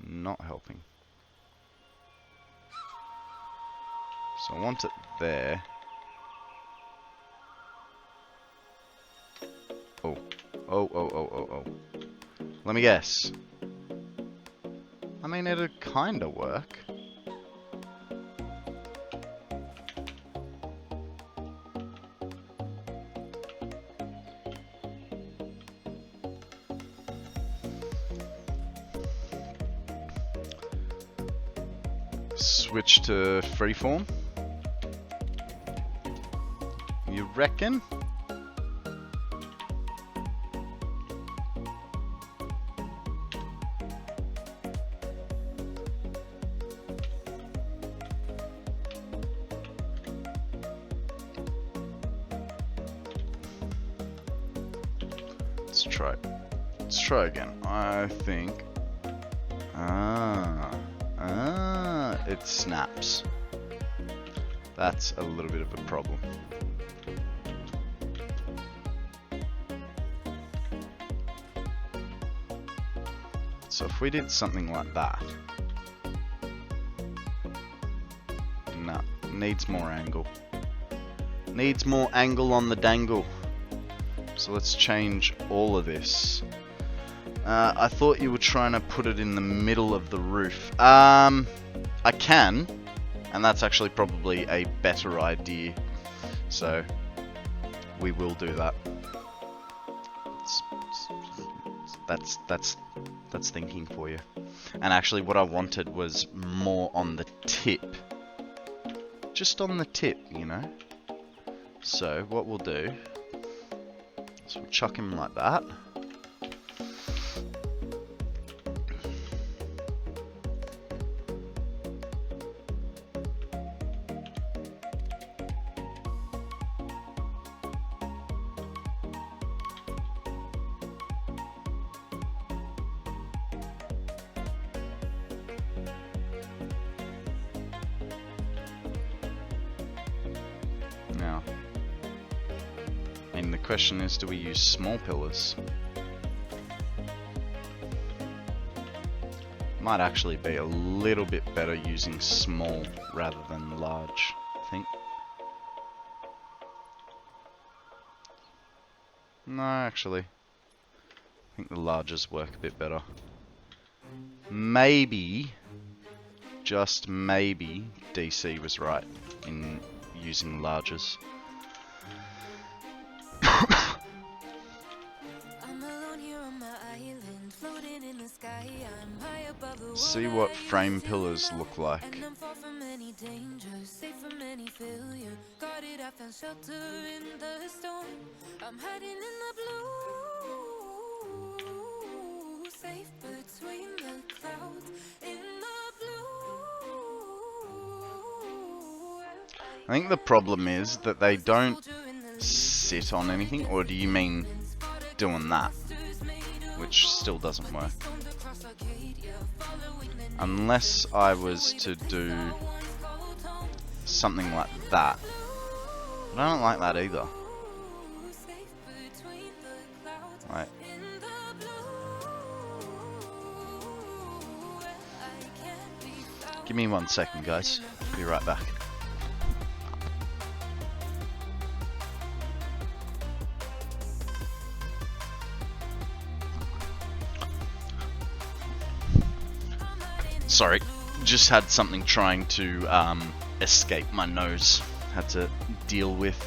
not helping. So I want it there. Oh. Let me guess. I mean, it'd kinda work. Switch to freeform. You reckon? Let's try again. I think. It snaps. That's a little bit of a problem. So if we did something like that. No, needs more angle. Needs more angle on the dangle. So let's change all of this. I thought you were trying to put it in the middle of the roof. I can, and that's actually probably a better idea. So we will do that. That's thinking for you. And actually, what I wanted was more on the tip, just on the tip, you know. So what we'll do is we'll chuck him like that. Now, and the question is, do we use small pillars? Might actually be a little bit better using small rather than large, I think. No, actually, I think the larges work a bit better. Maybe, just maybe, DC was right in using larges. See what frame pillars look like. I think the problem is that they don't sit on anything, or do you mean doing that? Which still doesn't work. Unless I was to do something like that. But I don't like that either. Right. Give me 1 second, guys. Be right back. Sorry, just had something trying to escape my nose. Had to deal with.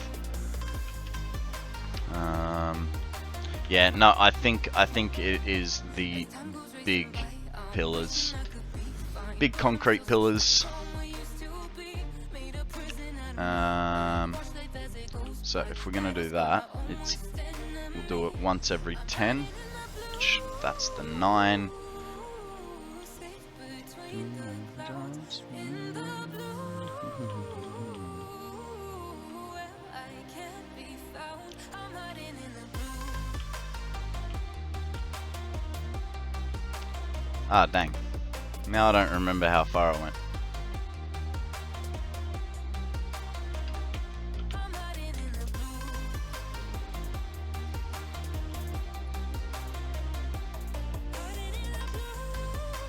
Yeah, no, I think it is the big pillars, big concrete pillars. So if we're gonna do that, we'll do it once every 10. Which, that's the 9. Ah, dang. Now I don't remember how far I went.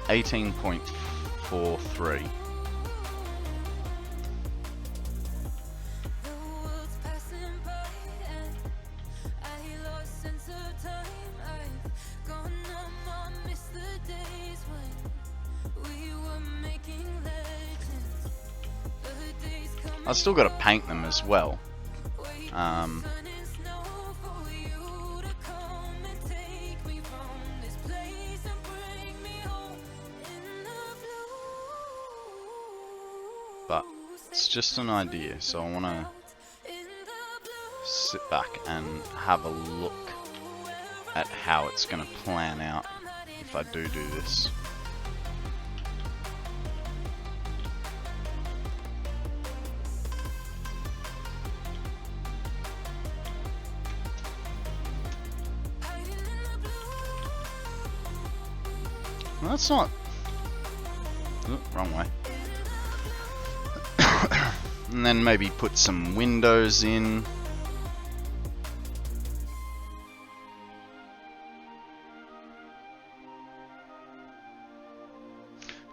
$18.43. I've still got to paint them as well. But it's just an idea, so I want to sit back and have a look at how it's going to plan out if I do this. Well, that's not... Oh, wrong way. And then maybe put some windows in.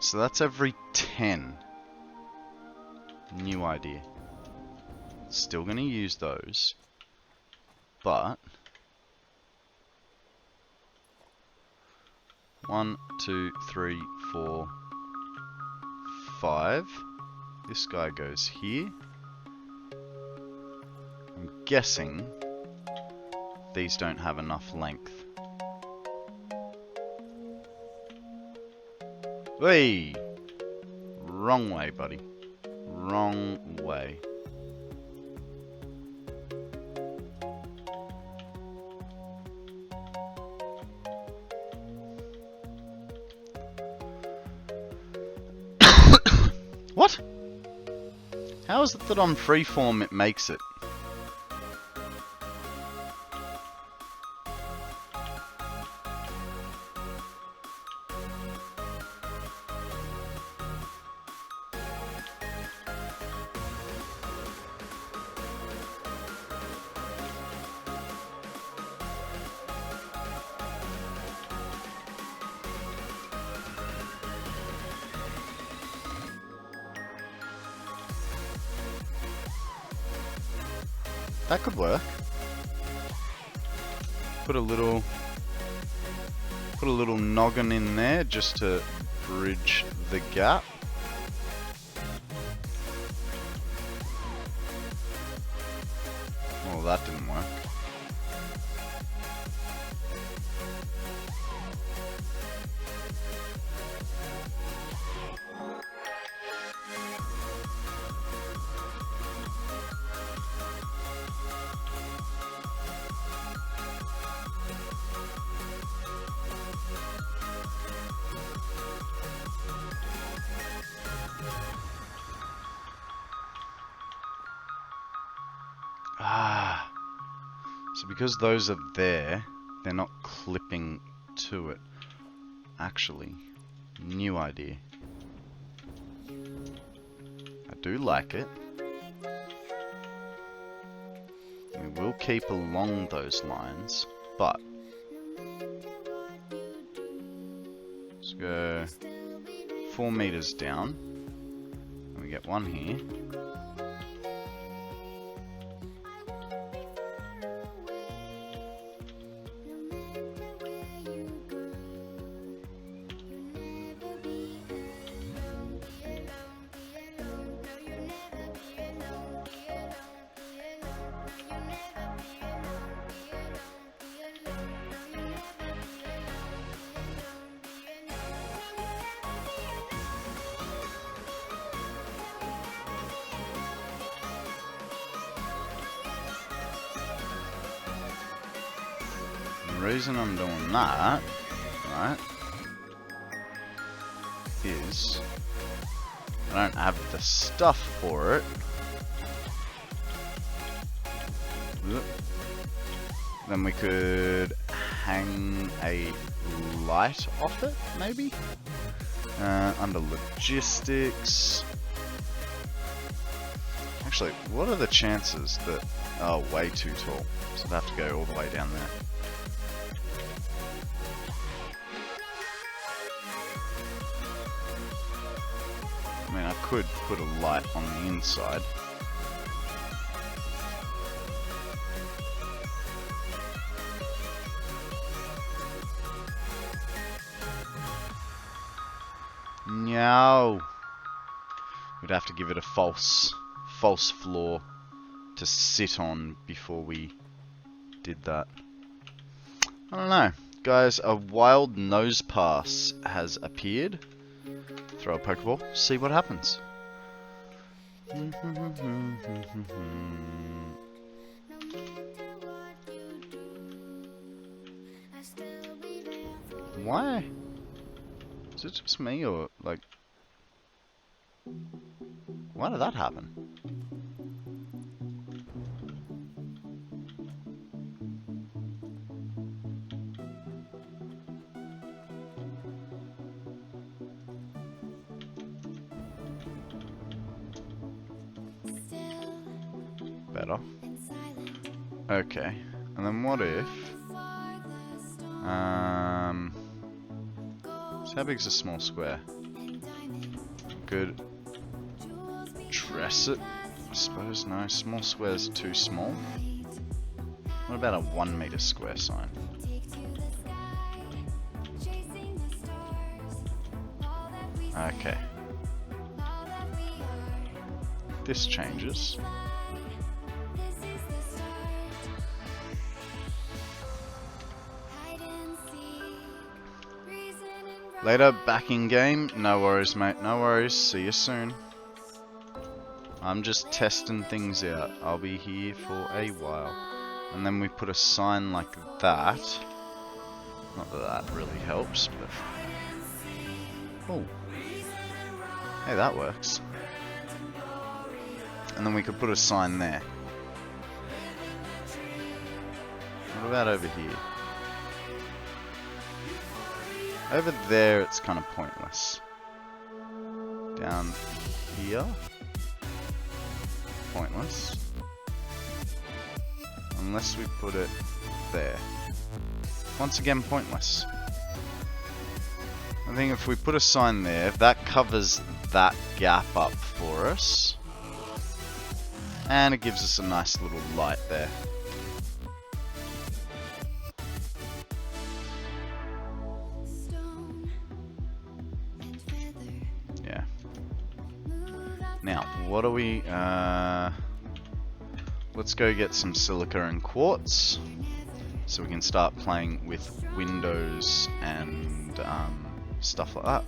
So that's every 10. New idea. Still going to use those. But... 1, 2, 3, 4, 5. This guy goes here. I'm guessing these don't have enough length. Hey! Wrong way, buddy. Wrong way. What? How is it that on freeform it makes it? That could work. Put a little noggin in there just to bridge the gap. Well, that didn't work. So because those are there, they're not clipping to it. Actually, new idea. I do like it. We will keep along those lines, but let's go 4 meters down. And we get one here. The reason I'm doing that, right, is I don't have the stuff for it. Then we could hang a light off it, maybe? Under logistics. Actually, what are the chances that... Oh, way too tall. So I'd have to go all the way down there. I mean, I could put a light on the inside. No. We'd have to give it a false floor to sit on before we did that. I don't know. Guys, a wild nose pass has appeared. Throw a Pokeball, see what happens. Why? Is it just me or like... Why did that happen? Better. Okay. And then what if... So how big is a small square? Could dress it, I suppose. No, small squares are too small. What about a 1 meter square sign? Okay. This changes. Later, back in game. No worries, mate. No worries. See you soon. I'm just testing things out. I'll be here for a while. And then we put a sign like that. Not that that really helps, but... Oh. Hey, that works. And then we could put a sign there. What about over here? Over there, it's kind of pointless. Down here? Pointless. Unless we put it there. Once again, pointless. I think if we put a sign there, if that covers that gap up for us, And it gives us a nice little light there. Yeah. Now, what do we... let's go get some silica and quartz, so we can start playing with windows and stuff like that.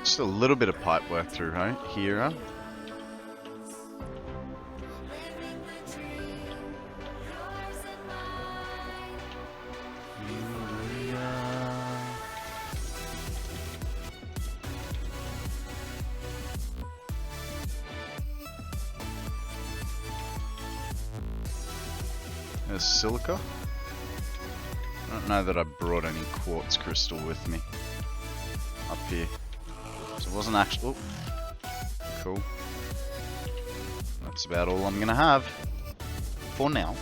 Just a little bit of pipe work through here. There's silica. I don't know that I brought any quartz crystal with me up here. So it wasn't actually... Oh, cool. That's about all I'm gonna have for now.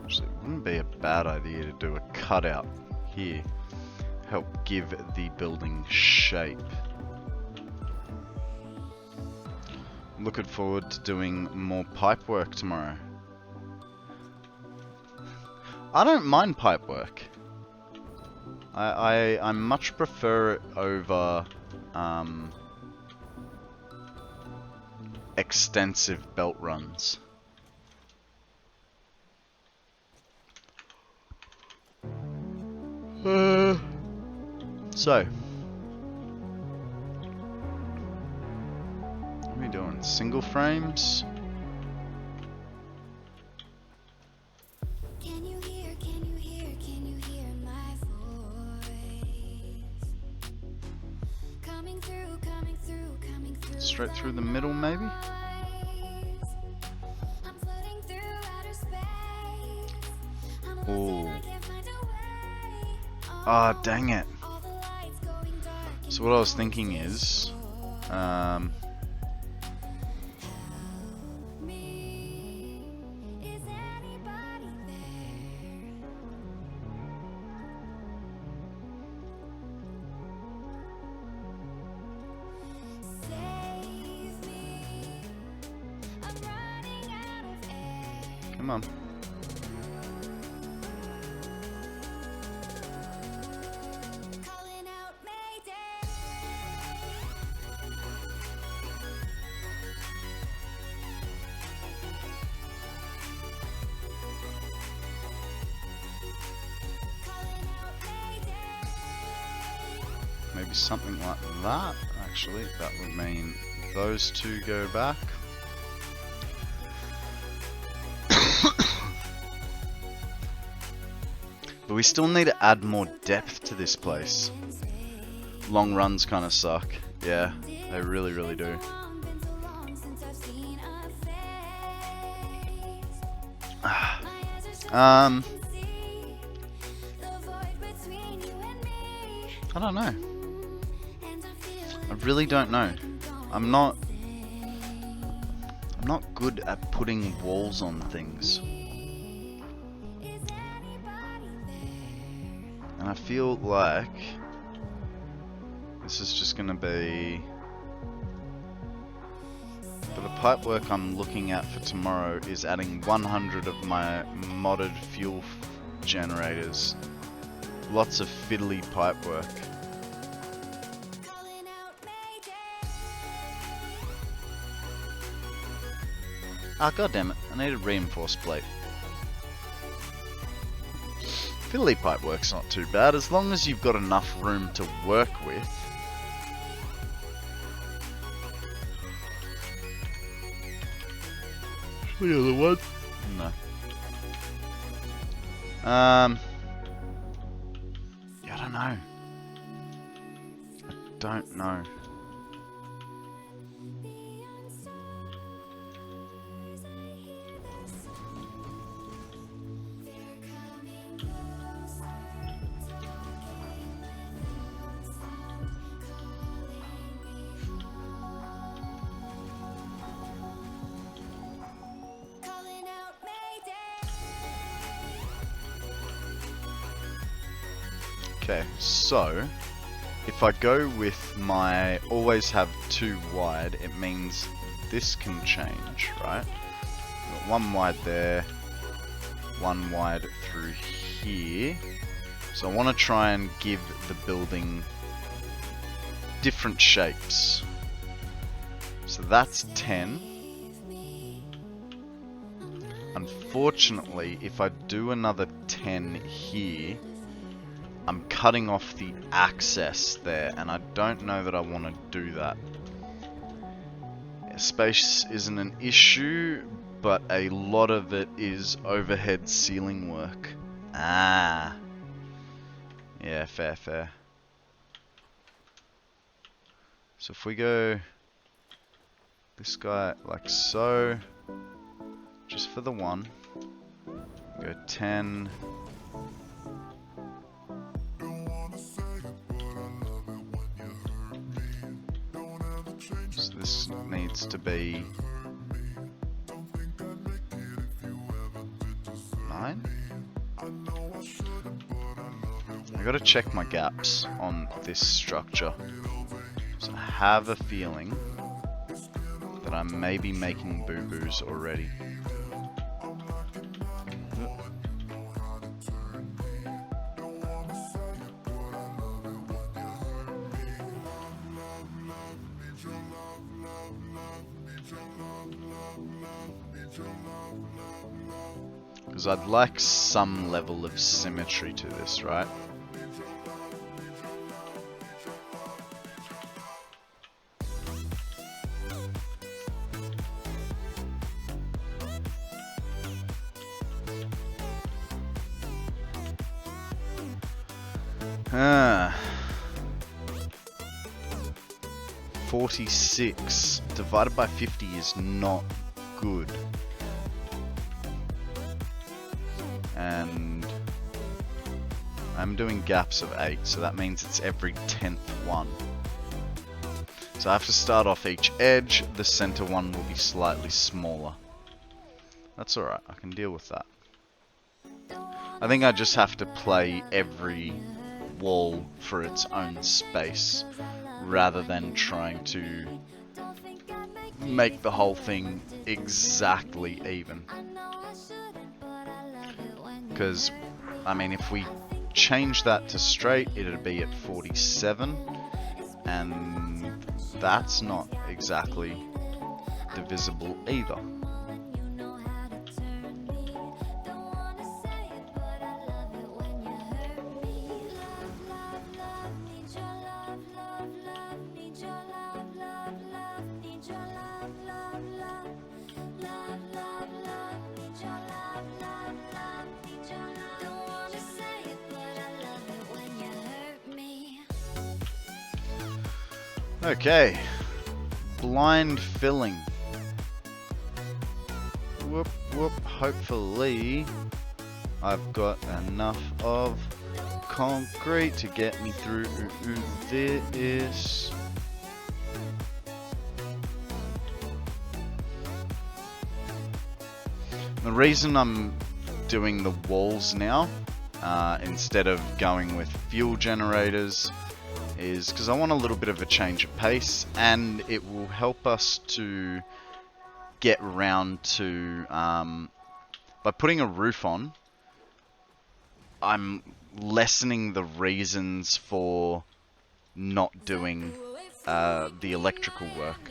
Actually, it wouldn't be a bad idea to do a cutout here. Help give the building shape. Looking forward to doing more pipe work tomorrow. I don't mind pipe work. I much prefer it over extensive belt runs. So, what are we doing? Single frames? Can you hear my voice? Coming through. Straight through the middle, maybe? I'm floating through outer space. I'm lost Oh. and I can't find a way. Ah, dang it. All the lights going dark. So what I was thinking is, Me, is anybody there? Save me. I'm running out of air. come on. Calling out Mayday. Calling out Mayday. Maybe something like that. Actually, that would mean those two go back. But we still need to add more depth to this place. Long runs kind of suck. Yeah, they really, really do. Been so long since I've seen a face. My eyes are so Um, can see the void between you and me. I don't know. And I feel I really don't know. I'm not good at putting walls on things. is anybody there? And I feel like this is just gonna be... For the pipe work I'm looking at for tomorrow is adding 100 of my modded fuel generators. Lots of fiddly pipe work. Calling out Mayday. Ah, goddammit, I need a reinforced plate. Fiddly pipe work's not too bad, as long as you've got enough room to work with. The other one? No. Yeah, I don't know. I don't know. Okay, so if I go with my always have 2 wide, it means this can change, right? Got 1 wide there, 1 wide through here. So I want to try and give the building different shapes. So that's 10. Unfortunately, if I do another 10 here, I'm cutting off the access there, and I don't know that I want to do that. Space isn't an issue, but a lot of it is overhead ceiling work. Ah. Yeah, fair. So if we go this guy like so, just for the 1, go 10. So this needs to be 9. I gotta check my gaps on this structure. So I have a feeling that I may be making boo-boos already. Because I'd like some level of symmetry to this, right? Ah. 46 divided by 50 is not good. And I'm doing gaps of 8, so that means it's every 10th one. So I have to start off each edge. The center one will be slightly smaller. That's alright, I can deal with that. I think I just have to play every wall for its own space rather than trying to make the whole thing exactly even. Because, I mean, if we change that to straight, it'd be at 47, and that's not exactly divisible either. Okay, blind filling. Whoop whoop, hopefully I've got enough of concrete to get me through this. The reason I'm doing the walls now instead of going with fuel generators is because I want a little bit of a change of pace, and it will help us to get round to, by putting a roof on, I'm lessening the reasons for not doing the electrical work,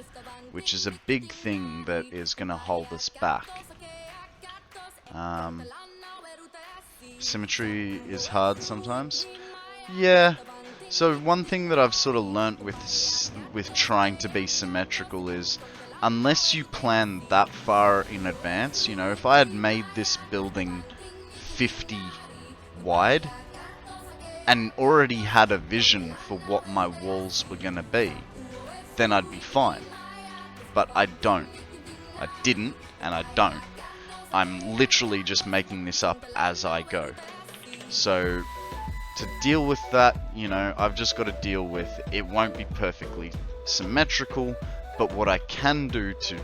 which is a big thing that is going to hold us back. Symmetry is hard sometimes. Yeah. So one thing that I've sort of learnt with trying to be symmetrical is, unless you plan that far in advance, you know, if I had made this building 50 wide and already had a vision for what my walls were going to be, then I'd be fine. But I don't. I didn't, and I don't. I'm literally just making this up as I go. So to deal with that, you know, I've just got to deal with it. Won't be perfectly symmetrical, but what I can do to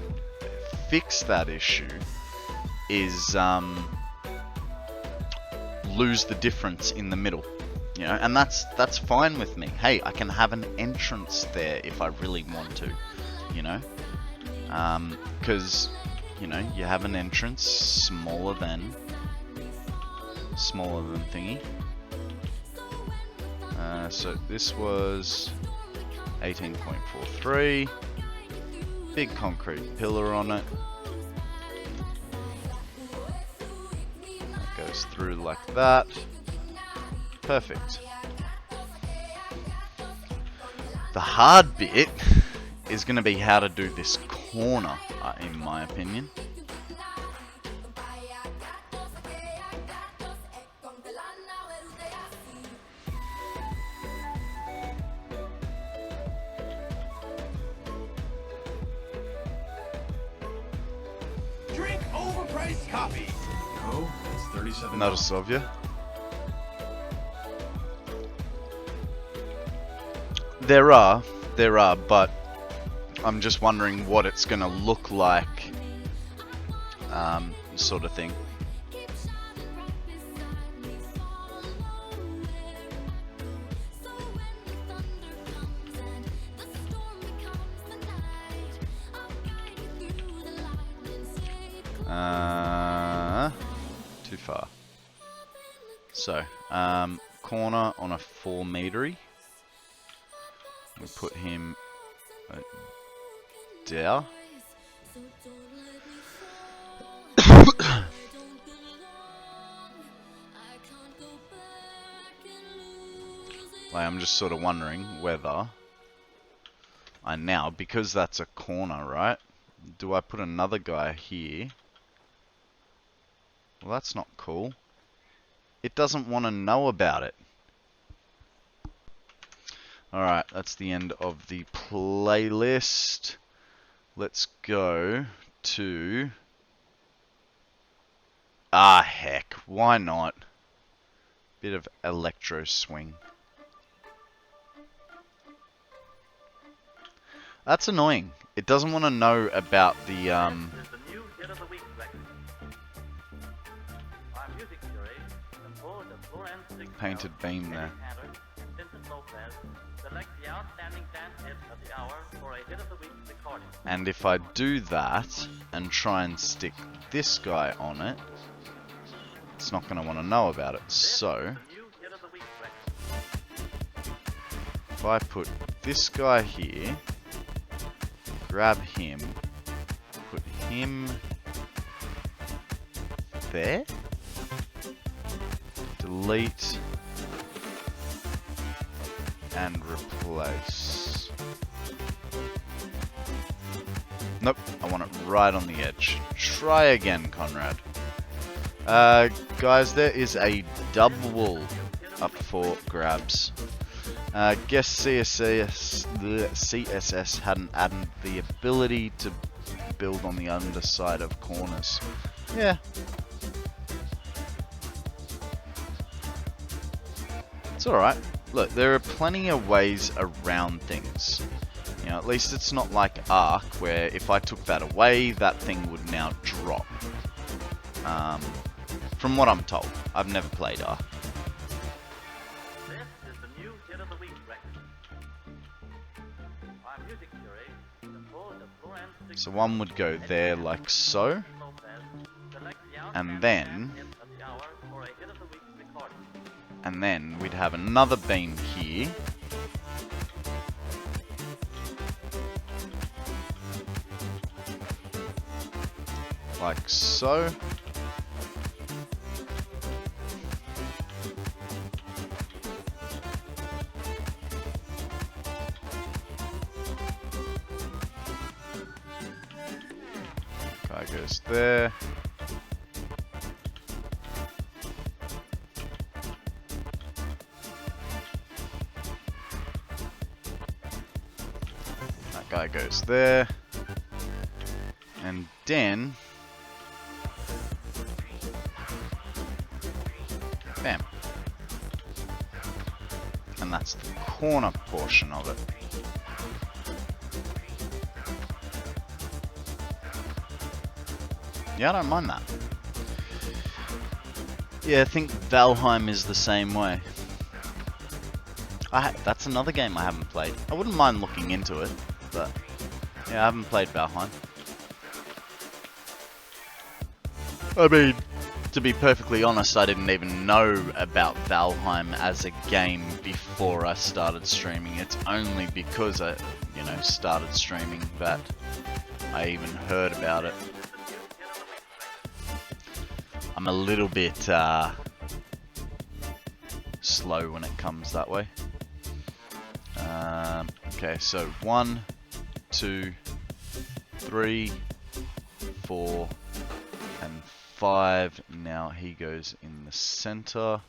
fix that issue is lose the difference in the middle. You know, and that's fine with me. Hey, I can have an entrance there if I really want to, you know, because you know you have an entrance smaller than thingy. So this was 18.43. Big concrete pillar on it. That goes through like that. Perfect. The hard bit is going to be how to do this corner, in my opinion. Drink overpriced coffee. No, it's $37. Notice of you. There are, but I'm just wondering what it's gonna look like, sort of thing. Too far. So, corner on a 4-metery. We put him there. Like, I'm just sort of wondering whether I now, because that's a corner, right? Do I put another guy here? Well, that's not cool. It doesn't want to know about it. Alright, that's the end of the playlist. Let's go to... Ah, heck. Why not? Bit of electro swing. That's annoying. It doesn't want to know about the, painted beam there. And if I do that and try and stick this guy on it, it's not going to want to know about it. So, if I put this guy here, grab him, put him there, delete, and replace. Nope, I want it right on the edge. Try again, Konrad. Guys, there is a double up for grabs. Guess CSS hadn't added the ability to build on the underside of corners. Yeah. It's alright. Look, there are plenty of ways around things. You know, at least it's not like Ark, where if I took that away, that thing would now drop. From what I'm told. I've never played Ark. This is the new hit of the week record. Our music jury composed of forensic... So one would go there like so. And then... And then we'd have another beam here. Like so. Guy goes there. That guy goes there. And then... Bam. And that's the corner portion of it. Yeah, I don't mind that. Yeah, I think Valheim is the same way. That's another game I haven't played. I wouldn't mind looking into it, but yeah, I haven't played Valheim. I mean, to be perfectly honest, I didn't even know about Valheim as a game before I started streaming. It's only because I, started streaming that I even heard about it. I'm a little bit slow when it comes that way. Okay, so 1, 2, 3, 4, and 5. Now he goes in the center.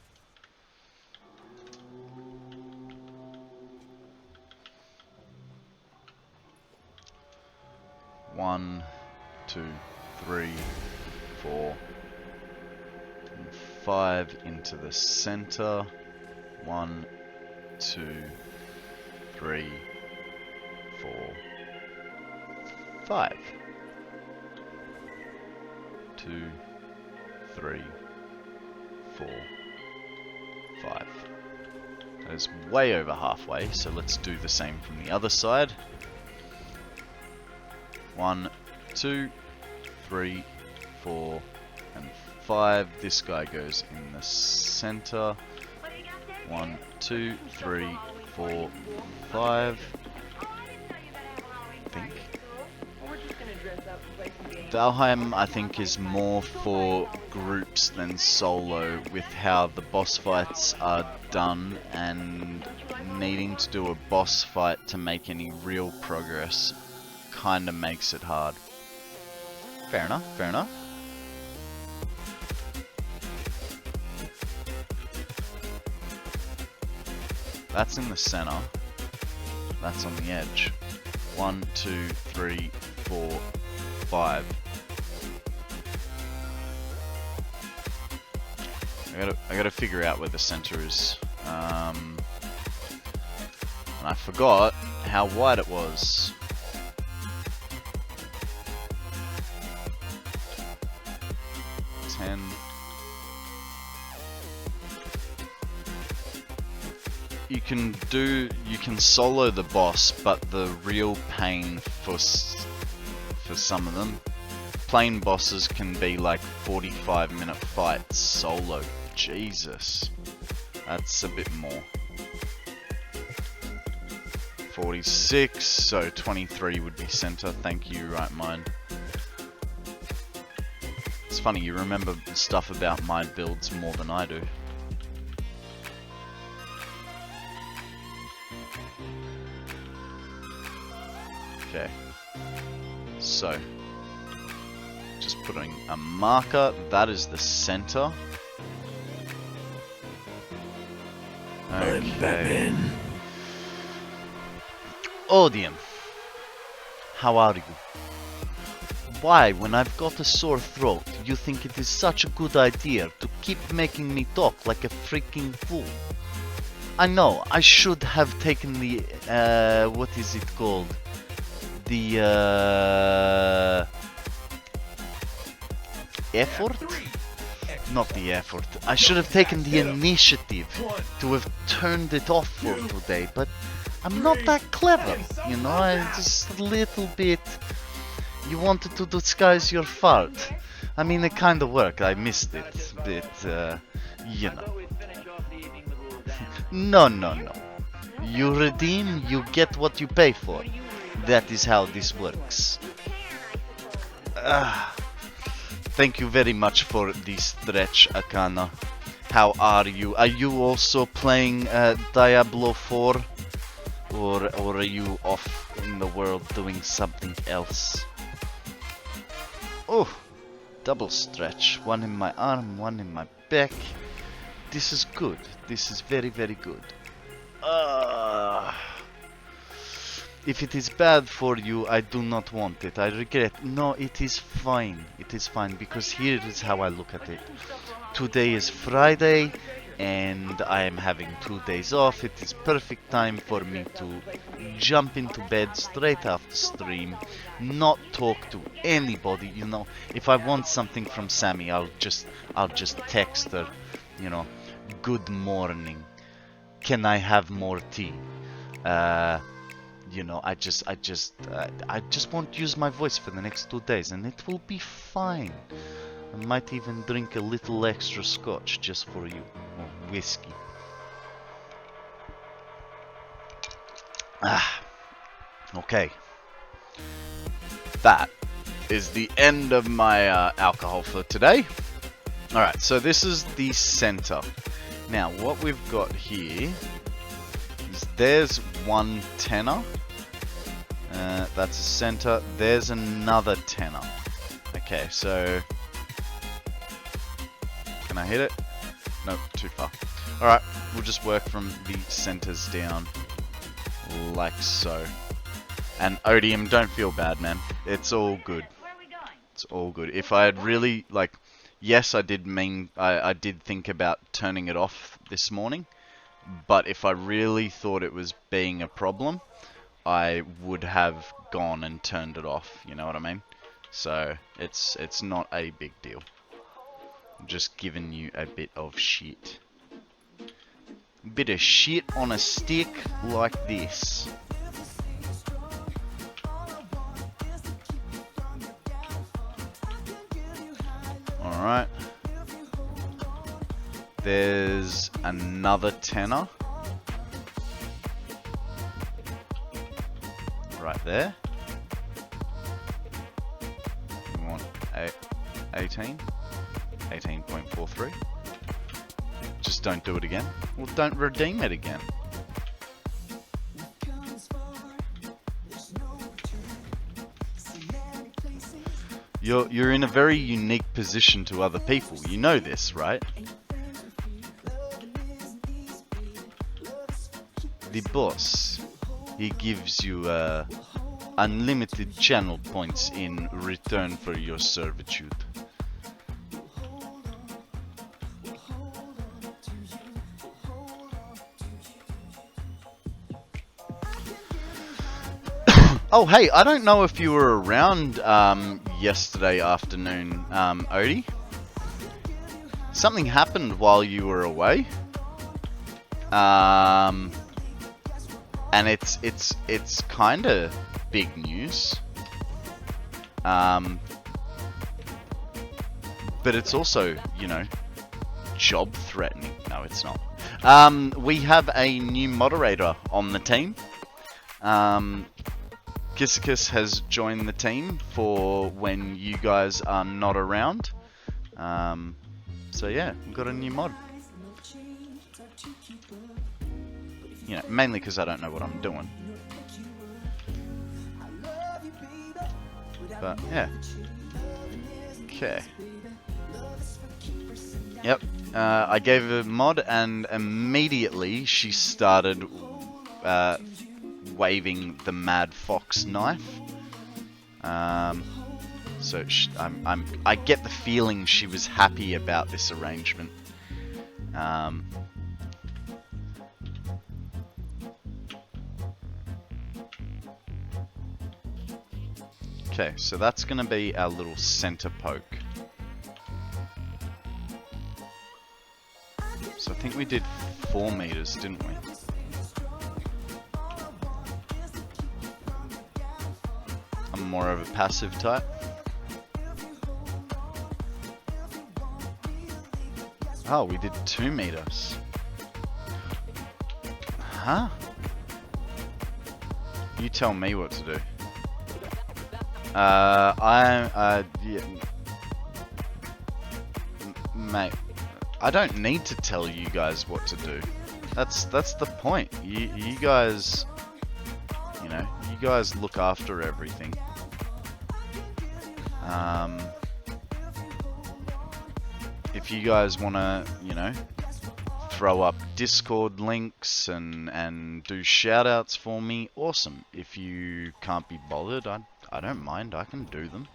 One, 2, 3, 4, and 5 into the center. 1, 2, 3, 4, 5. 2, 3, 4, 5. That is way over halfway, so let's do the same from the other side. 1, 2, 3, 4, and 5. This guy goes in the center. 1, 2, 3, 4, 5. I think. Valheim, I think, is more for groups than solo, with how the boss fights are done, and needing to do a boss fight to make any real progress kinda makes it hard. Fair enough, fair enough. That's in the center. That's on the edge. 1, 2, 3, 4, 5. I gotta figure out where the center is. And I forgot how wide it was. You can solo the boss, but the real pain for some of them, plain bosses can be like 45-minute fights solo. Jesus, that's a bit more. 46, so 23 would be center. Thank you, right mind. It's funny, you remember stuff about my builds more than I do. Okay, so just putting a marker, that is the center. Okay. Odium, how are you? Why, when I've got a sore throat, you think it is such a good idea to keep making me talk like a freaking fool? I know, I should have taken the, what is it called? The, effort? Not the effort. I should have taken the initiative to have turned it off for today, but I'm not that clever, you know, I just a little bit... You wanted to disguise your fart. I mean, it kind of worked, I missed it, but, you know. No. You redeem, you get what you pay for. That is how this works. Thank you very much for the stretch, Akana. How are you? Are you also playing Diablo 4? Or are you off in the world doing something else? Oh, double stretch. One in my arm, one in my back. This is good. This is very, very good. If it is bad for you, I do not want it. I regret. No, it is fine. It is fine, because here is how I look at it. Today is Friday, and I am having 2 days off. It is perfect time for me to jump into bed straight after stream, not talk to anybody. You know, if I want something from Sammy, I'll just text her, you know, good morning. can I have more tea? You know, I just won't use my voice for the next 2 days, and it will be fine. I might even drink a little extra scotch just for you, or whiskey. Okay. That is the end of my alcohol for today. Alright, so this is the center. Now, what we've got here is there's one tenner. That's a center. There's another tenner. Okay, so... Can I hit it? Nope, too far. Alright, we'll just work from the centers down. Like so. And Odium, don't feel bad, man. It's all good. It's all good. If I had really, like... Yes, I did think about turning it off this morning. But if I really thought it was being a problem, I would have gone and turned it off. You know what I mean? So, it's not a big deal. I'm just giving you a bit of shit. A bit of shit on a stick like this. Alright. There's another tenner. Right there. We want 18. 18.43. Just don't do it again. Well, don't redeem it again. You're in a very unique position to other people. You know this, right? The boss, he gives you unlimited channel points in return for your servitude. Oh, hey, I don't know if you were around yesterday afternoon, Odie. Something happened while you were away. And it's kind of big news. But it's also, you know, job threatening. No, it's not. We have a new moderator on the team. Kissikis has joined the team for when you guys are not around. So yeah, we've got a new mod. You know, mainly because I don't know what I'm doing. But yeah. Okay. Yep. I gave her a mod and immediately she started waving the Mad Fox knife. So I get the feeling she was happy about this arrangement. Okay, so that's going to be our little center poke. So I think we did 4 meters, didn't we? I'm more of a passive type. Oh, we did 2 meters. Huh? You tell me what to do. Yeah. Mate, I don't need to tell you guys what to do. That's the point. You guys, you know, you guys look after everything. If you guys want to, you know, throw up Discord links and do shoutouts for me, awesome. If you can't be bothered, I don't mind. I can do them.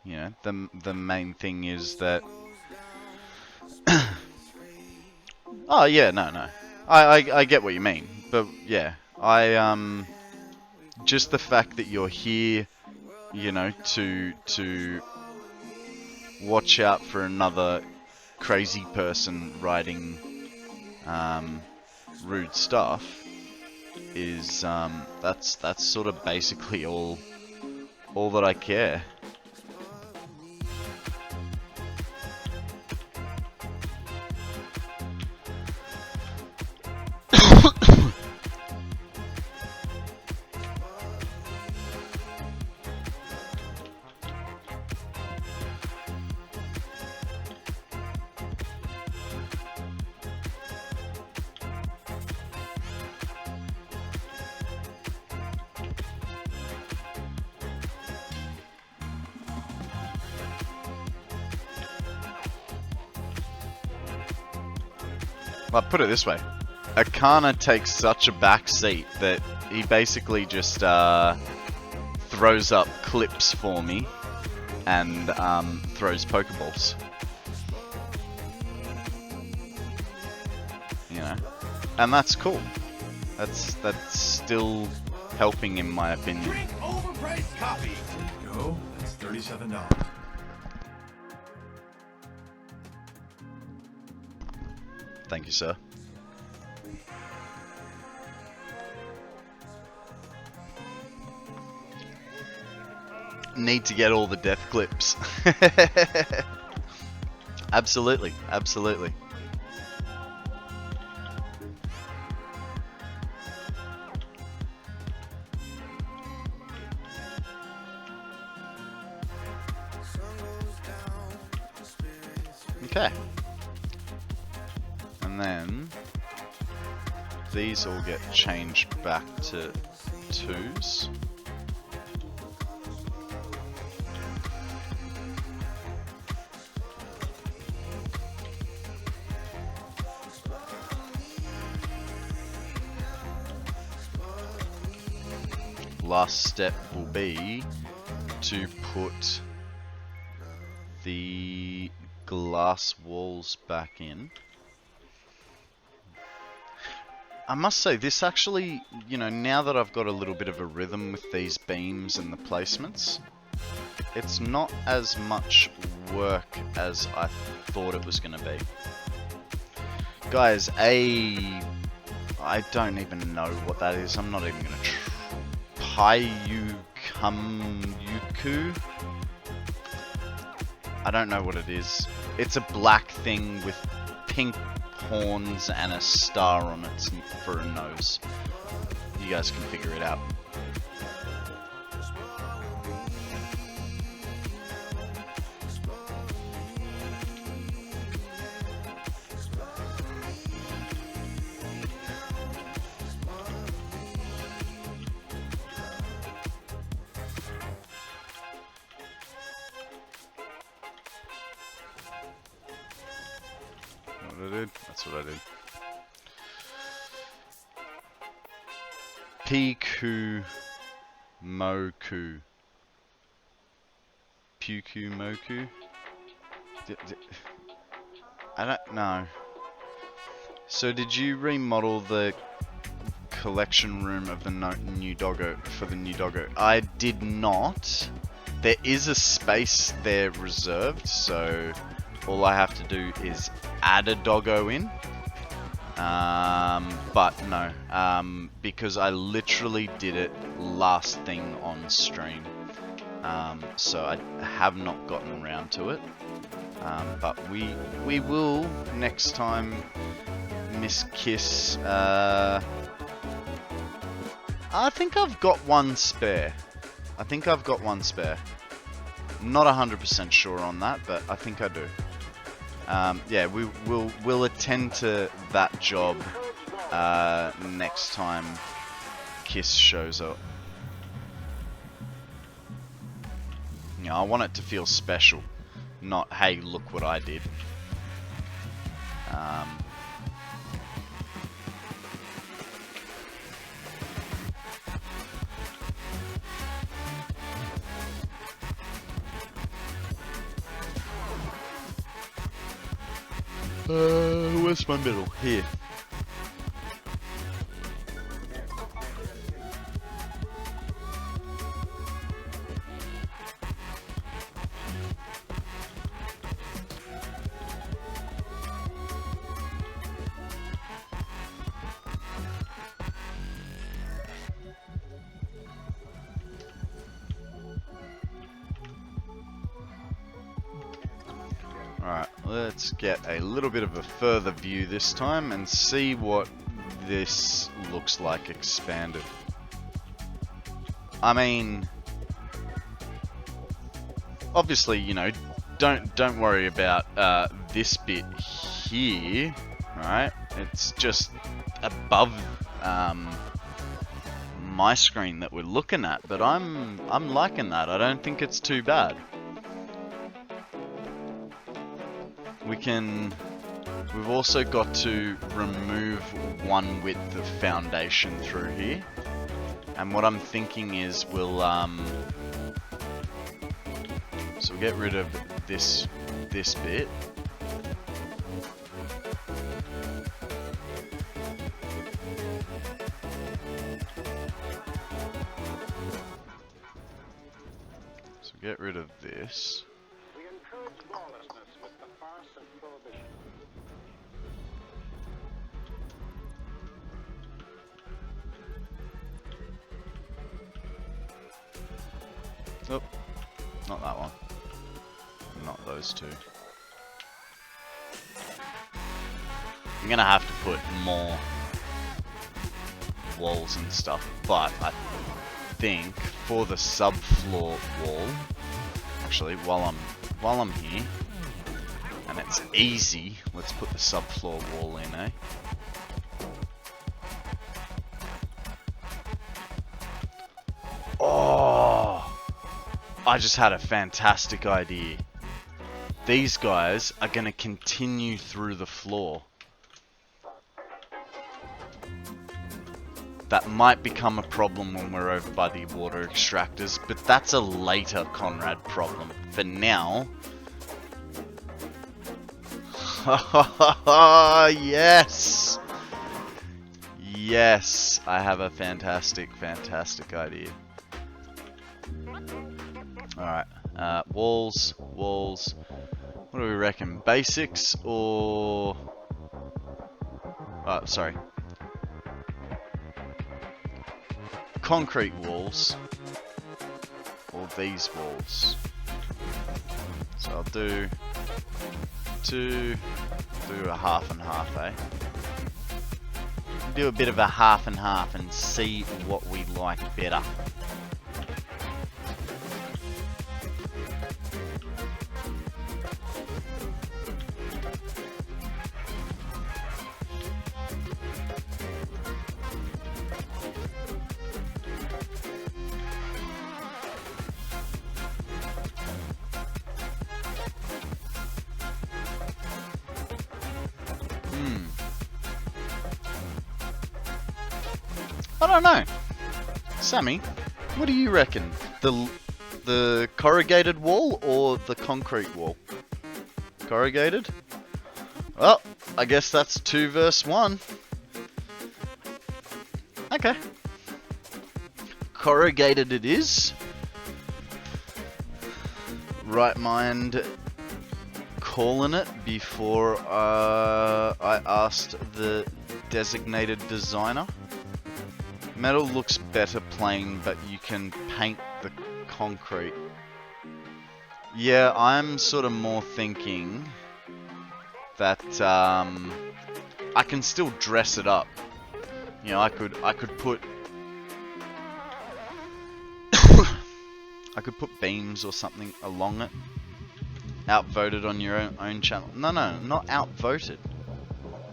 You know, the main thing is that. Oh yeah, no. I get what you mean, but yeah, just the fact that you're here, you know, to watch out for another crazy person riding rude stuff is that's sort of basically all that I care. Well, put it this way, Akana takes such a back seat that he basically just throws up clips for me and throws Pokeballs. You know, and that's cool. That's still helping in my opinion. Drink overpriced coffee. There you go. That's $37. Thank you, sir. Need to get all the death clips. Absolutely, absolutely. Okay. And then these all get changed back to 2s. Last step will be to put the glass walls back in. I must say, this actually, you know, now that I've got a little bit of a rhythm with these beams and the placements, it's not as much work as I thought it was going to be. Guys, I don't even know what that is. I'm not even going to try. Payukumyuku? I don't know what it is. It's a black thing with pink horns and a star on it for a nose. You guys can figure it out. What I did? That's what I did. Piku Moku. Puku Moku? I don't know. So did you remodel the collection room of the new doggo for the new doggo? I did not. There is a space there reserved, so all I have to do is add a doggo in. But no, because I literally did it last thing on stream. So I have not gotten around to it. But we will next time, Miss Kiss. I think I've got one spare. Not 100% sure on that, but I think I do. Yeah, we'll attend to that job next time Kiss shows up. You know, I want it to feel special, not hey, look what I did. Where's my middle? Here. let's get a little bit of a further view this time and see what this looks like expanded. I mean, obviously, you know, don't worry about this bit here, right? It's just above my screen that we're looking at, but I'm liking that. I don't think it's too bad. We've also got to remove one width of foundation through here. And what I'm thinking is we'll so we'll get rid of this bit. So get rid of this. We encourage lawlessness with the farce of prohibition. Oh, not that one. Not those two. I'm gonna have to put more walls and stuff, but I think for the subfloor wall, actually, while I'm here, and it's easy, let's put the subfloor wall in, eh? Oh! I just had a fantastic idea. These guys are going to continue through the floor. That might become a problem when we're over by the water extractors, but that's a later Konrad problem. For now... yes! Yes! I have a fantastic idea. Alright, walls. What do we reckon? Basics or... sorry. Concrete walls. Or these walls. So I'll do a half and half, eh? Do a bit of a half and half and see what we like better. I don't know. Sammy, what do you reckon? The corrugated wall or the concrete wall? Corrugated? Well, I guess that's 2 versus 1. Okay. Corrugated it is. Right mind calling it before I asked the designated designer. Metal looks better plain, but you can paint the concrete. Yeah, I'm sort of more thinking that I can still dress it up. You know, I could put I could put beams or something along it. Outvoted on your own channel. No, not outvoted.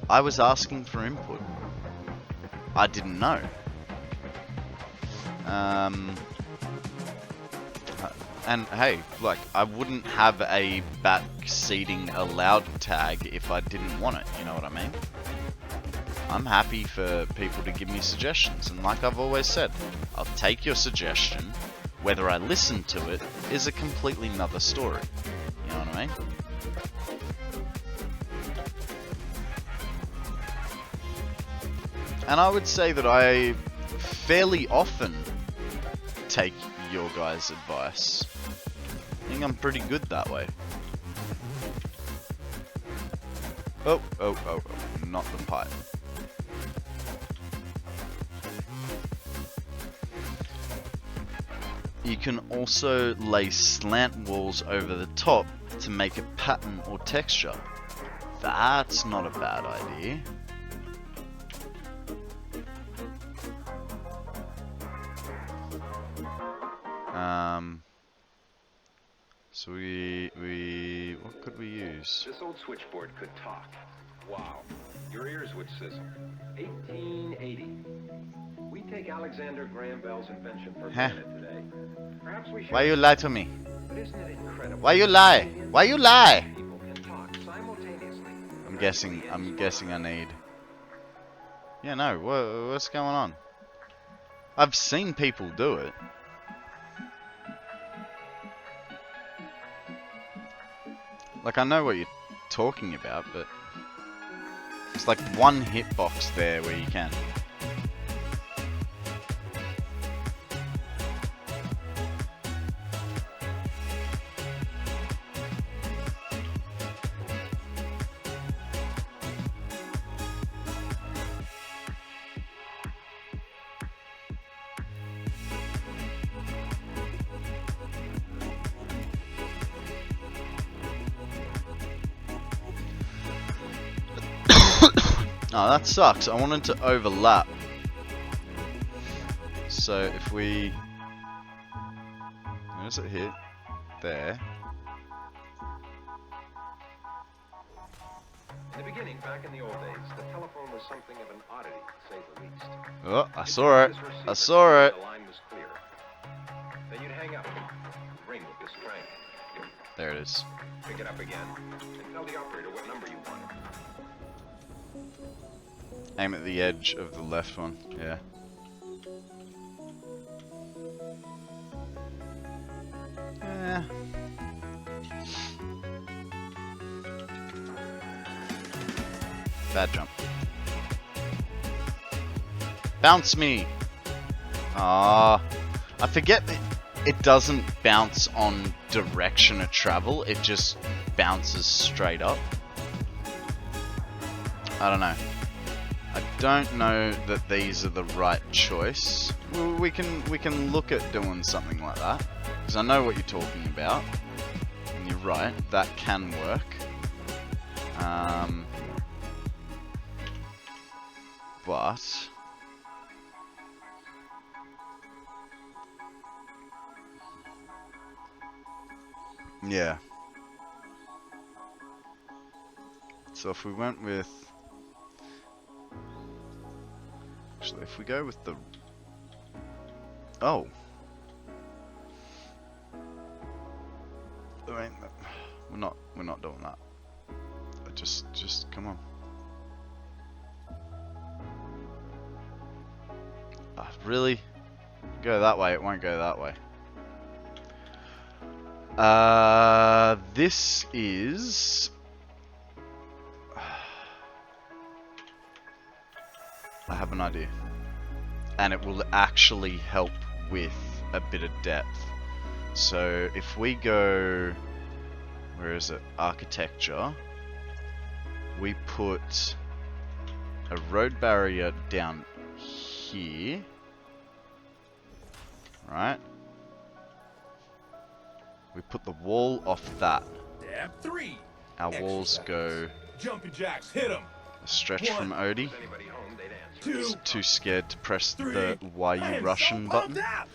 I was asking for input. I didn't know. And hey, like, I wouldn't have a back seating allowed tag if I didn't want it, you know what I mean? I'm happy for people to give me suggestions, and like I've always said, I'll take your suggestion. Whether I listen to it is a completely another story, you know what I mean? And I would say that I fairly often take your guys' advice. I think I'm pretty good that way. Oh, not the pipe. you can also lay slant walls over the top to make a pattern or texture. That's not a bad idea. So what could we use? This old switchboard could talk. Wow. Your ears would sizzle. 1880. We take Alexander Graham Bell's invention for granted today. Perhaps we should. Why you lie to me? But isn't it incredible? Why you lie? Why you lie? People can talk simultaneously. I'm guessing I need. Yeah, no. What's going on? I've seen people do it. Like, I know what you're talking about, but it's like one hitbox there where you can. Oh, that sucks. I wanted to overlap. So if we... Where does it hit? There. In the beginning, back in the old days, the telephone was something of an oddity, to say the least. Oh, I saw it. I saw it. The line was clear. Then you'd hang up, ring with this crank. There it is. Pick it up again, and tell the operator what number you wanted. Aim at the edge of the left one. Yeah. Yeah. Bad jump. Bounce me! Ah, I forget that it doesn't bounce on direction of travel, it just bounces straight up. I don't know. I don't know that these are the right choice. We can look at doing something like that, because I know what you're talking about, and you're right, that can work. But yeah. So if we went with, actually, if we go with the, oh, I mean, we're not doing that. Just come on. Really? Go that way, it won't go that way. This is... I have an idea. And it will actually help with a bit of depth. So if we go... Where is it? Architecture. We put a road barrier down here. Right? We put the wall off that. Dab 3. Our walls go Jumping jacks, hit him. a stretch from Odie. If anybody home, they'd answer. 2. He's too scared to press 3. the why you Russian button. Up.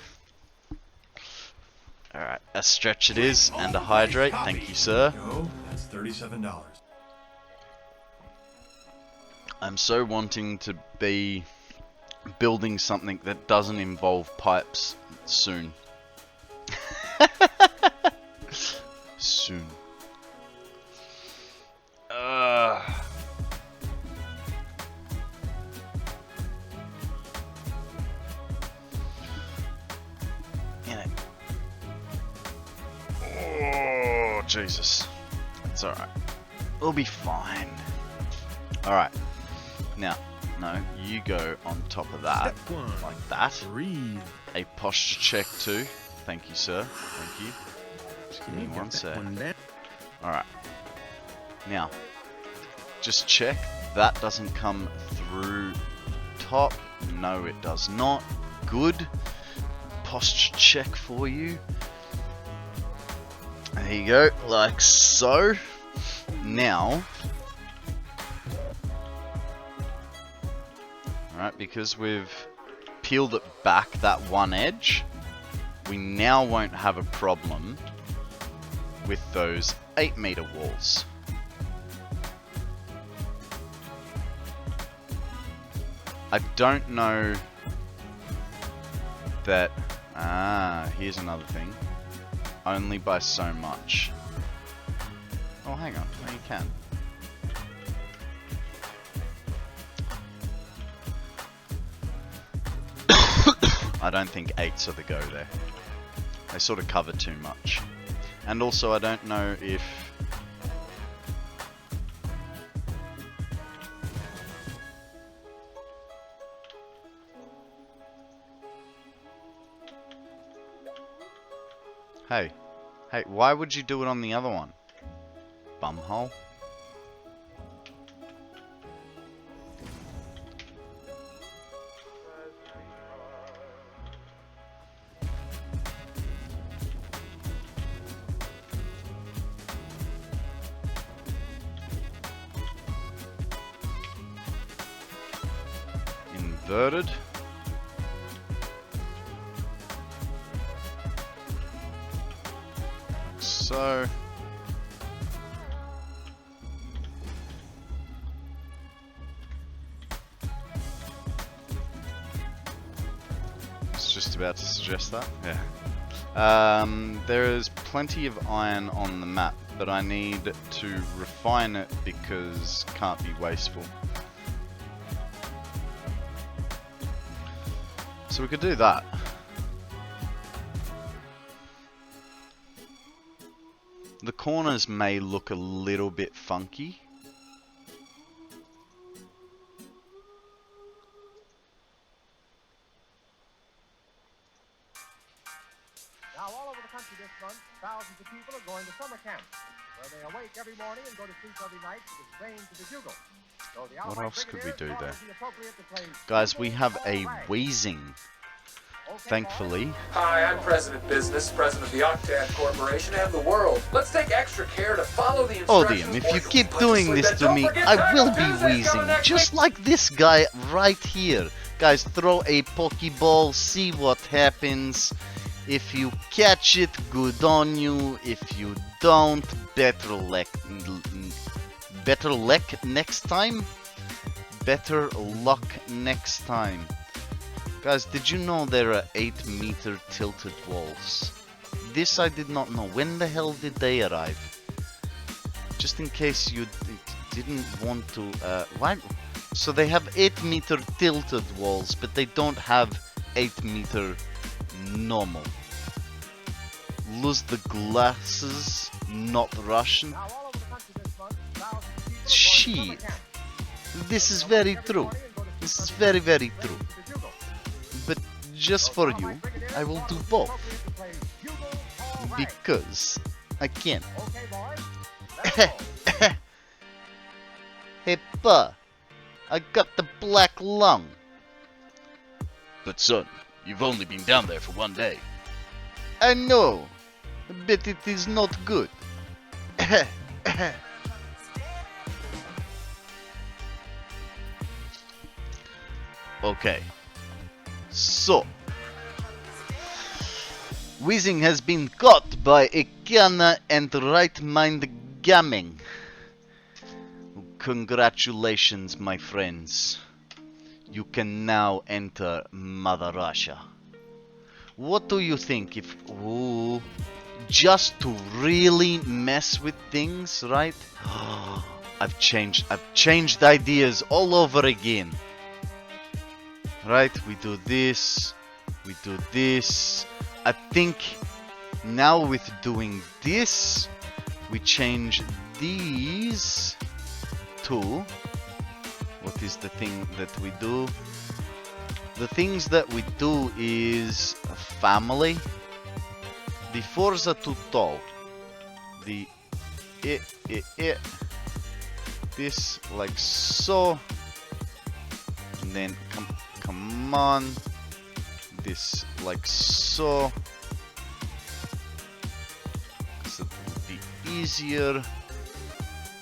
Alright, a stretch it is, and a hydrate, thank you sir. Go. That's $37. I'm so wanting to be building something that doesn't involve pipes soon. Soon. Oh, Jesus. It's alright. We'll be fine. Alright. Now, no, you go on top of that. Step 1. Like that. Breathe. A posture check too. Thank you, sir. Thank you. Just give me one sec. Alright. Now, just check that doesn't come through top. No, it does not. Good. posture check for you. There you go, like so. Now, alright, because we've peeled it back that one edge, we now won't have a problem with those 8-meter walls. I don't know that... here's another thing. Only by so much. Oh, hang on. No, you can. I don't think 8s are the go there. They sort of cover too much. And also, I don't know if... Hey, why would you do it on the other one? Bumhole. Inverted. So it's just about to suggest that. Yeah. There is plenty of iron on the map, but I need to refine it because it can't be wasteful. So we could do that. The corners may look a little bit funky. Now, all over the country this month, thousands of people are going to summer camps, where they awake every morning and go to sleep every night to the strains of the bugle. So the What else could we do there? It would be appropriate to play Guys, we have a Bugle All Right. wheezing, thankfully. Hi, I'm President Business, President of the Octad Corporation and the world. Let's take extra care to follow the instructions. Odium, if you for keep your doing sleep. this And to don't me, forget I Taco will be Tuesday's wheezing, coming next just week. like this guy right here. Guys, throw a Pokeball, see what happens. If you catch it, good on you. If you don't, better luck next time. Better luck next time. Guys, did you know there are 8-meter tilted walls? This I did not know. When the hell did they arrive? Just in case you didn't want to... why? So they have 8-meter tilted walls, but they don't have 8-meter normal. Lose the glasses, not Russian. Now, all over the country this month, thousands of people are going to Shit. summer camps. This is very true. This is very, very true. But just for you, I will do both. Because I can. Okay, boys. Let's go. Hey, Pa, I got the black lung. But son, you've only been down there for 1 day. I know, but it is not good. Okay, so wheezing has been caught by a Kana and right mind gamming. Congratulations, my friends. You can now enter Mother Russia. What do you think if... Ooh, just to really mess with things, right? I've changed ideas all over again. Right, we do this, we do this. I think now with doing this, we change these to... What is the thing that we do? The things that we do is family. The Forza too tall. The this like so. And then come on. this like so. So it will be easier.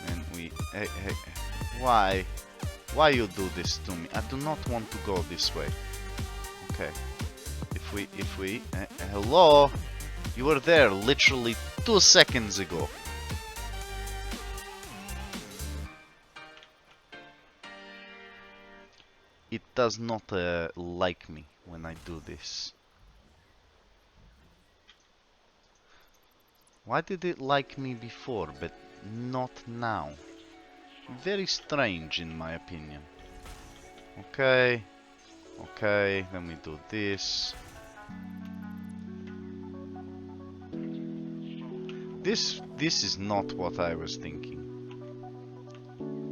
And we, hey, why you do this to me? I do not want to go this way. Okay. If we, hello? You were there literally 2 seconds ago. It does not like me when I do this. Why did it like me before, but not now? Very strange in my opinion. Okay. Okay, then we do this. This is not what I was thinking.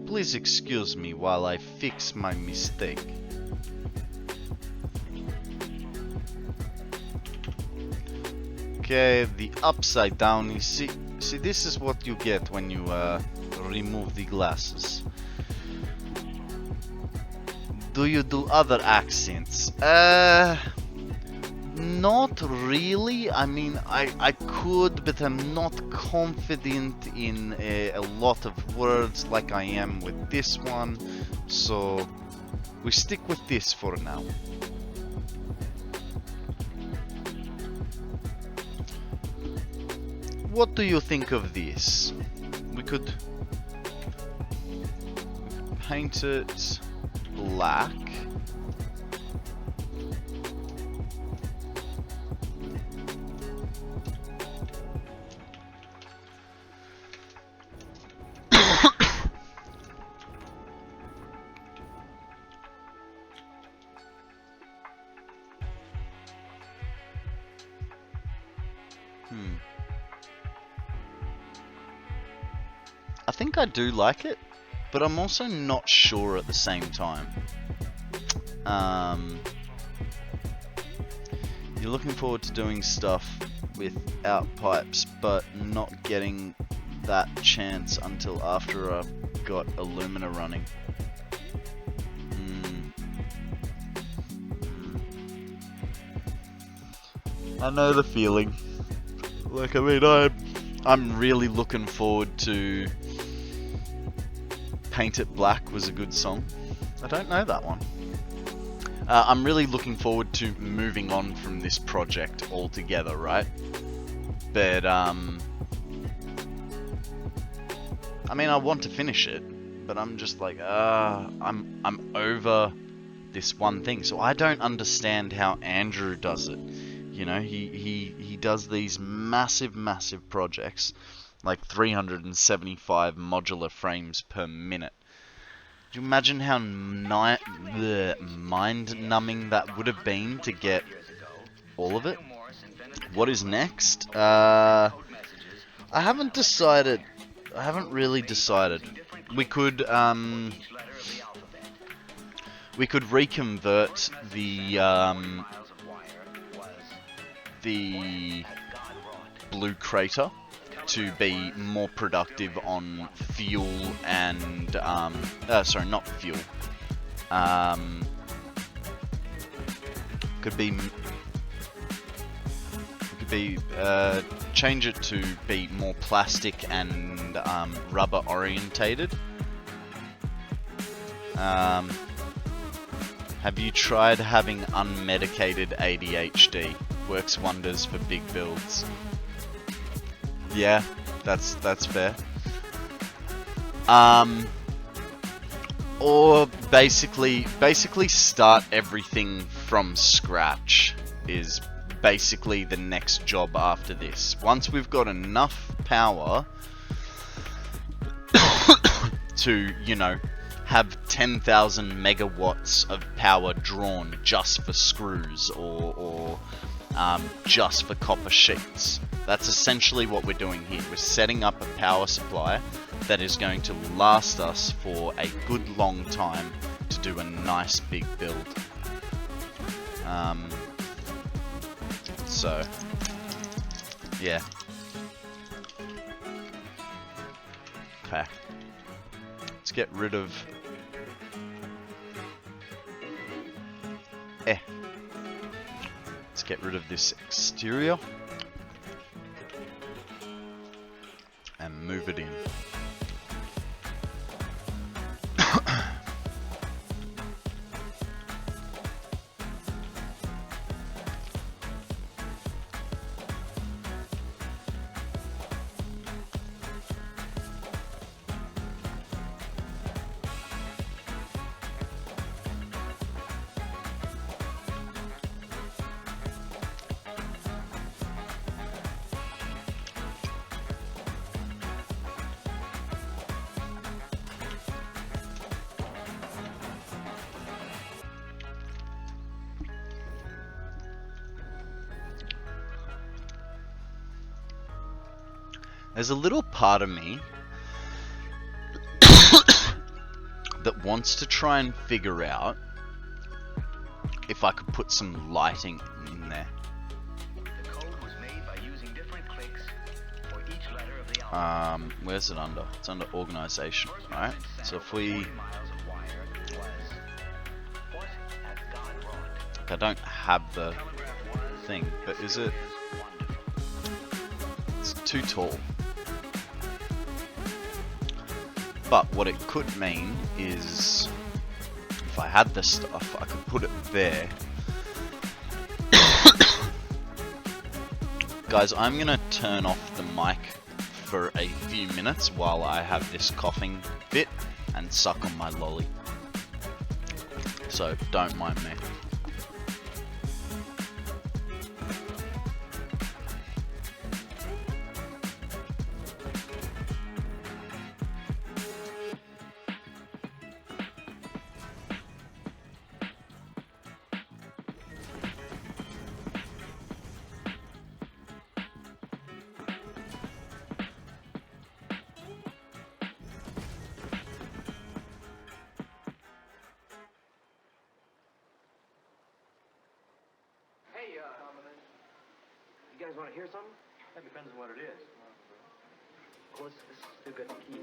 Please excuse me while I fix my mistake. Okay, the upside down is see this is what you get when you remove the glasses. Do you do other accents? Not really. I mean, I could, but I'm not confident in a lot of words like I am with this one. So we stick with this for now. What do you think of this? We could paint it black. I think I do like it, but I'm also not sure at the same time. You're looking forward to doing stuff without pipes, but not getting that chance until after I've got Illumina running. I know the feeling. Like, I mean, I'm really looking forward to Paint It Black was a good song. I don't know that one. I'm really looking forward to moving on from this project altogether, right? But, I mean, I want to finish it, but I'm just like, I'm over this one thing. So I don't understand how Andrew does it. You know, he does these massive projects, like 375 modular frames per minute. Do you imagine how mind-numbing that would have been to get all of it? What is next? I haven't decided. I haven't really decided. We could reconvert the blue crater to be more productive on fuel and sorry, not fuel. Could be change it to be more plastic and rubber orientated. Have you tried having unmedicated ADHD? Works wonders for big builds. Yeah, that's fair. Or basically start everything from scratch is basically the next job after this. Once we've got enough power to, you know, have 10,000 megawatts of power drawn just for screws or just for copper sheets. That's essentially what we're doing here. We're setting up a power supply that is going to last us for a good long time to do a nice big build. So, yeah. Okay. Let's get rid of... get rid of this exterior and move it in. There's a little part of me that wants to try and figure out if I could put some lighting in there. The code was made by using different clicks for each letter of the alphabet. Where's it under? It's under organization, right? So if we... 40 miles of wire was what had gone wrong. I don't have the Telegraph was, thing, but is it... wonderful. It's too tall. But what it could mean is, if I had this stuff, I could put it there. Guys, I'm gonna turn off the mic for a few minutes while I have this coughing fit and suck on my lolly. So don't mind me. Hey, you guys want to hear something? That depends on what it is. Well, let's still got the key.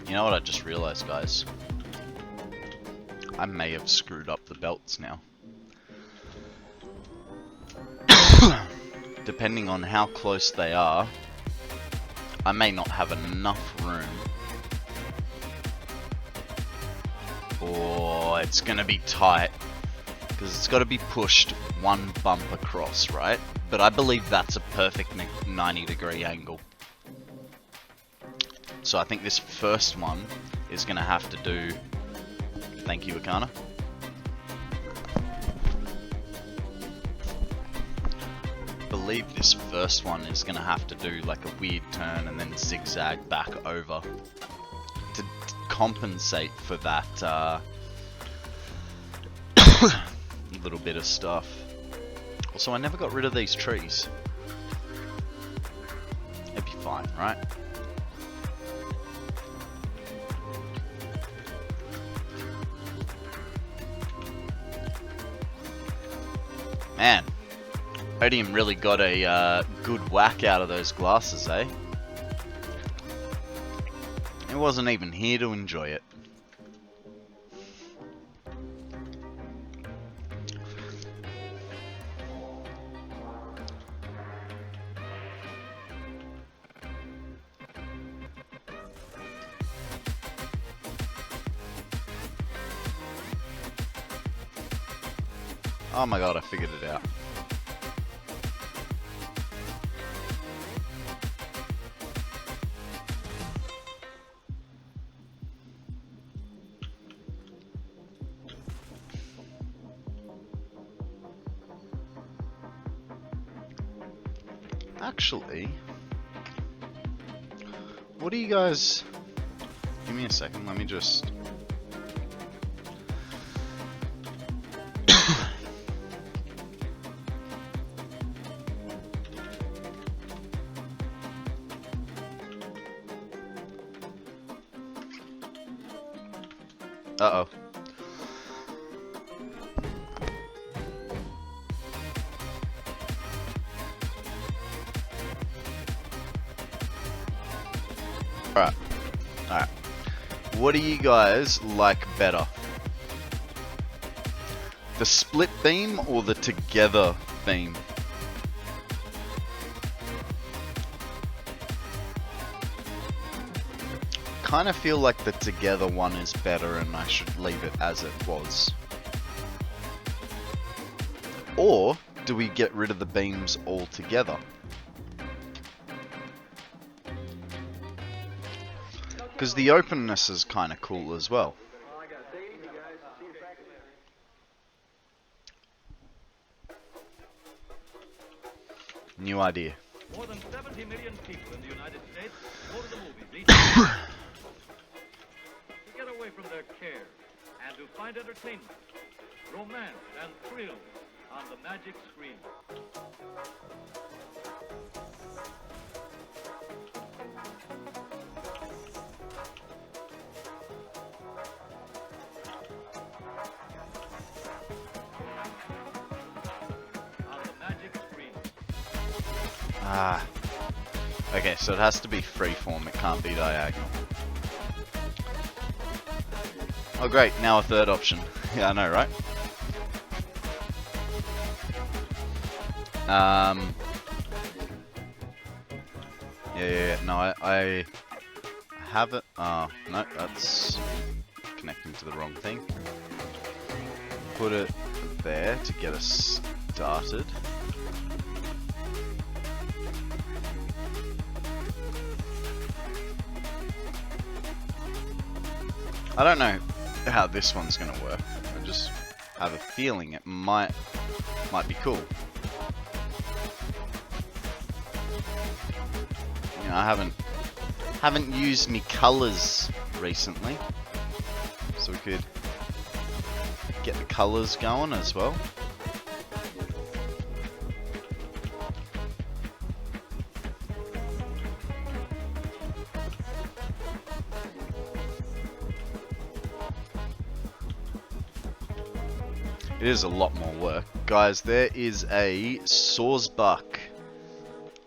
You know what I just realized, guys? I may have screwed up the belts now. Depending on how close they are, I may not have enough room. Oh, it's gonna be tight. Because it's got to be pushed one bump across, right? But I believe that's a perfect 90-degree angle. So I think this first one is going to have to do... Thank you, Akana. I believe this first one is going to have to do like a weird turn and then zigzag back over to compensate for that little bit of stuff. Also, I never got rid of these trees. It'd be fine, right? Man, Odium really got a good whack out of those glasses, eh? He wasn't even here to enjoy it. Oh my god, I figured it out. Actually, what do you guys... Give me a second, let me just... Uh-oh. Alright. Alright. What do you guys like better? The split beam or the together beam? Kind of feel like the together one is better and I should leave it as it was. Or do we get rid of the beams altogether? Because the openness is kind of cool as well. New idea. More than 70 million people in the United States go to the movies each year to get away from their cares and to find entertainment, romance, and thrill on the magic screen. Ah. Okay, so it has to be freeform, it can't be diagonal. Oh great, now a third option. Yeah, I know, right? Yeah, no, I have it. Oh, no, that's connecting to the wrong thing. Put it there to get us started. I don't know how this one's gonna work. I just have a feeling it might be cool. You know, I haven't used me colors recently, so we could get the colors going as well. It is a lot more work. Guys, there is a sawsbuck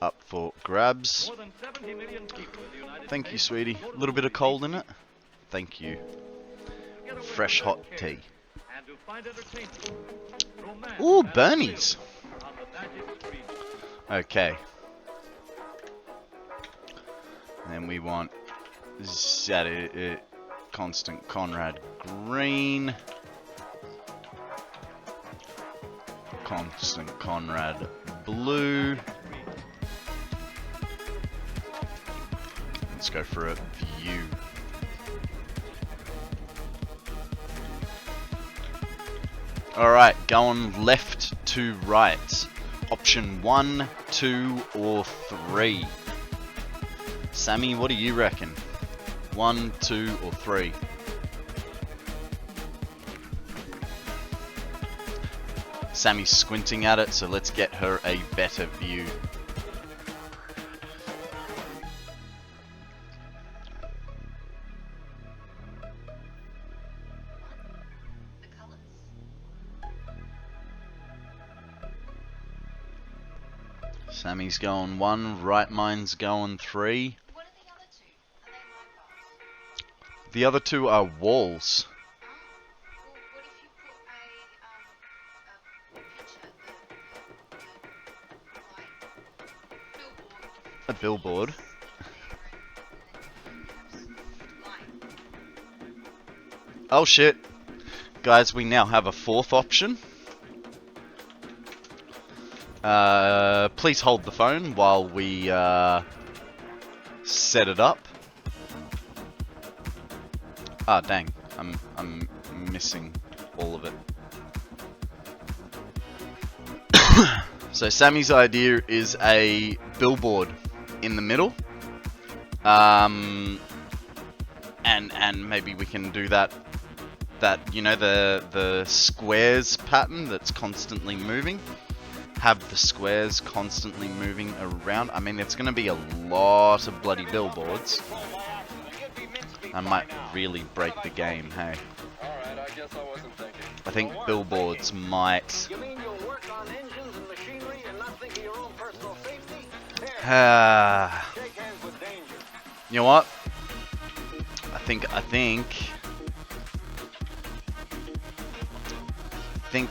up for grabs. More than 70 million people in the United Thank you, States sweetie. go to A little the bit of movies cold each in it. Thank you. year to get away Fresh from hot their tea. cares and to find entertainment, romance, Ooh, and Bernie's. thrill on the magic screen. Okay. Then we want KonstantKonrad green. KonstantKonrad blue. Let's go for a view. Alright, going left to right. Option 1, 2, or 3. Sammy, what do you reckon? 1, 2, or 3? Sammy's squinting at it, so let's get her a better view. Sammy's going 1, right mind's going 3. What are the other two? Are they like The other 2 are walls. Well, what if you put a picture, A billboard. Oh shit. Guys, we now have a 4th option. Please hold the phone while we set it up. Ah, dang. I'm missing all of it. So Sammy's idea is a billboard in the middle. And maybe we can do that you know, the squares pattern that's constantly moving. Have the squares constantly moving around. I mean, it's going to be a lot of bloody billboards. I might really break the game, hey. Guess I wasn't thinking. I think billboards might. You mean you'll work on engines and machinery and not think of your own personal safety? Here, shake hands with danger. You know what? I think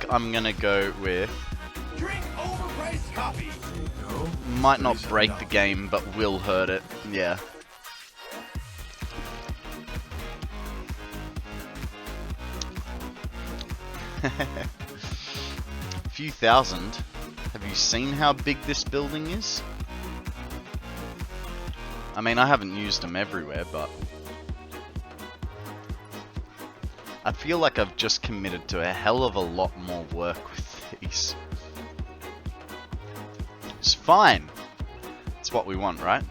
I'm gonna go with. Drink overpriced coffee. There you go. Might not break the game, but will hurt it. Yeah. A few thousand. Have you seen how big this building is? I mean, I haven't used them everywhere, but I feel like I've just committed to a hell of a lot more work with these. It's fine. It's what we want, right?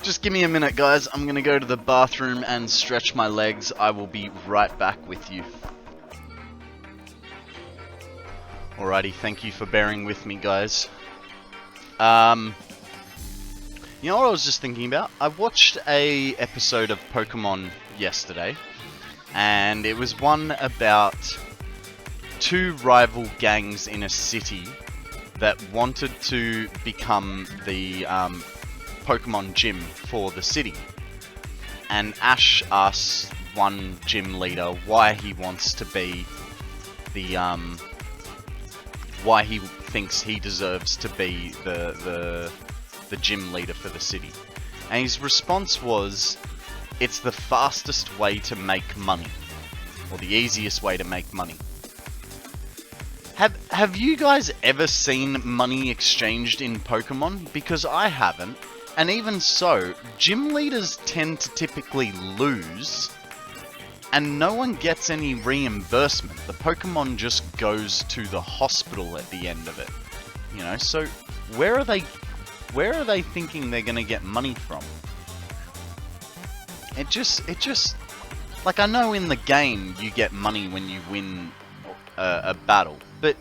Just give me a minute, guys. I'm gonna go to the bathroom and stretch my legs. I will be right back with you. Alrighty, thank you for bearing with me, guys. You know what I was just thinking about? I watched a episode of Pokemon yesterday, and it was one about two rival gangs in a city that wanted to become the Pokemon gym for the city. And Ash asks one gym leader why he wants to be the why he thinks he deserves to be the gym leader for the city. And his response was, it's the fastest way to make money, or the easiest way to make money. Have you guys ever seen money exchanged in Pokemon? Because I haven't. And even so, gym leaders tend to typically lose, and no one gets any reimbursement. The Pokemon just goes to the hospital at the end of it. You know, so where are they thinking they're gonna get money from? It just like, I know in the game you get money when you win a battle, but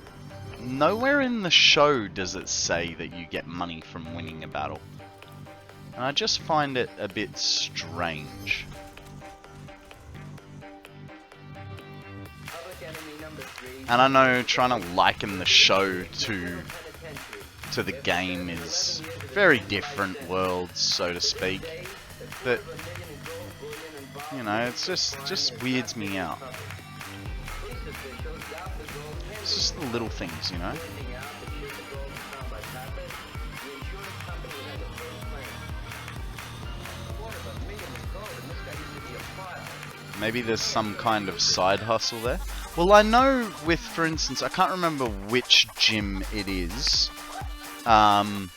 nowhere in the show does it say that you get money from winning a battle. And I just find it a bit strange. And I know trying to liken the show to the game is very different worlds, so to speak. But you know, it's just weirds me out. It's just the little things, you know. Maybe there's some kind of side hustle there. Well, I know with, for instance, I can't remember which gym it is, that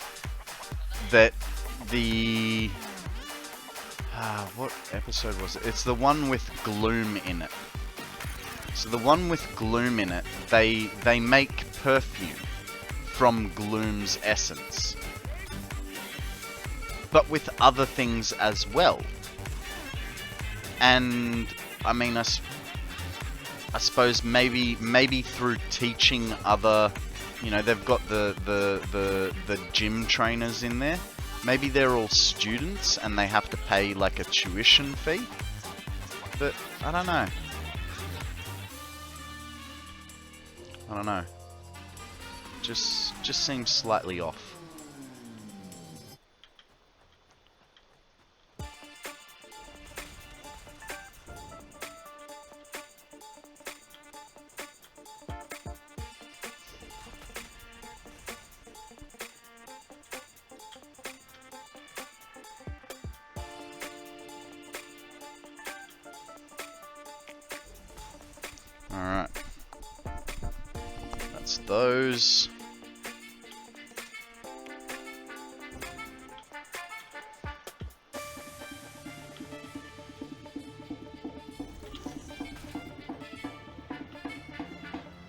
the... what episode was it? It's the one with Gloom in it. So the one with Gloom in it, they make perfume from Gloom's essence. But with other things as well. And I mean, I suppose maybe through teaching other, you know, they've got the gym trainers in there. Maybe they're all students and they have to pay like a tuition fee. But I don't know. Just seems slightly off. Alright. That's those.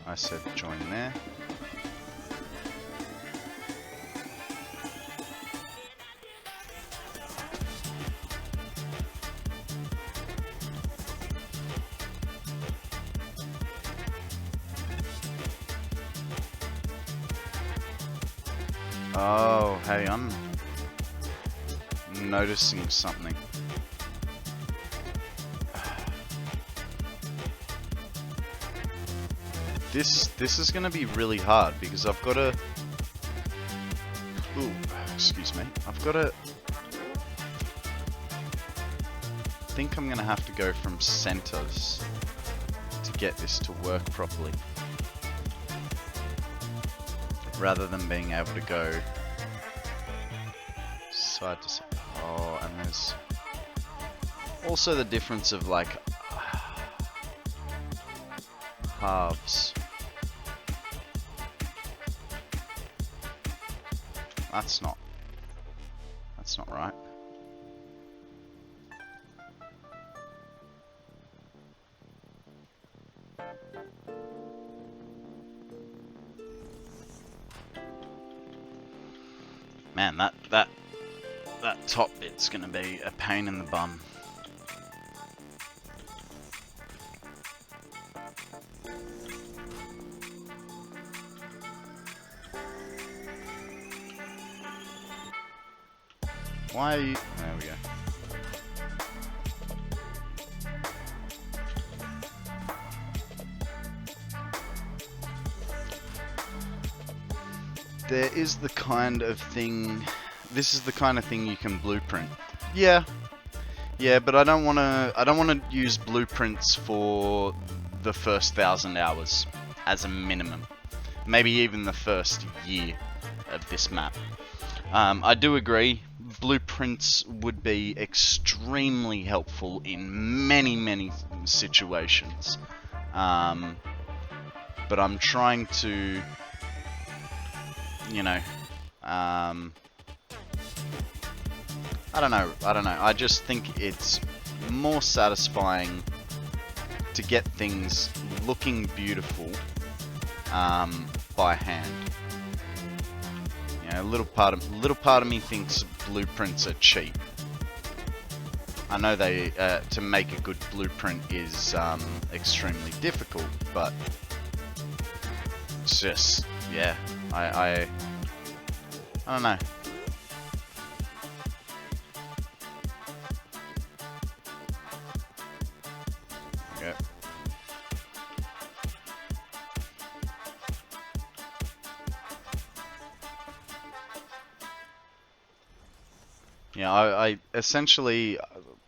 I said join there. Oh, hey, I'm noticing something. this is gonna be really hard because I've got to. Ooh, excuse me. I've got to. I think I'm gonna have to go from centers to get this to work properly, rather than being able to go side to side. Oh, and there's also the difference of like halves. That's not right. Man, that top bit's gonna be a pain in the bum. Why are you... There we go. There is the kind of thing... This is the kind of thing you can blueprint. Yeah. Yeah, but I don't want to use blueprints for the first 1,000 hours as a minimum. Maybe even the first year of this map. I do agree, blueprints would be extremely helpful in many situations. But I'm trying to, you know, I don't know. I just think it's more satisfying to get things looking beautiful by hand. You know, a little part of me thinks blueprints are cheap. I know they to make a good blueprint is extremely difficult, but it's just, yeah, I don't know. Okay. Yeah, I essentially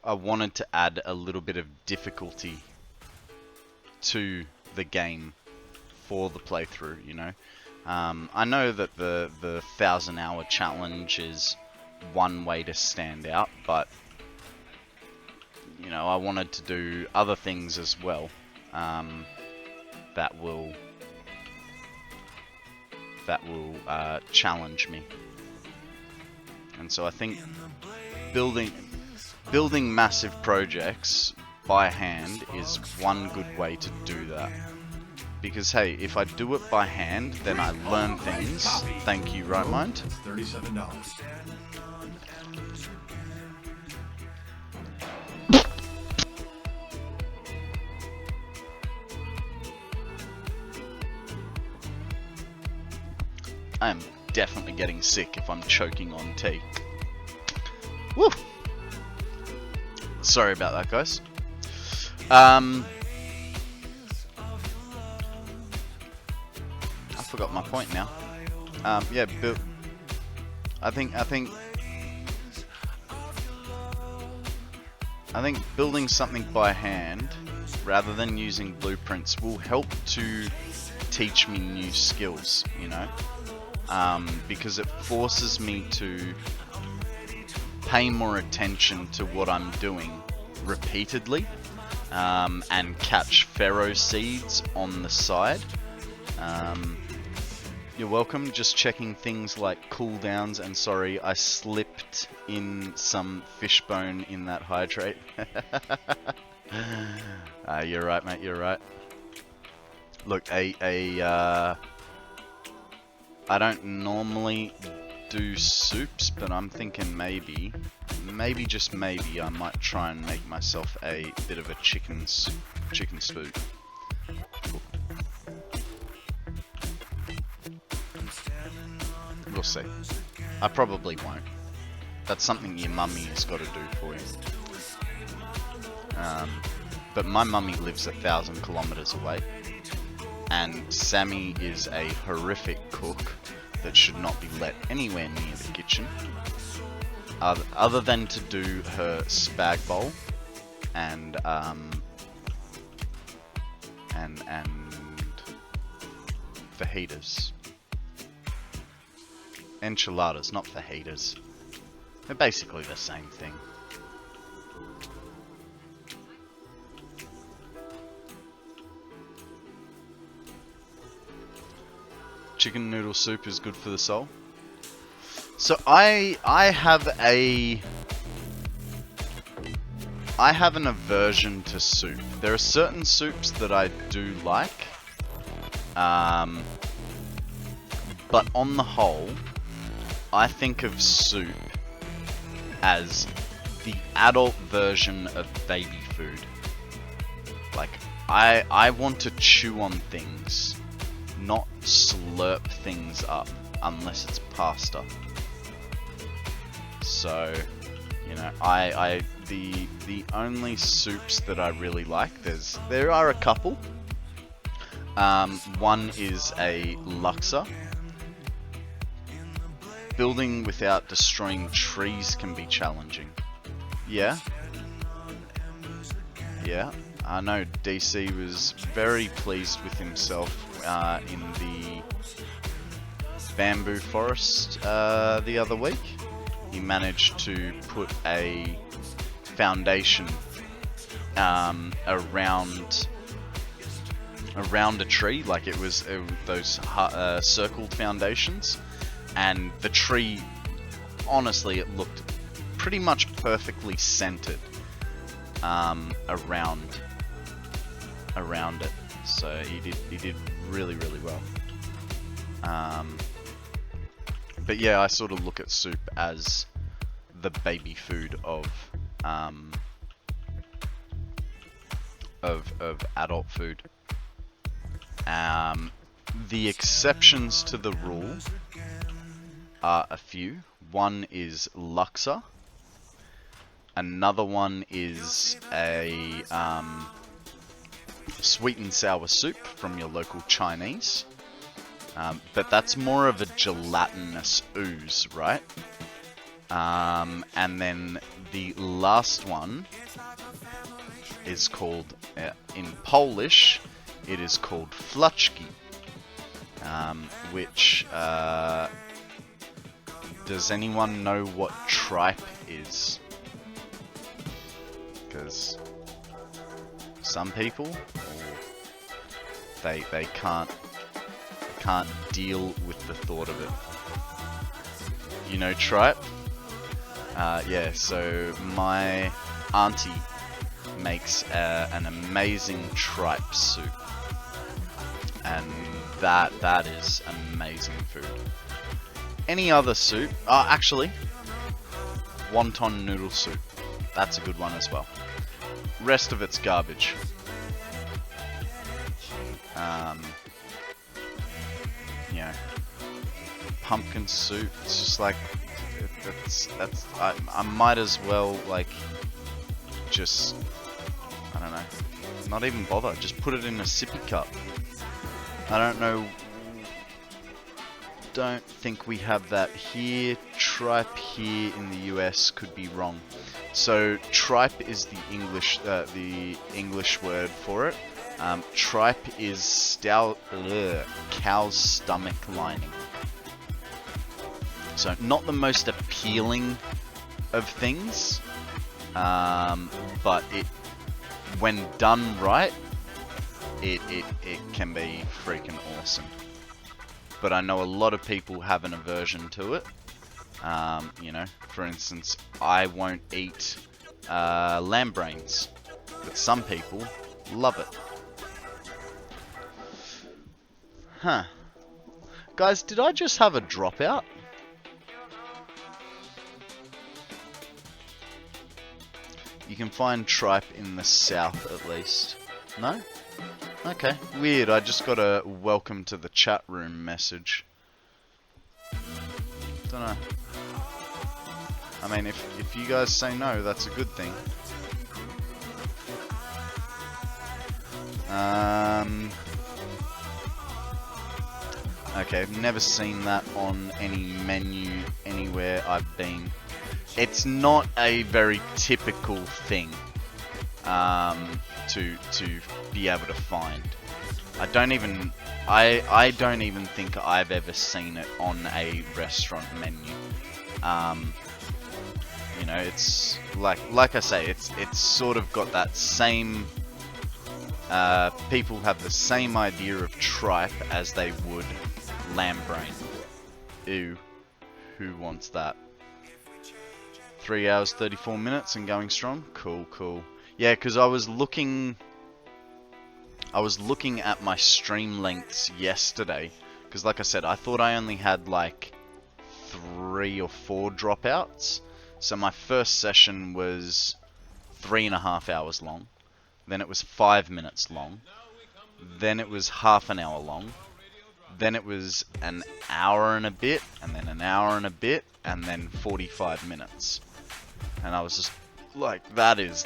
I wanted to add a little bit of difficulty to the game for the playthrough, you know. I know that the 1,000-hour challenge is one way to stand out, but you know, I wanted to do other things as well that will challenge me. And so I think building massive projects by hand is one good way to do that. Because hey, if I do it by hand, then I learn things. Thank you, Right Mind. $37. I am definitely getting sick if I'm choking on tea. Woo! Sorry about that, guys. I forgot my point now. Yeah, I think building something by hand rather than using blueprints will help to teach me new skills, you know, because it forces me to pay more attention to what I'm doing repeatedly, and catch Pharaoh seeds on the side. You're welcome. Just checking things like cooldowns, and sorry, I slipped in some fishbone in that hydrate. You're right, mate. You're right. Look, I don't normally do soups, but I'm thinking maybe just maybe I might try and make myself a bit of a chicken soup. We'll see. I probably won't. That's something your mummy has got to do for you. But my mummy lives 1,000 kilometers away. and Sammy is a horrific cook that should not be let anywhere near the kitchen, other than to do her spag bowl and fajitas. Enchiladas, not fajitas. They're basically the same thing. Chicken noodle soup is good for the soul. So I have an aversion to soup. There are certain soups that I do like, but on the whole, I think of soup as the adult version of baby food. Like, I want to chew on things, not slurp things up, unless it's pasta. So, you know, the only soups that I really like, there are a couple. One is a laksa. Building without destroying trees can be challenging. Yeah. Yeah. I know DC was very pleased with himself in the bamboo forest the other week. He managed to put a foundation around a tree, like it was those circled foundations, and the tree, honestly, it looked pretty much perfectly centered around it. So he did really well. But yeah, I sort of look at soup as the baby food of adult food. The exceptions to the rule are a few. One is laksa. Another one is a sweet and sour soup from your local Chinese. But that's more of a gelatinous ooze, right? And then the last one is called, in Polish, it is called flaczki, which, does anyone know what tripe is? Because some people, they can't deal with the thought of it. You know tripe? Yeah, so my auntie makes an amazing tripe soup, and that is amazing food. Any other soup? Actually, wonton noodle soup. That's a good one as well. Rest of it's garbage. You know, pumpkin soup. It's just like I might as well like just, I don't know, not even bother. Just put it in a sippy cup. I don't think we have that here. Tripe here in the US could be wrong. So tripe is the English word for it. Tripe is cow's stomach lining. So not the most appealing of things, but when done right, it can be freaking awesome. But I know a lot of people have an aversion to it. You know, for instance, I won't eat lamb brains, but some people love it. Huh. Guys, did I just have a dropout? You can find tripe in the south at least. No? Okay, weird. I just got a welcome to the chat room message. Don't know. I mean, if you guys say no, that's a good thing. Okay, I've never seen that on any menu anywhere I've been. It's not a very typical thing to be able to find. I don't even think I've ever seen it on a restaurant menu. You know, it's like I say, it's sort of got that same. People have the same idea of tripe as they would lamb brain. Ew, who wants that? 3 hours 34 minutes and going strong. Cool, cool. Yeah, because I was looking at my stream lengths yesterday, because like I said, I thought I only had like 3 or 4 dropouts. So my first session was 3.5 hours long, then it was 5 minutes long, then it was half an hour long, then it was an hour and a bit, and then an hour and a bit, and then 45 minutes. And I was just like, that is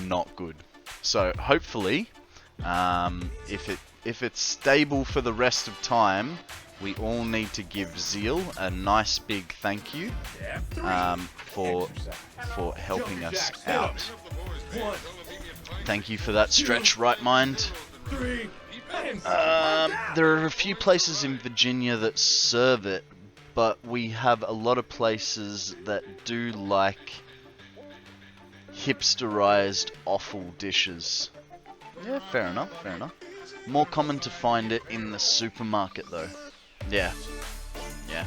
not good. So hopefully, if it's stable for the rest of time, we all need to give Zeal a nice big thank you for helping us out. Thank you for that stretch, right mind. There are a few places in Virginia that serve it, but we have a lot of places that do like hipsterized offal dishes. Yeah, fair enough, fair enough. More common to find it in the supermarket though. Yeah. Yeah.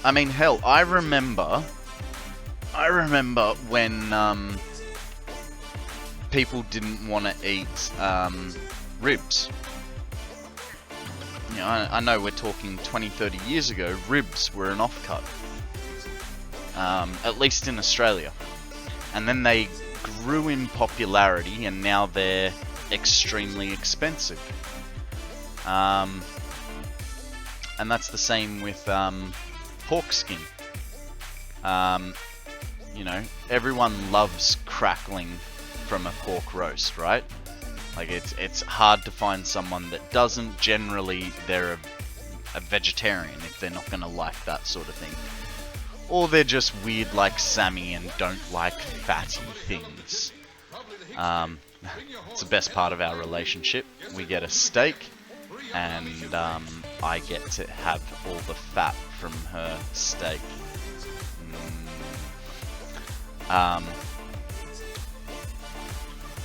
I mean, hell, I remember when people didn't want to eat ribs. You know, I know we're talking 20, 30 years ago, ribs were an offcut. At least in Australia. And then they grew in popularity and now they're extremely expensive. And that's the same with pork skin. You know, everyone loves crackling from a pork roast, right? Like it's hard to find someone that doesn't. Generally, they're a vegetarian if they're not gonna like that sort of thing. Or they're just weird like Sammy and don't like fatty things. It's the best part of our relationship. We get a steak, and I get to have all the fat from her steak.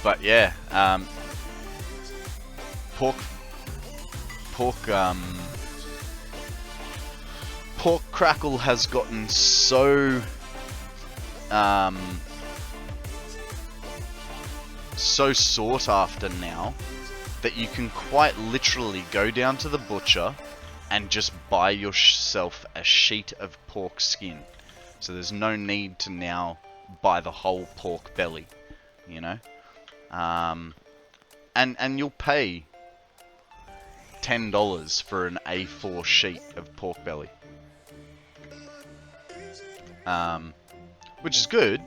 But yeah, pork crackle has gotten so sought after now that you can quite literally go down to the butcher and just buy yourself a sheet of pork skin. So there's no need to now buy the whole pork belly, you know. And you'll pay $10 for an A4 sheet of pork belly. Which is good,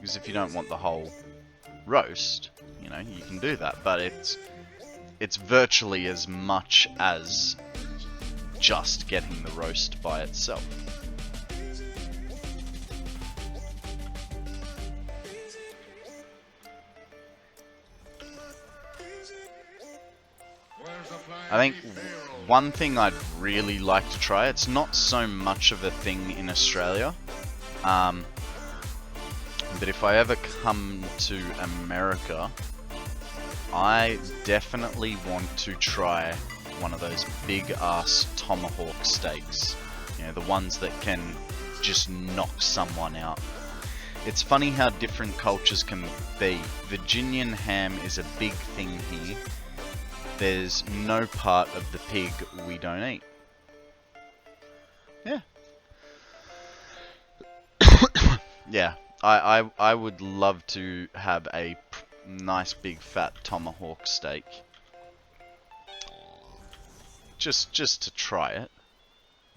because if you don't want the whole roast, you know, you can do that, but it's virtually as much as just getting the roast by itself. I think one thing I'd really like to try, it's not so much of a thing in Australia, but if I ever come to America, I definitely want to try one of those big ass tomahawk steaks. You know, the ones that can just knock someone out. It's funny how different cultures can be. Virginian ham is a big thing here. There's no part of the pig we don't eat. Yeah. Yeah, I would love to have a nice big fat tomahawk steak. Just to try it.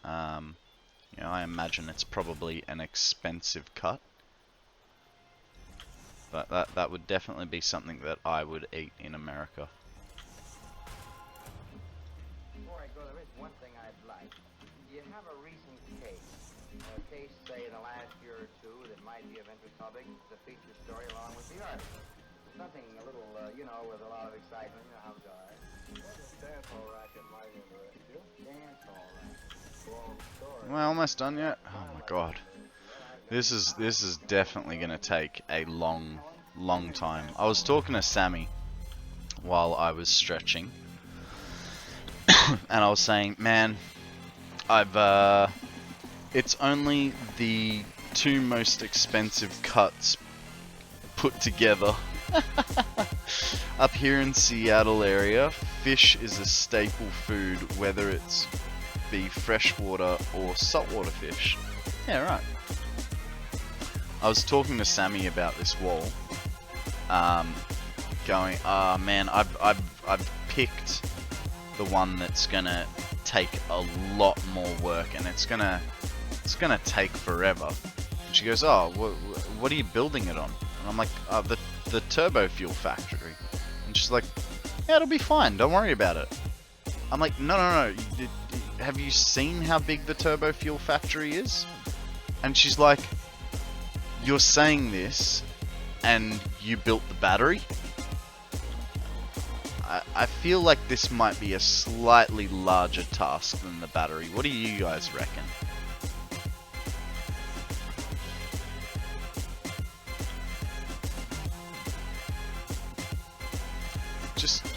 You know, I imagine it's probably an expensive cut. But that would definitely be something that I would eat in America. have a recent case. A case, say, in the last year or two that might be of interest public. It's a feature story along with the article. Something a little, you know, with a lot of excitement. You know how guys. Dance hall racket might interest you. Dance hall racket. Long story. Am I almost done yet? Oh my god. This is definitely gonna take a long time. I was talking to Sammy while I was stretching, and I was saying, man, it's only the 2 most expensive cuts put together. Up here in Seattle area, fish is a staple food, whether it's be freshwater or saltwater fish. Yeah, right. I was talking to Sammy about this wall, going, man, I've picked the one that's gonna take a lot more work, and it's gonna take forever. And she goes, oh, what are you building it on? And I'm like, the turbo fuel factory. And she's like, yeah, it'll be fine, don't worry about it. I'm like, no. Have you seen how big the turbo fuel factory is? And she's like, you're saying this, and you built the battery? I feel like this might be a slightly larger task than the battery. What do you guys reckon?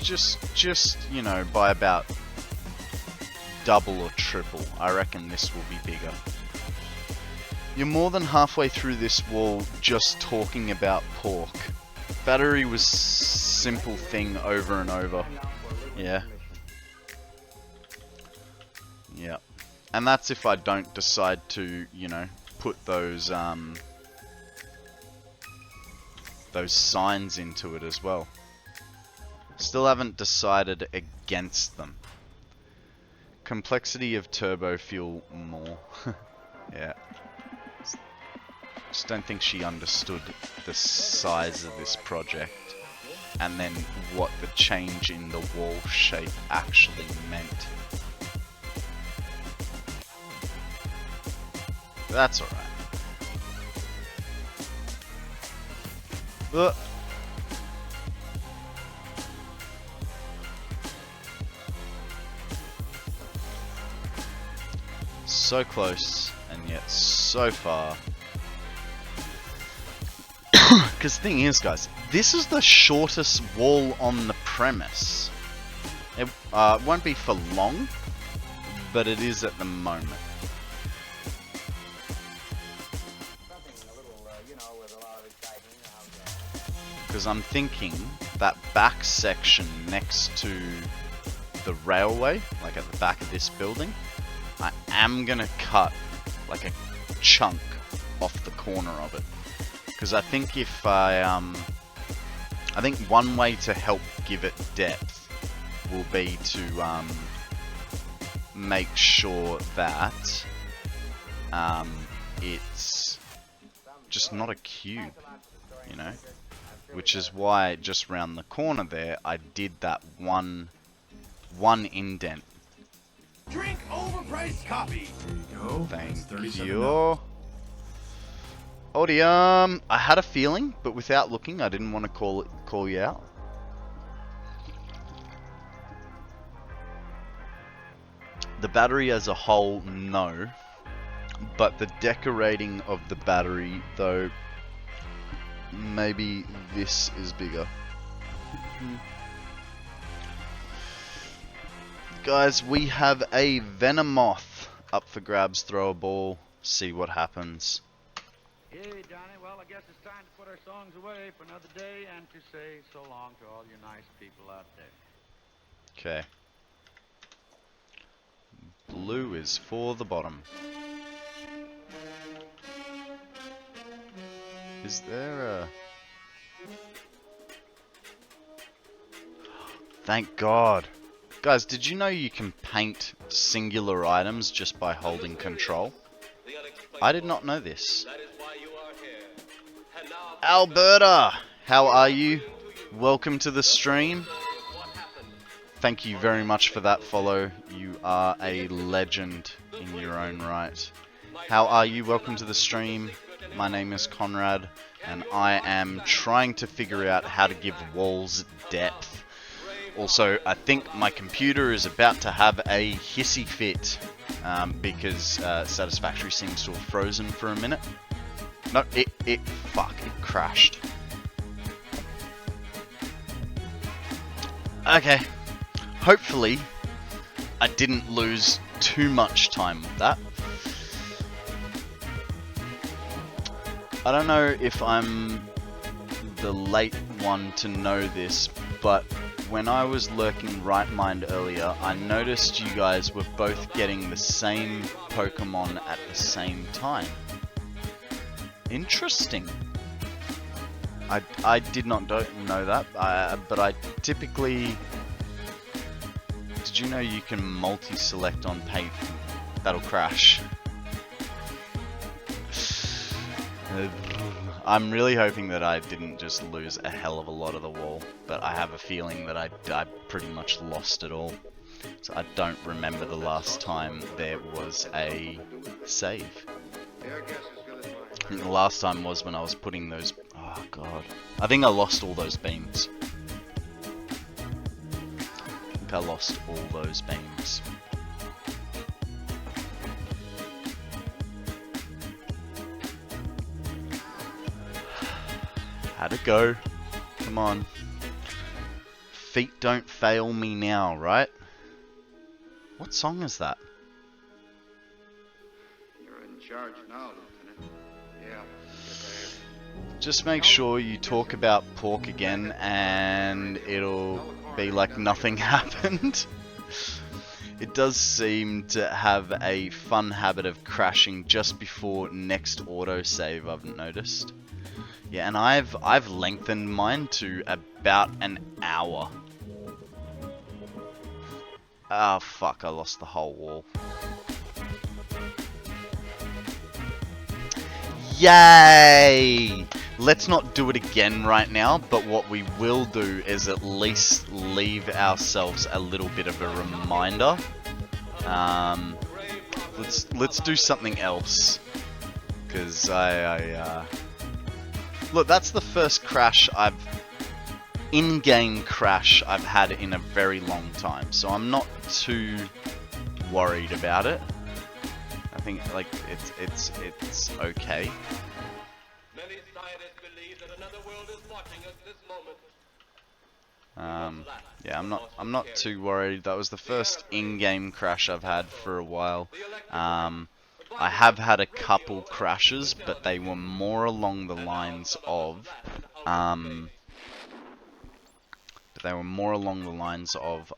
Just, you know, by about double or triple. I reckon this will be bigger. You're more than halfway through this wall just talking about pork. Battery was simple thing over and over. Yeah. Yeah. And that's if I don't decide to, you know, put those signs into it as well. Still haven't decided against them. Complexity of turbo fuel more. Yeah. Just don't think she understood the size of this project and then what the change in the wall shape actually meant. That's alright. So close and yet so far. Because the thing is, guys, this is the shortest wall on the premise. It won't be for long, but it is at the moment. Because I'm thinking that back section next to the railway, like at the back of this building, I am gonna cut like a chunk off the corner of it. Because I think if I think one way to help give it depth will be to make sure that it's just not a cube, you know? Which is why just round the corner there, I did that one indent. Drink overpriced coffee. There you go. Thank you. Odium, I had a feeling, but without looking, I didn't want to call you out. The battery as a whole, no. But the decorating of the battery, though, maybe this is bigger. Guys, we have a Venomoth up for grabs. Throw a ball, see what happens. Hey, Johnny, well, I guess it's time to put our songs away for another day and to say so long to all you nice people out there. Okay. Blue is for the bottom. Is there a... Thank God. Guys, did you know you can paint singular items just by holding control? I did not know this. Alberta, how are you? Welcome to the stream. thank you very much for that follow. You are a legend in your own right. How are you? Welcome to the stream. My name is Konrad, and I am trying to figure out how to give walls depth. Also, I think my computer is about to have a hissy fit because Satisfactory seems to have frozen for a minute. No, it crashed. Okay, hopefully I didn't lose too much time with that. I don't know if I'm the late one to know this, but when I was lurking Right Mind earlier, I noticed you guys were both getting the same Pokemon at the same time. Interesting. I did not know that, but I typically... Did you know you can multi-select on paint? That'll crash. I'm really hoping that I didn't just lose a hell of a lot of the wall, but I have a feeling that I pretty much lost it all. So I don't remember the last time there was a save. I think the last time was when I was putting those... Oh god. I think I lost all those beams. I think I lost all those beams. How'd it go? Come on. Feet don't fail me now, right? What song is that? You're in charge now, Lieutenant. Yeah. Just make sure you talk about pork again and it'll be like nothing happened. It does seem to have a fun habit of crashing just before next autosave, I've noticed. Yeah, and I've lengthened mine to about an hour. Oh fuck, I lost the whole wall. Yay! Let's not do it again right now, but what we will do is at least leave ourselves a little bit of a reminder. Let's do something else, because look, that's the first crash in-game crash I've had in a very long time, so I'm not too worried about it. I think like it's okay. Many scientists believe that another world is watching us this moment. Yeah, I'm not too worried. That was the first in-game crash I've had for a while. I have had a couple crashes, but they were more along the lines of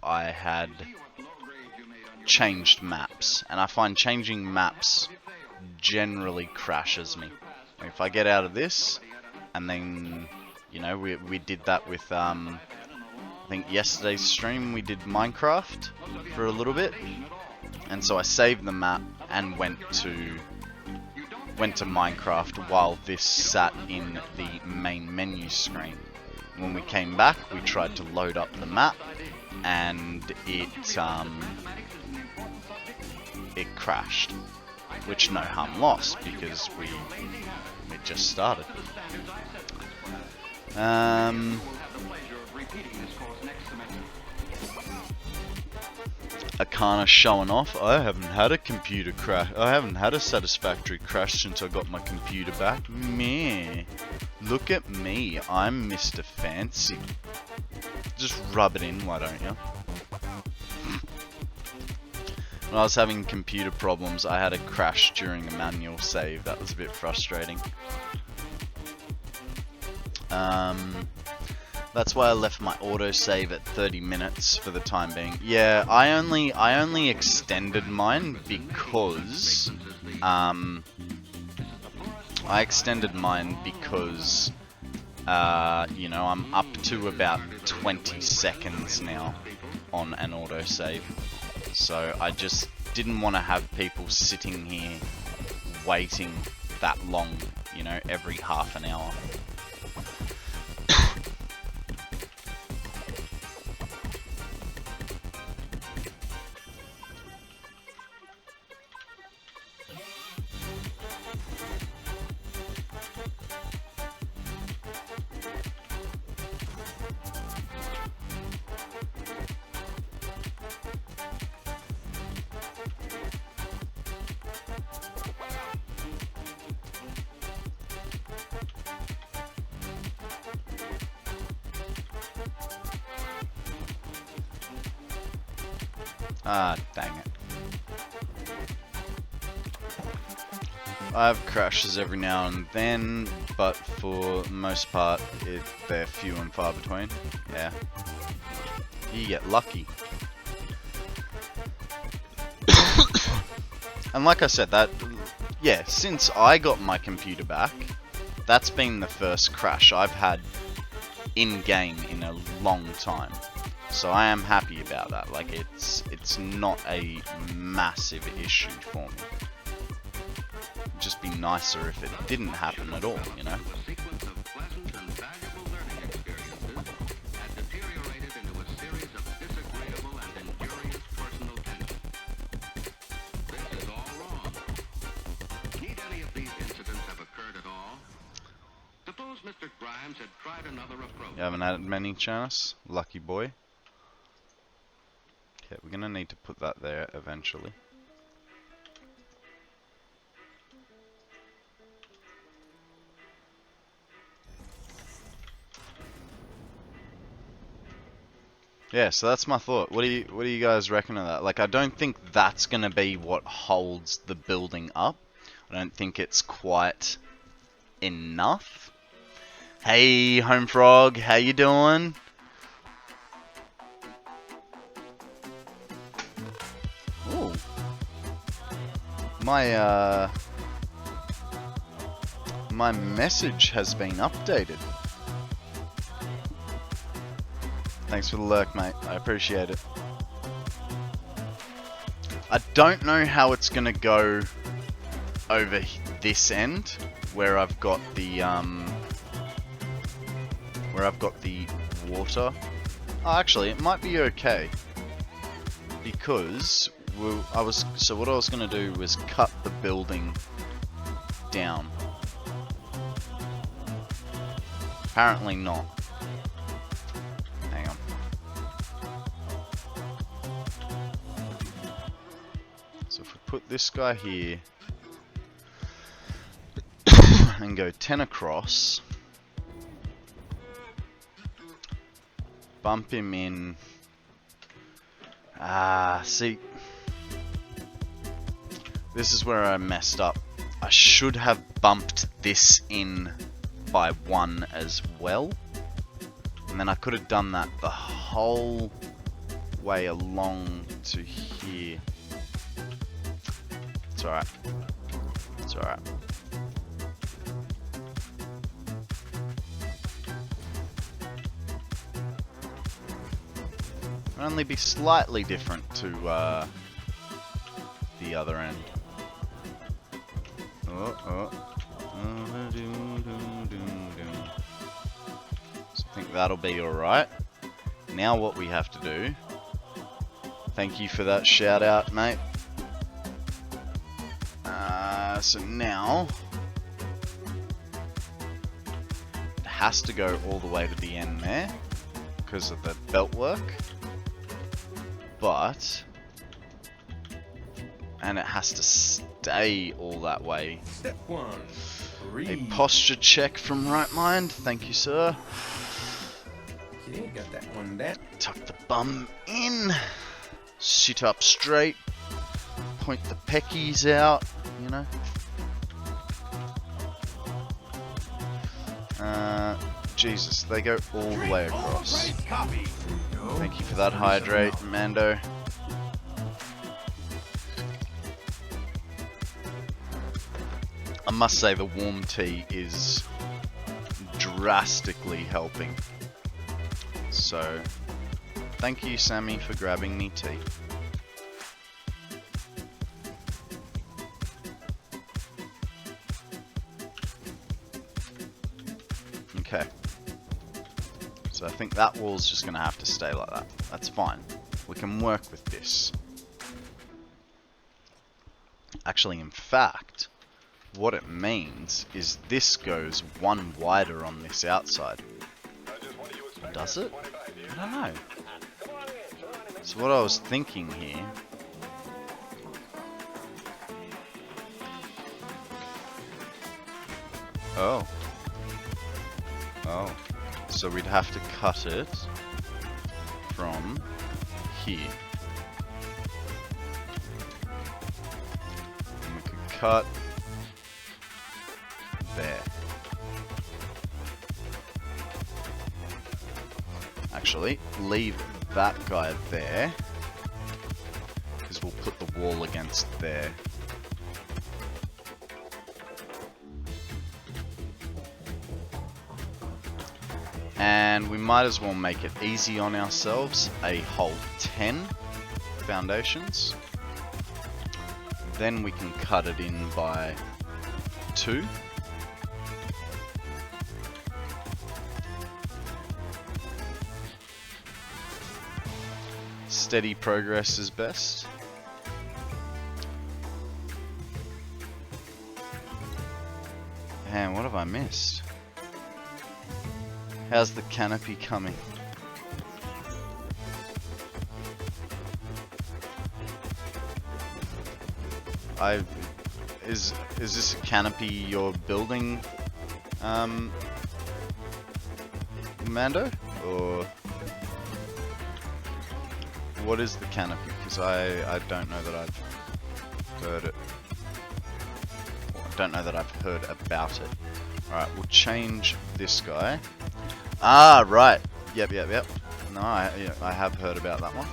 I had changed maps, and I find changing maps generally crashes me. If I get out of this, and then, you know, we did that with I think yesterday's stream we did Minecraft for a little bit, and so I saved the map and went to Minecraft while this sat in the main menu screen. When we came back, we tried to load up the map, and it crashed, which no harm lost because it just started. Akana showing off. I haven't had a computer crash. I haven't had a Satisfactory crash since I got my computer back. Meh. Look at me. I'm Mr. Fancy. Just rub it in, why don't you? When I was having computer problems, I had a crash during a manual save. That was a bit frustrating. That's why I left my autosave at 30 minutes for the time being. Yeah, I only extended mine because you know, I'm up to about 20 seconds now on an autosave. So I just didn't want to have people sitting here waiting that long, you know, every half an hour. Ah, dang it. I have crashes every now and then, but for the most part, they're few and far between. Yeah. You get lucky. And like I said, yeah, since I got my computer back, that's been the first crash I've had in-game in a long time. So I am happy about that. Like, it's not a massive issue for me. It'd just be nicer if it didn't happen at all, you know? A sequence of pleasant and valuable learning experiences had deteriorated into a series of disagreeable and injurious personal tensions. This is all wrong. Need any of these incidents have occurred at all? Suppose Mr. Grimes had tried another approach. You haven't had many, Janice? Lucky boy. Okay, we're gonna need to put that there eventually. Yeah, so that's my thought. What do you guys reckon of that? Like, I don't think that's gonna be what holds the building up. I don't think it's quite enough. Hey, Home Frog, how you doing? Ooh. My message has been updated. Thanks for the lurk, mate. I appreciate it. I don't know how it's gonna go over this end, where I've got the water. Oh, actually, it might be okay because what I was gonna do was cut the building down. Apparently not. Hang on. So if we put this guy here and go 10 across, bump him in. See, this is where I messed up. I should have bumped this in by 1 as well, and then I could have done that the whole way along to here. It's alright. It's alright. It'll only be slightly different to the other end. So I think that'll be alright. Now what we have to do... Thank you for that shout out, mate. So now... It has to go all the way to the end there, because of the belt work. But... And it has to stay all that way. Step 1. A posture check from Right Mind. Thank you, sir. Okay, got that one down. Tuck the bum in. Sit up straight. Point the peckies out, you know. Jesus, they go all the way across. Thank you for that hydrate, Mando. I must say the warm tea is drastically helping. So, thank you, Sammy, for grabbing me tea. Okay. So I think that wall's just going to have to stay like that. That's fine. We can work with this. Actually, in fact, what it means is this goes 1 wider on this outside. Does it? I don't know. So what I was thinking here... Oh. Oh. So we'd have to cut it from here. cut there. Actually, leave that guy there, because we'll put the wall against there. And we might as well make it easy on ourselves, a whole 10 foundations. Then we can cut it in by 2. Steady progress is best. And what have I missed? How's the canopy coming? Is this a canopy you're building, Mando? Or what is the canopy? Because I don't know that I've heard it. Or I don't know that I've heard about it. Alright, we'll change this guy. Ah, right. Yep. No, I have heard about that one.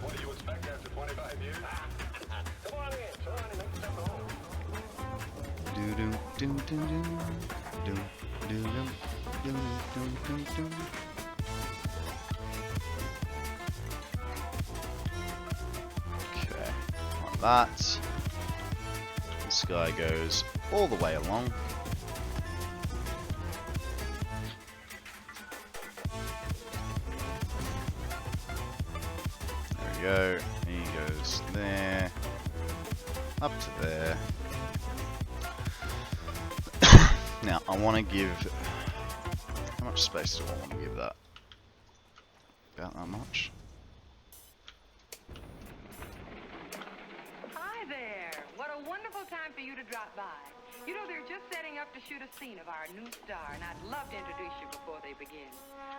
What do you expect after 25 years? Come on in, son, and make yourself home. Okay, like that. This guy goes all the way along. There we go. He goes there, up to there. Now I want to give. How much space do I want to give that? About that much. Hi there. What a wonderful time for you to drop by. You know, they're just setting up to shoot a scene of our new star, and I'd love to introduce you before they begin.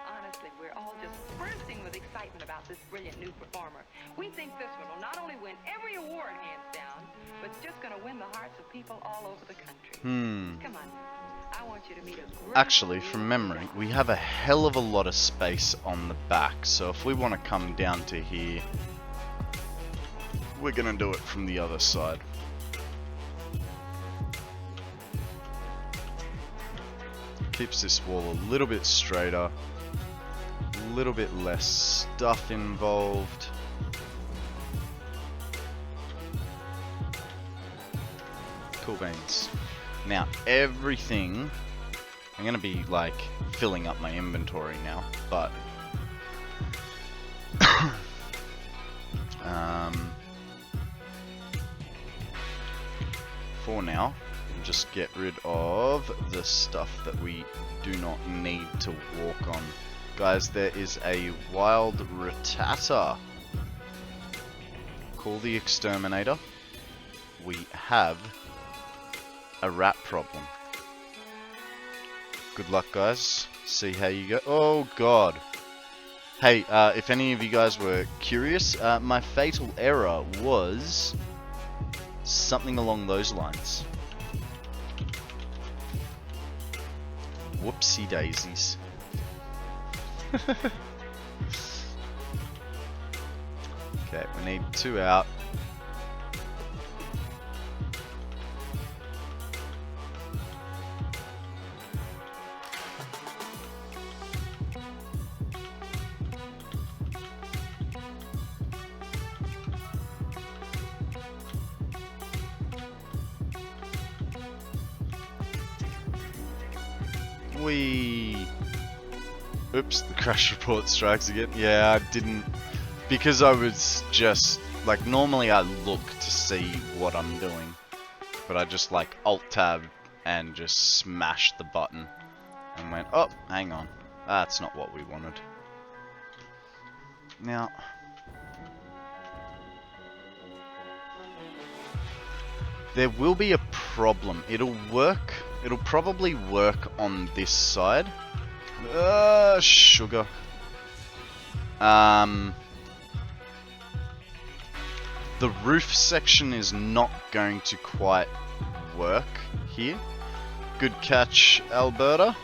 Honestly, we're all just bursting with excitement about this brilliant new performer. We think this one will not only win every award hands down, but it's just going to win the hearts of people all over the country. Come on. I want you to meet a great. Actually, from memory, we have a hell of a lot of space on the back, so if we want to come down to here, we're gonna do it from the other side. Keeps this wall a little bit straighter, a little bit less stuff involved. Cool beans. Now, everything, I'm going to be like filling up my inventory now, but for now, we'll just get rid of the stuff that we do not need to walk on. Guys, there is a wild Rattata. Call the exterminator. We have a rat problem. Good luck, guys. See how you go. Oh god. Hey, if any of you guys were curious, my fatal error was something along those lines. Whoopsie daisies. Okay, we need 2 out. Whee! Oops, the crash report strikes again. Yeah, I didn't, because I was just, like, normally I look to see what I'm doing, but I just like Alt-Tab and just smashed the button and went, oh, hang on, that's not what we wanted. Now, There will be a problem. It'll probably work on this side. Sugar. The roof section is not going to quite work here. Good catch, Alberta.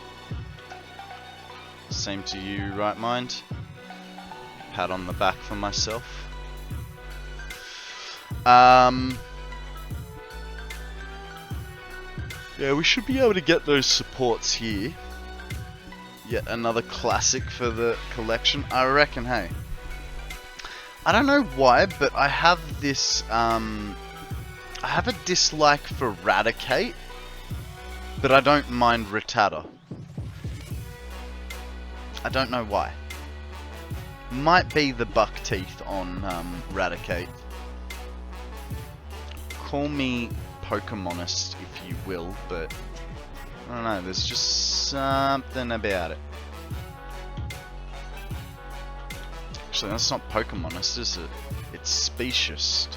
Same to you, Right Mind. Pat on the back for myself. Yeah, we should be able to get those supports here. Yet another classic for the collection, I reckon. Hey, I don't know why, but I have this, I have a dislike for Radicate, but I don't mind Rattata. I don't know why. Might be the buck teeth on Radicate. Call me Pokemonist if you will, but I don't know, there's just something about it. Actually, that's not Pokemonist, is it? It's Speciest.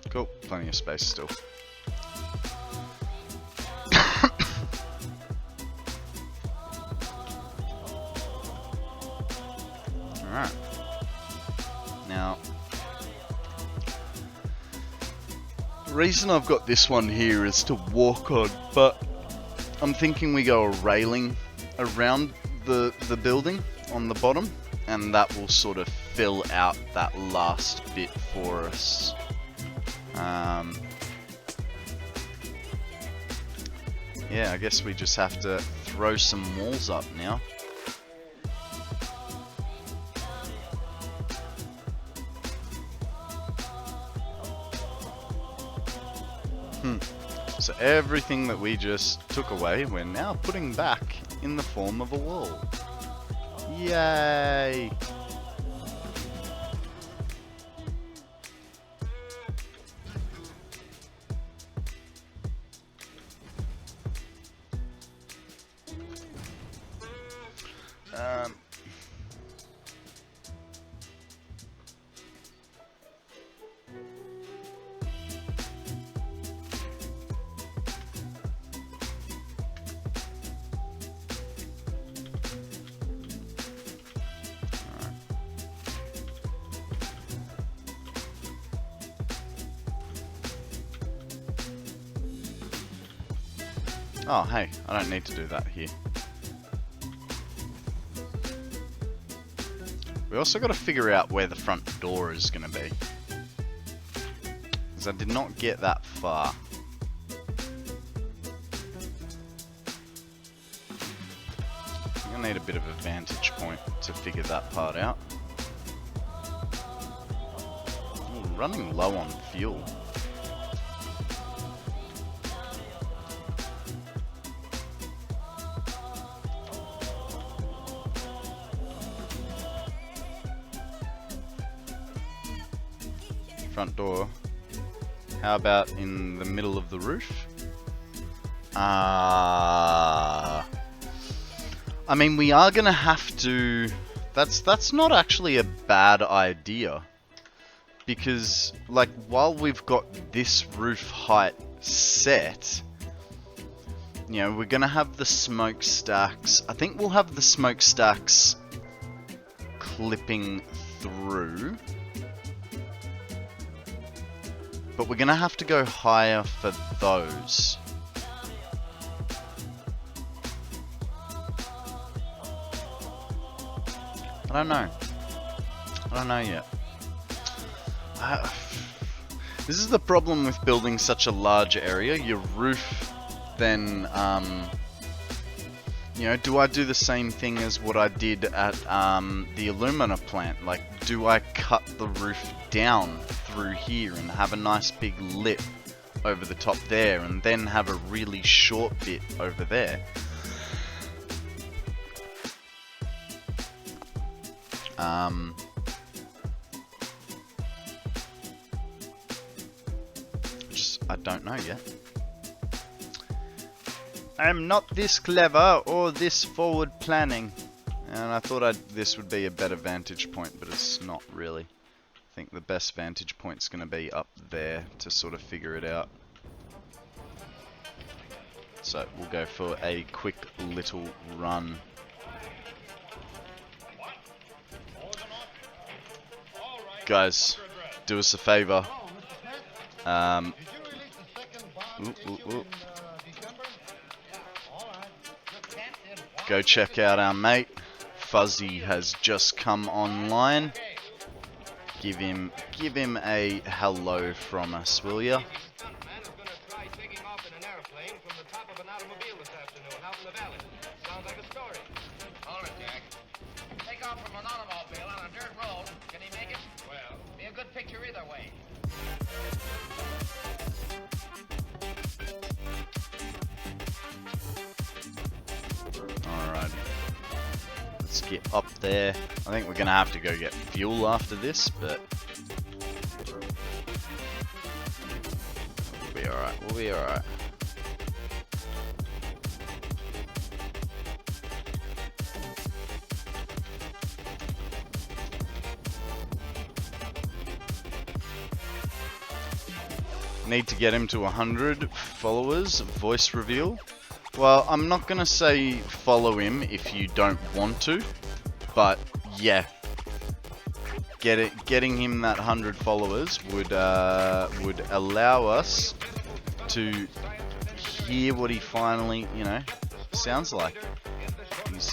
Cool, plenty of space still. Alright. Now, the reason I've got this one here is to walk on, but I'm thinking we go a railing around the building on the bottom, and that will sort of fill out that last bit for us. Yeah, I guess we just have to throw some walls up now. So everything that we just took away, we're now putting back in the form of a wall. Yay! Oh, hey, I don't need to do that here. We also got to figure out where the front door is going to be, because I did not get that far. I need a bit of a vantage point to figure that part out. Ooh, running low on fuel. Front door. How about in the middle of the roof? I mean, we are gonna have to. That's not actually a bad idea, because like while we've got this roof height set, you know, we're gonna have the smokestacks. I think we'll have the smokestacks clipping through. But we're gonna have to go higher for those. I don't know. I don't know yet. This is the problem with building such a large area. Your roof then, you know, do I do the same thing as what I did at the alumina plant? Like, do I cut the roof down through here and have a nice big lip over the top there, and then have a really short bit over there? I don't know yet. I'm not this clever or this forward planning. And I thought this would be a better vantage point, but it's not really. I think the best vantage point's going to be up there to sort of figure it out. So we'll go for a quick little run. Guys, do us a favor. Go check out our mate. Fuzzy has just come online. Give him a hello from us, will ya? Take off from an automobile on a dirt road. Can he make it? Well, be a good picture either way. Alright. Let's get up there. I think we're gonna have to go get fuel after this, but we'll be alright. We'll be alright. Need to get him to 100 followers. Voice reveal. Well, I'm not gonna say follow him if you don't want to, but yeah, getting him that 100 followers would allow us to hear what he finally, you know, sounds like. He's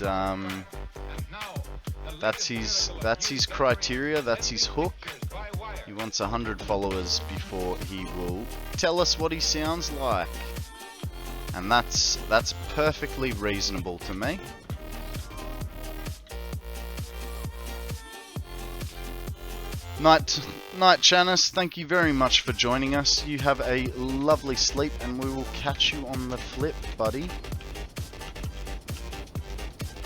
that's his criteria. That's his hook. He wants 100 followers before he will tell us what he sounds like. And that's perfectly reasonable to me. Night Janice, thank you very much for joining us. You have a lovely sleep, and we will catch you on the flip, buddy.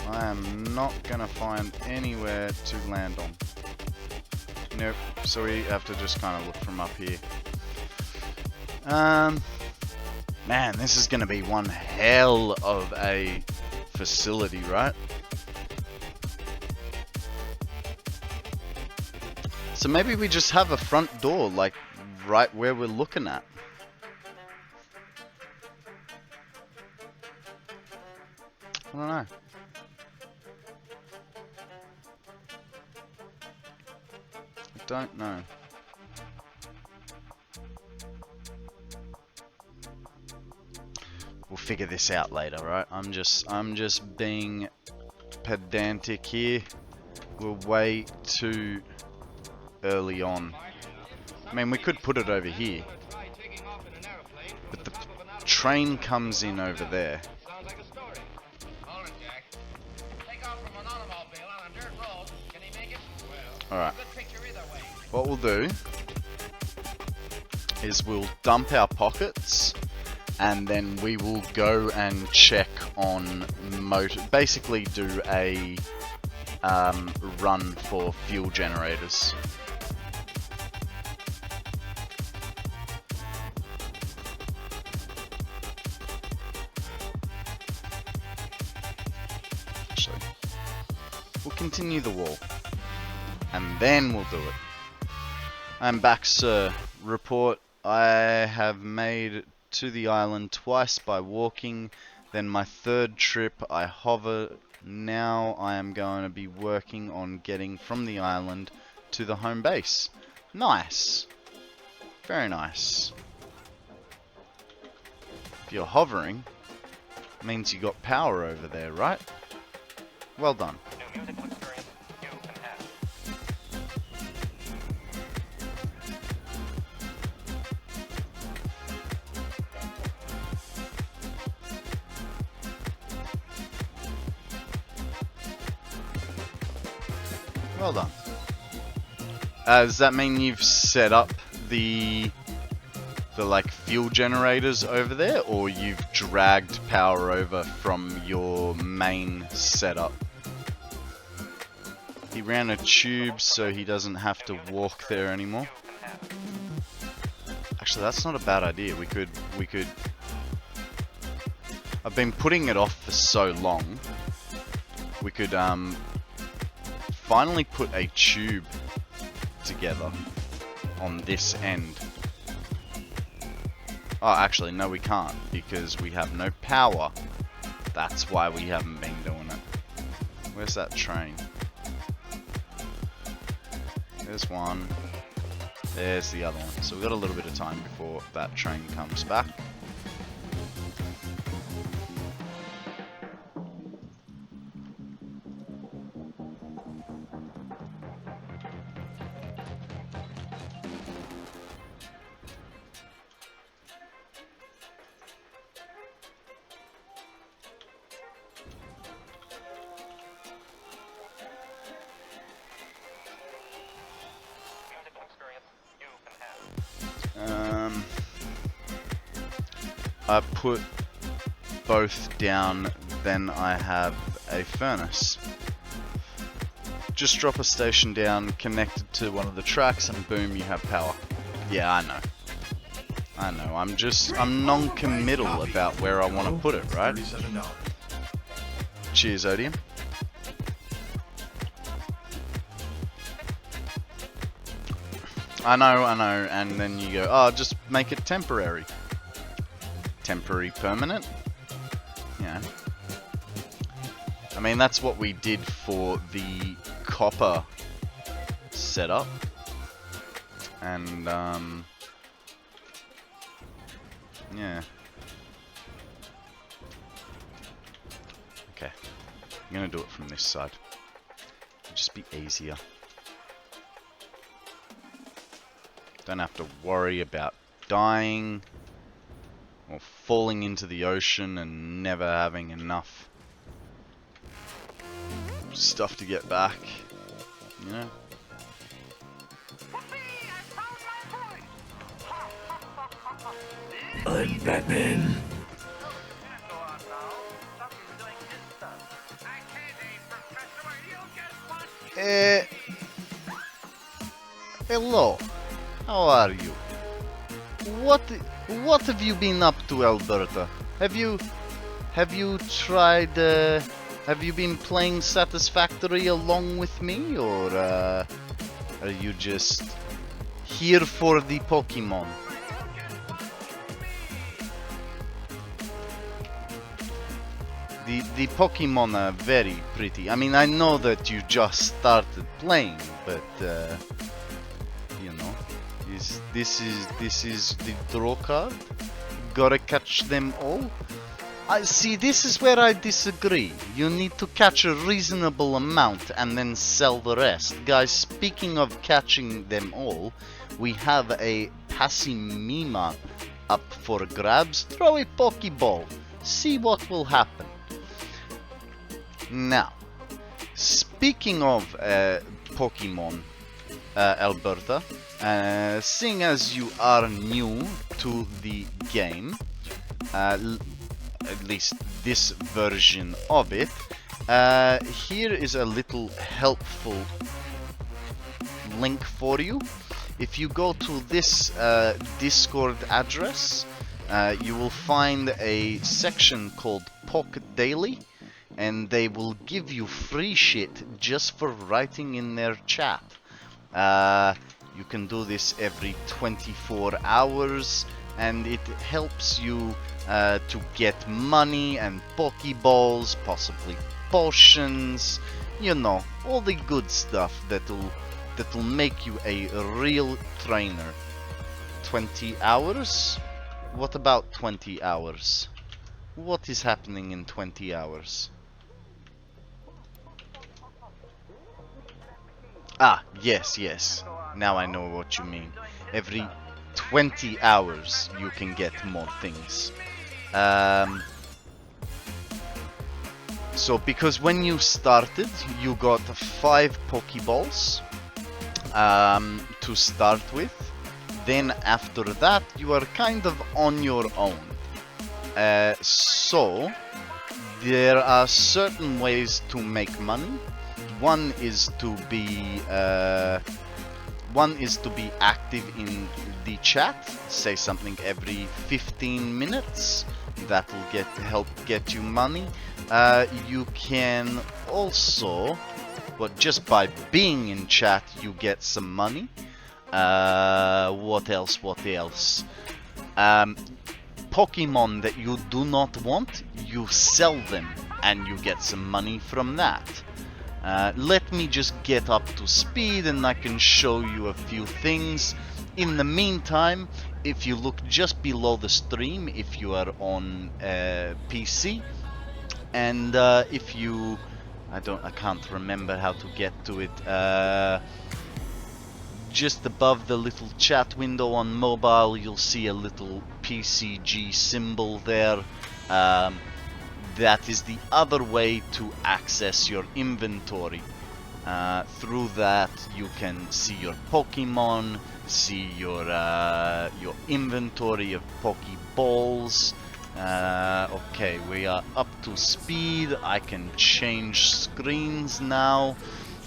I am not gonna find anywhere to land on. Nope, so we have to just kind of look from up here. Man, this is gonna be one hell of a facility, right? So maybe we just have a front door, like, right where we're looking at. I don't know. I don't know. We'll figure this out later, right? I'm just being pedantic here. We're way too early on. I mean, we could put it over here, but the train comes in over there. Alright. What we'll do is we'll dump our pockets, and then we will go and check on motor. Basically, do a run for fuel generators. Actually, we'll continue the wall, and then we'll do it. I'm back, sir. Report. I have made to the island twice by walking, then my third trip I hover. Now I am going to be working on getting from the island to the home base. Nice. Very nice. If you're hovering, it means you got power over there, right? Well done. Well done. Does that mean you've set up the like fuel generators over there, or you've dragged power over from your main setup? He ran a tube so he doesn't have to walk there anymore. Actually, that's not a bad idea. We could. I've been putting it off for so long. We could finally put a tube together on this end. Oh, actually, no, we can't, because we have no power. That's why we haven't been doing it. Where's that train? There's one. There's the other one. So we've got a little bit of time before that train comes back. I put both down, then I have a furnace. Just drop a station down, connect it to one of the tracks, and boom, you have power. Yeah, I know. I'm non-committal about where I want to put it, right? Cheers, Odium. I know, and then you go, oh, just make it temporary. Temporary permanent? Yeah. I mean, that's what we did for the copper setup. And, yeah. Okay. I'm gonna do it from this side. It'll just be easier. Don't have to worry about dying or falling into the ocean and never having enough stuff to get back, you know? I'm Batman. Hello. How are you? What have you been up to, Alberta? Have you tried? Have you been playing Satisfactory along with me, or are you just here for the Pokemon? The Pokemon are very pretty. I mean, I know that you just started playing, but you know, this is the draw card. Gotta catch them all. I see. This is where I disagree. You need to catch a reasonable amount and then sell the rest, guys. Speaking of catching them all, we have a Passimima up for grabs. Throw a Pokeball. See what will happen. Now, speaking of Pokemon, Alberta, seeing as you are new to the game, at least this version of it, here is a little helpful link for you. If you go to this Discord address, you will find a section called Pok Daily, and they will give you free shit just for writing in their chat. You can do this every 24 hours, and it helps you to get money and Pokeballs, possibly potions, you know, all the good stuff that'll make you a real trainer. 20 hours? What about 20 hours? What is happening in 20 hours? Ah, yes. Now I know what you mean. Every 20 hours you can get more things. So because when you started, you got 5 Pokeballs to start with. Then after that, you are kind of on your own. So there are certain ways to make money. One is to be active in the chat. Say something every 15 minutes. That will help get you money. You can also, just by being in chat, you get some money. What else? Pokemon that you do not want, you sell them and you get some money from that. Let me just get up to speed and I can show you a few things. In the meantime, if you look just below the stream, if you are on PC, and if you, I can't remember how to get to it. Just above the little chat window on mobile, you'll see a little PCG symbol there. That is the other way to access your inventory. Through that, you can see your Pokemon, see your inventory of Pokeballs. Okay, we are up to speed. I can change screens now.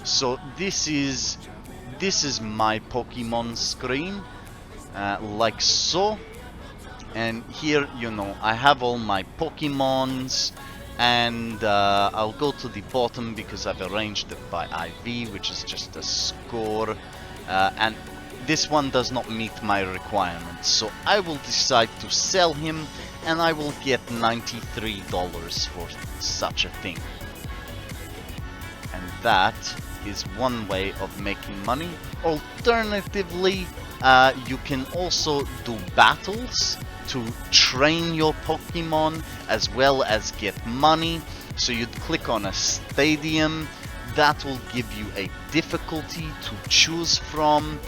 So this is my Pokemon screen, like so. And here, you know, I have all my Pokemons, and I'll go to the bottom because I've arranged it by IV, which is just a score, and this one does not meet my requirements, so I will decide to sell him, and I will get $93 for such a thing. And that is one way of making money. Alternatively, you can also do battles to train your Pokemon as well as get money. So you'd click on a stadium, that will give you a difficulty to choose from,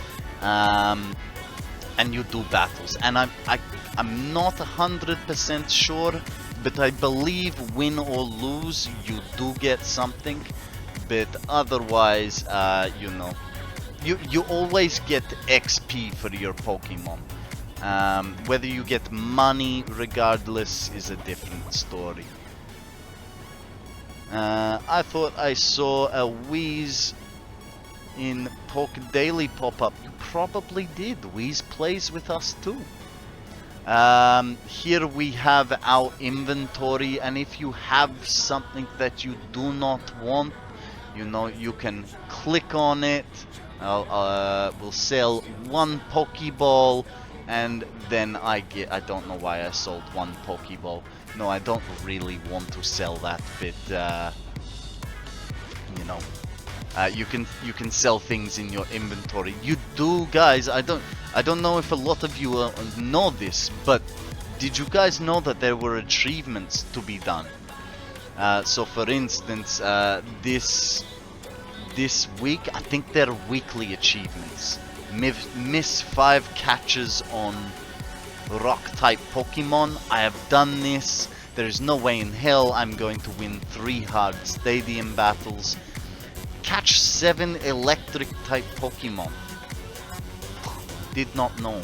and you do battles. And I'm not 100% sure, but I believe win or lose you do get something, but otherwise you know, you always get XP for your Pokemon. Whether you get money regardless is a different story. I thought I saw a Wheeze in Poke Daily pop-up. You probably did. Wheeze plays with us too. Here we have our inventory, and if you have something that you do not want, you know, you can click on it. We'll sell 1 Pokeball, and then I don't know why I sold 1 Pokeball. No, I don't really want to sell that, but you know, you can sell things in your inventory. You do, guys. I don't know if a lot of you know this, but did you guys know that there were achievements to be done? So for instance, this week, I think they're weekly achievements. Miss 5 catches on rock type Pokemon. I have done this. There is no way in hell I'm going to win 3 hard stadium battles. Catch 7 electric type Pokemon. Did not know.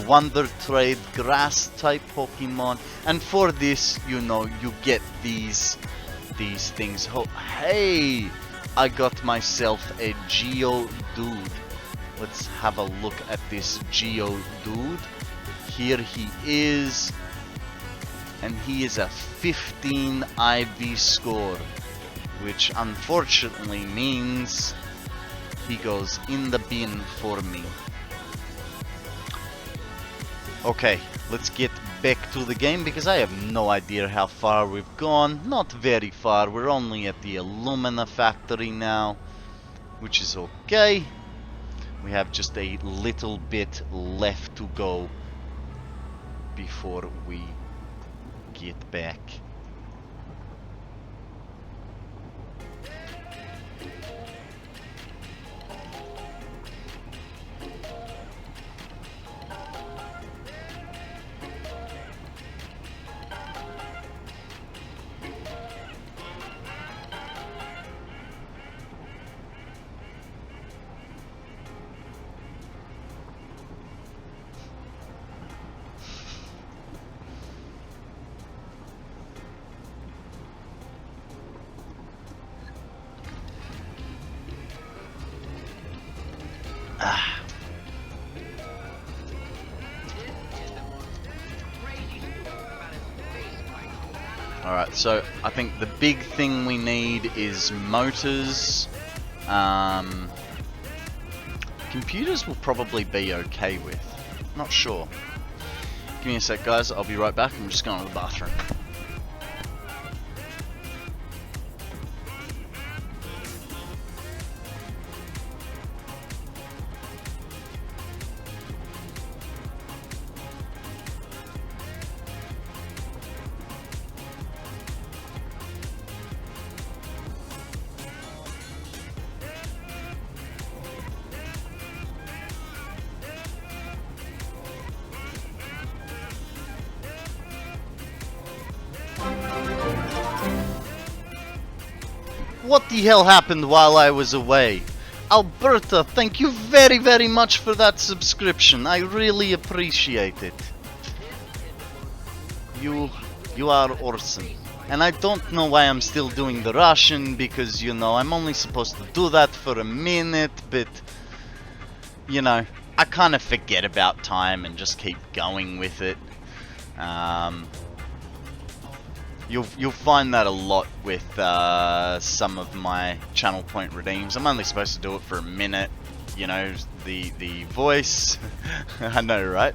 Wonder Trade grass type Pokemon, and for this, you know, you get these things. Oh, hey, I got myself a Geodude. Let's have a look at this Geodude. Here he is, and he is a 15 IV score, which unfortunately means he goes in the bin for me. Okay, let's get back to the game because I have no idea how far we've gone. Not very far. We're only at the Illumina factory now, which is okay. We have just a little bit left to go before we get back. Alright, so I think the big thing we need is motors. Computers will probably be okay with. Not sure. Give me a sec, guys. I'll be right back. I'm just going to the bathroom. What the hell happened while I was away? Alberta, thank you very, very much for that subscription. I really appreciate it. You are awesome. And I don't know why I'm still doing the Russian, because, you know, I'm only supposed to do that for a minute, but, you know, I kind of forget about time and just keep going with it. You'll find that a lot with some of my channel point redeems. I'm only supposed to do it for a minute, you know, the voice, I know, right?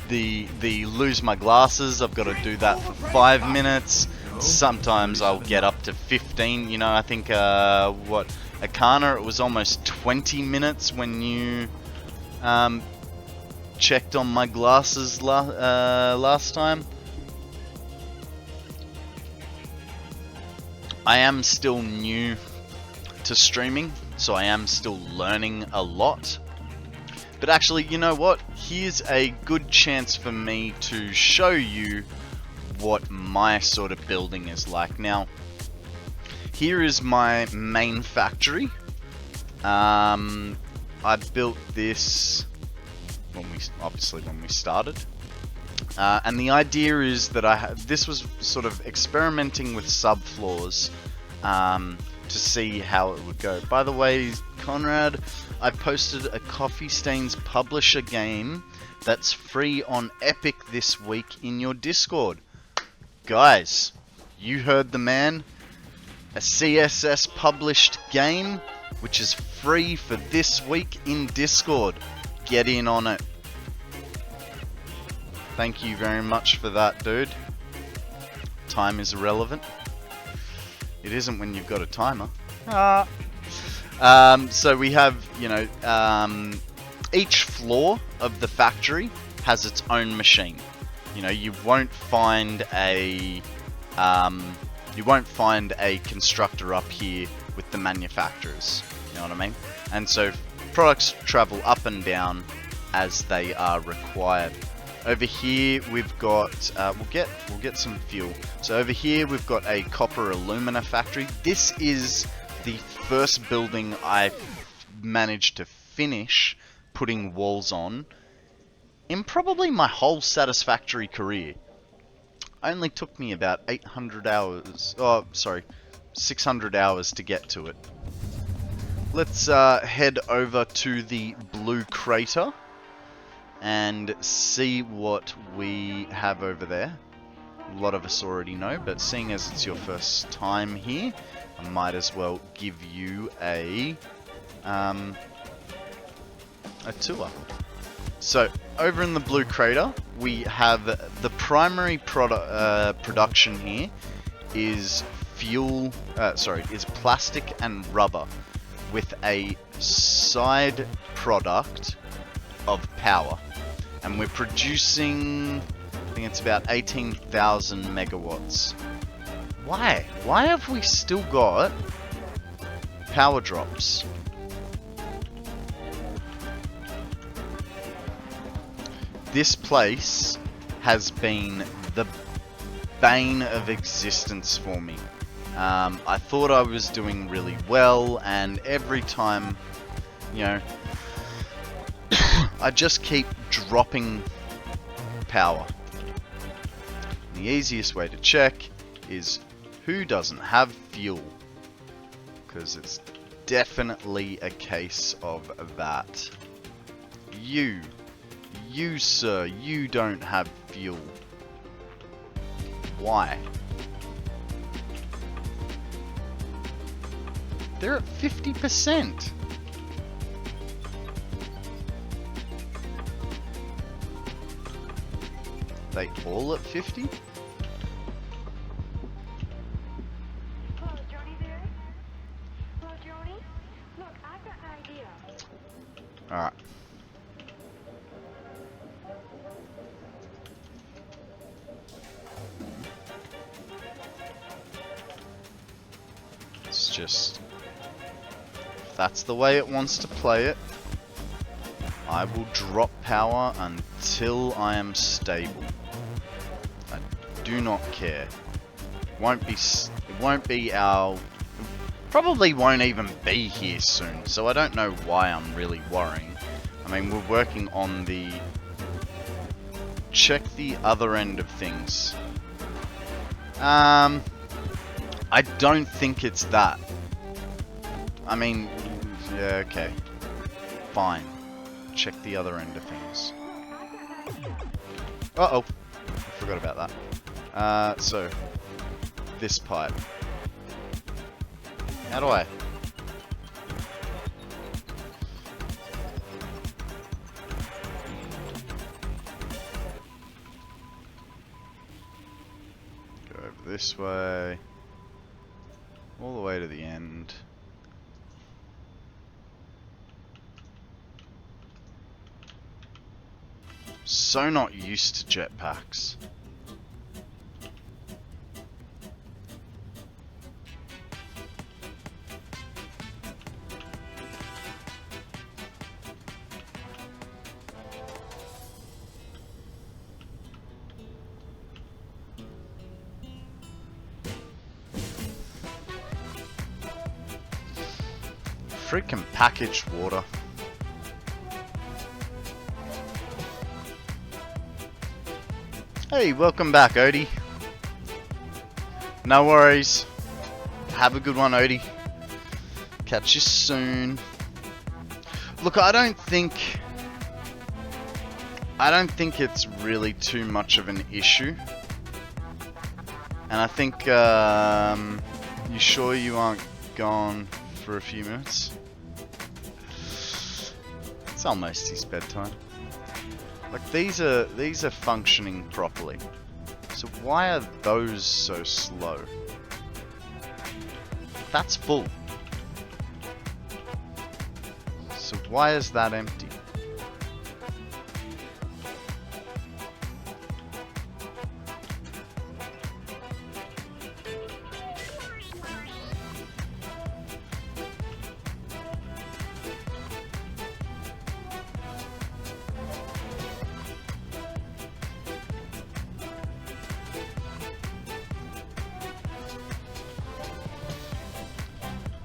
The lose my glasses, I've got to do that for 5 minutes. Sometimes I'll get up to 15, you know, I think, what, Akana, it was almost 20 minutes when you checked on my glasses last time. I am still new to streaming, so I am still learning a lot. But actually, you know what? Here's a good chance for me to show you what my sort of building is like. Now, here is my main factory. I built this when we started. And the idea is that this was sort of experimenting with subfloors to see how it would go. By the way, Konrad, I posted a Coffee Stains Publisher game that's free on Epic this week in your Discord. Guys, you heard the man. A CSS published game which is free for this week in Discord. Get in on it. Thank you very much for that, dude. Time is irrelevant. It isn't when you've got a timer. So we have, you know, each floor of the factory has its own machine. You know, you won't find a constructor up here with the manufacturers. You know what I mean? And so products travel up and down as they are required. Over here we've got, we'll get some fuel. So over here we've got a copper alumina factory. This is the first building I managed to finish putting walls on in probably my whole Satisfactory career. Only took me about 800 hours, 600 hours to get to it. Let's head over to the blue crater and see what we have over there. A lot of us already know, but seeing as it's your first time here, I might as well give you a tour. So, over in the blue crater, we have the primary production here is fuel, is plastic and rubber with a side product of power. And we're producing, I think it's about 18,000 megawatts. Why? Why have we still got power drops? This place has been the bane of existence for me. I thought I was doing really well, and every time, you know, I just keep dropping power. The easiest way to check is who doesn't have fuel, because it's definitely a case of that. You sir, you don't have fuel. Why? They're at 50%. They all at 50? Hello, Joni there? Hello, Joni? Look, I've got an idea. Alright. It's just... if that's the way it wants to play it, I will drop power until I am stable. I do not care. It won't be our... probably won't even be here soon, so I don't know why I'm really worrying. I mean, we're working on the... check the other end of things. I don't think it's that. I mean, yeah, okay. Fine. Check the other end of things. Uh-oh. I forgot about that. So, this pipe. How do I? Go over this way. All the way to the end. So not used to jetpacks. Freaking packaged water. Hey, welcome back, Odie. No worries. Have a good one, Odie. Catch you soon. Look, I don't think it's really too much of an issue. And I think, you sure you aren't gone for a few minutes? It's almost his bedtime. Like, these are functioning properly. So why are those so slow? That's full. So why is that empty?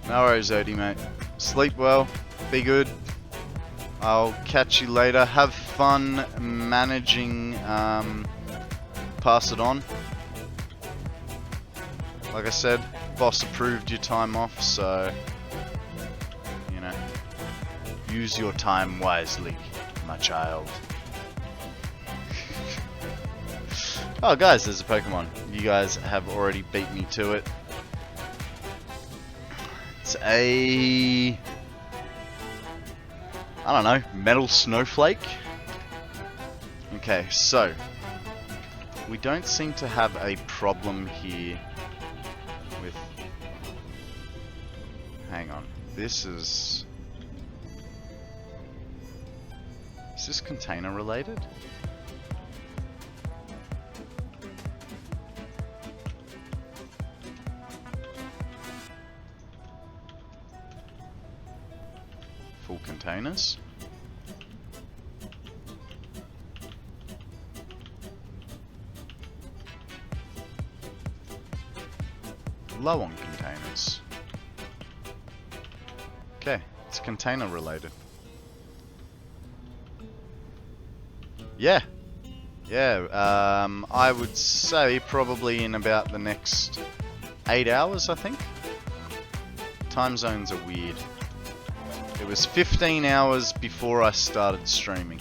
No worries, Odie, mate. Sleep well. Be good. I'll catch you later. Have fun managing, pass it on. Like I said, boss approved your time off, so, you know, use your time wisely, my child. Oh, guys, there's a Pokemon. You guys have already beat me to it. It's a... I don't know, metal snowflake? Okay, so we don't seem to have a problem here with... Hang on, this is... Is this container related? Full containers. Low on containers. Okay, it's container related. Yeah. Yeah, I would say probably in about the next 8 hours, I think. Time zones are weird. It was 15 hours before I started streaming.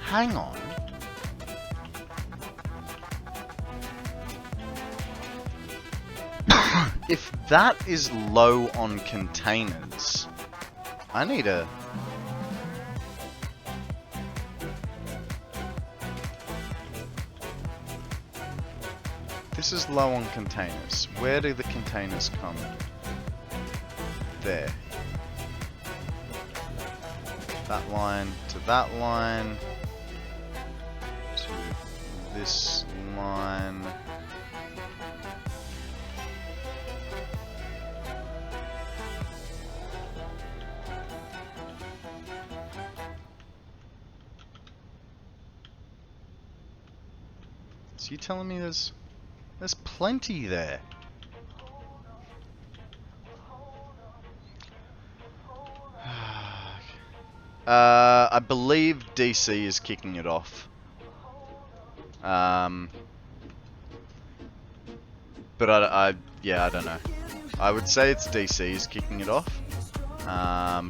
Hang on. If that is low on containers, I need a... This is low on containers. Where do the containers come? There. That line to that line. To this line. So you telling me there's plenty there? I believe DC is kicking it off. But yeah, I don't know. I would say it's DC is kicking it off.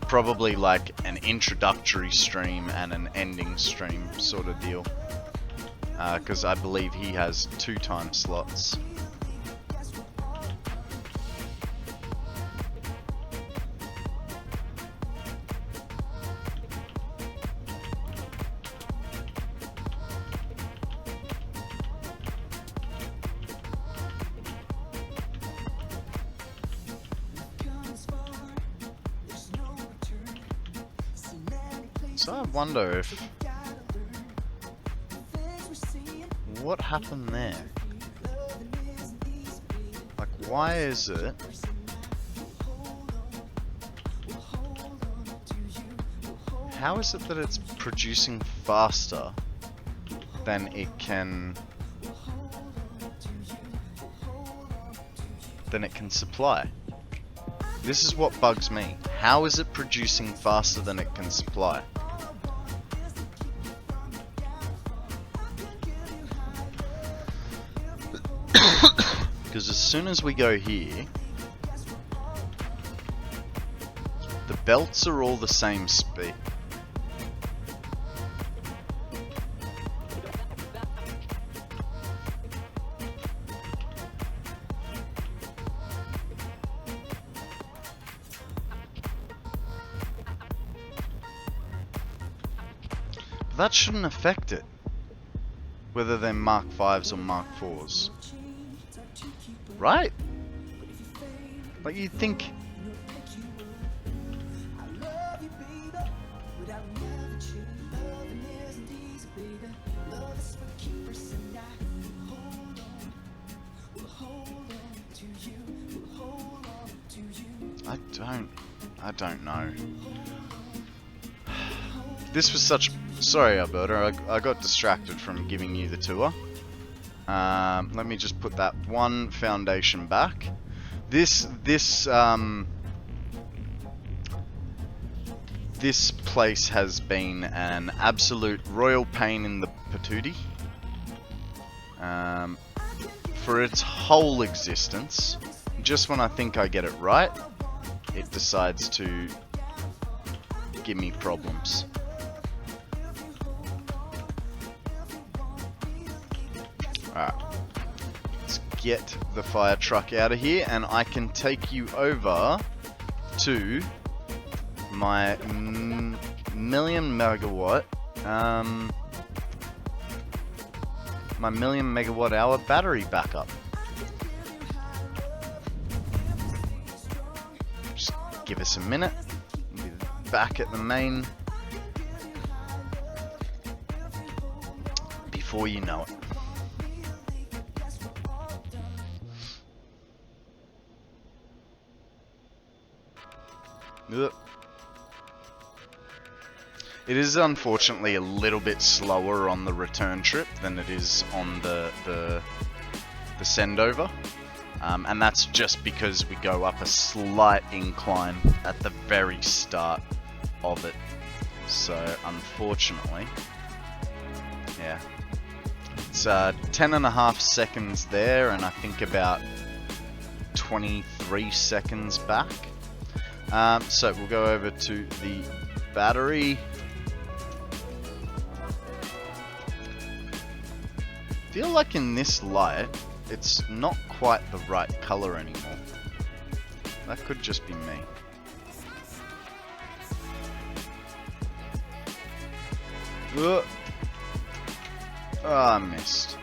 Probably like an introductory stream and an ending stream sort of deal. Because I believe he has 2 time slots. So I wonder if... what happened there? Like, why is it... how is it that it's producing faster than it can... supply? This is what bugs me. How is it producing faster than it can supply? Because as soon as we go here, the belts are all the same speed. But that shouldn't affect it, whether they're Mark 5s or Mark 4s. Right? Like, you'd think... I don't know. This was such... sorry, Alberta, I got distracted from giving you the tour. Let me just put that one foundation back. This place has been an absolute royal pain in the patootie for its whole existence. Just when I think I get it right, it decides to give me problems. Alright, let's get the fire truck out of here and I can take you over to my million megawatt hour battery backup. Just give us a minute. We'll be back at the main before you know it. It is unfortunately a little bit slower on the return trip than it is on the send over, and that's just because we go up a slight incline at the very start of it. So unfortunately, yeah, It's 10.5 seconds there, and I think about 23 seconds back. So we'll go over to the battery. Feel like in this light, it's not quite the right color anymore. That could just be me. Oh, I missed.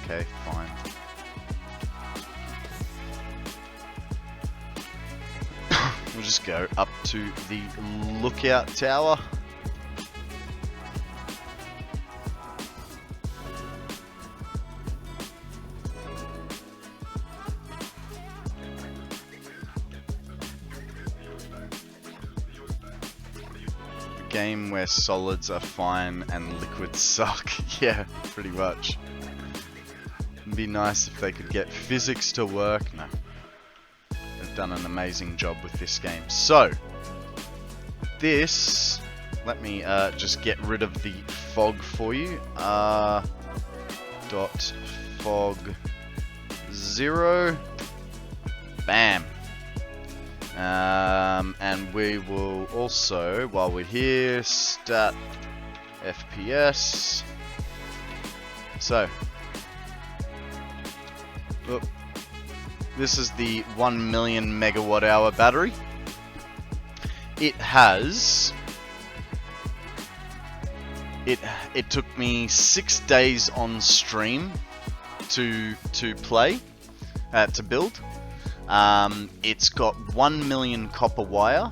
Okay, fine. We'll just go up to the lookout tower. Game where solids are fine and liquids suck. Yeah, pretty much. It'd be nice if they could get physics to work. No. They've done an amazing job with this game. So, this... Let me just get rid of the fog for you. Dot fog 0. Bam. And we will also, while we're here, stat FPS. So, this is the 1 million megawatt hour battery. It has, it took me 6 days on stream to play, to build. It's got 1 million copper wire,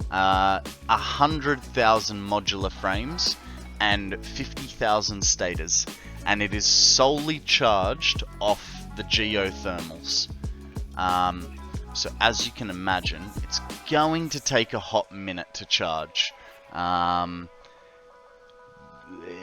100,000 modular frames, and 50,000 stators, and it is solely charged off the geothermals. So as you can imagine, it's going to take a hot minute to charge.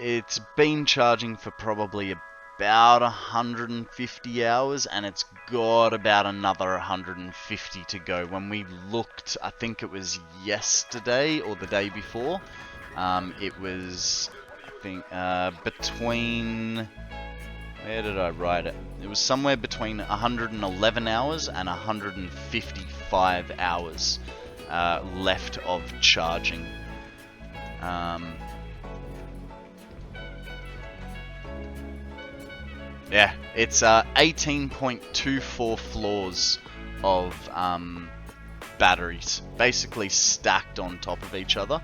It's been charging for probably about 150 hours, and it's got about another 150 to go. When we looked, I think it was yesterday or the day before, it was, I think, between, where did I write it? It was somewhere between 111 hours and 155 hours left of charging. Yeah, it's 18.24 floors of batteries, basically stacked on top of each other.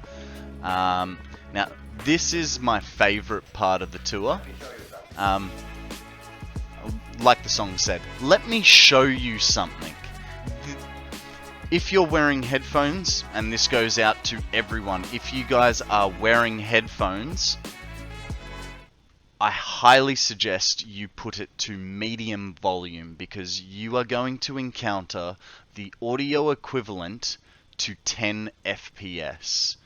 Now, this is my favorite part of the tour. Like the song said, let me show you something. If you're wearing headphones, and this goes out to everyone, if you guys are wearing headphones, I highly suggest you put it to medium volume, because you are going to encounter the audio equivalent to 10 FPS.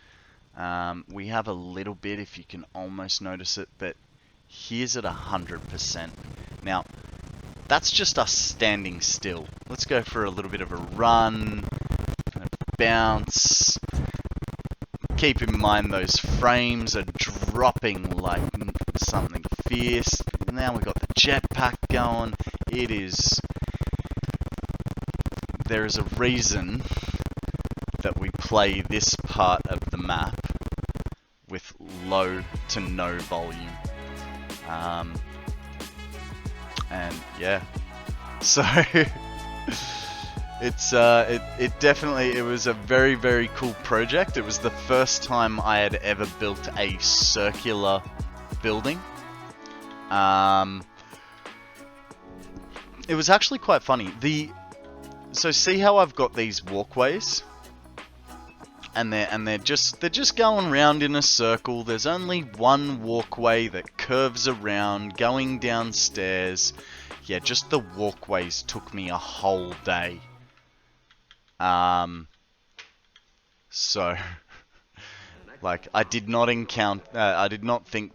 We have a little bit, if you can almost notice it, but here's at 100%. Now, that's just us standing still. Let's go for a little bit of a run, kind of bounce. Keep in mind those frames are dropping like something fierce. Now we've got the jetpack going. It is... There is a reason that we play this part of the map with low to no volume. And yeah, so it's it definitely, it was a very, very cool project. It was the first time I had ever built a circular building. It was actually quite funny. So see how I've got these walkways, and they're just going round in a circle. There's only one walkway that curves around, going downstairs. Yeah, just the walkways took me a whole day. So, like, I did not think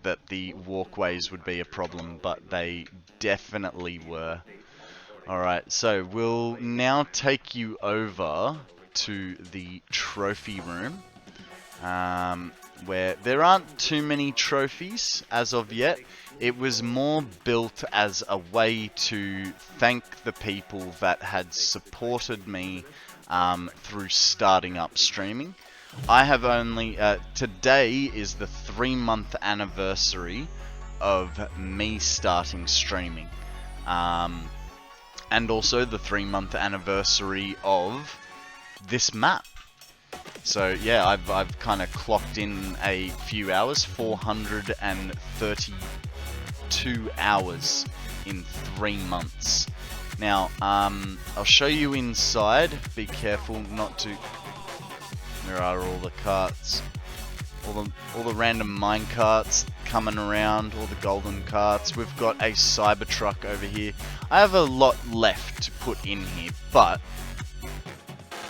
that the walkways would be a problem, but they definitely were. Alright, so we'll now take you over to the trophy room. where there aren't too many trophies as of yet. It was more built as a way to thank the people that had supported me through starting up streaming. I have only... today is the 3-month anniversary of me starting streaming. And also the 3-month anniversary of this map. So yeah, I've kind of clocked in a few hours, 432 hours in 3 months. Now, I'll show you inside. Be careful not to... Where are all the carts? All the random mine carts coming around, all the golden carts. We've got a Cybertruck over here. I have a lot left to put in here, but...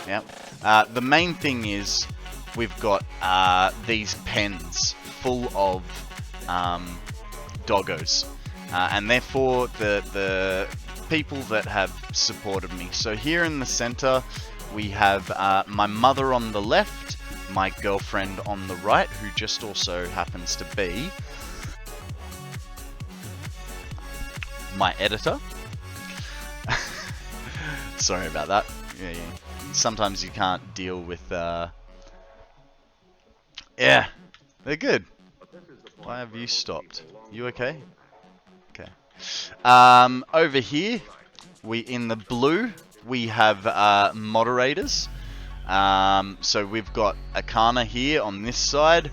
Yep. The main thing is we've got these pens full of doggos, and they're for the people that have supported me. So here in the center we have my mother on the left, my girlfriend on the right, who just also happens to be my editor. Sorry about that. Yeah. Sometimes you can't deal with, yeah, they're good. Why have you stopped? You okay? Okay. Over here, in the blue, we have, moderators. So we've got Akana here on this side.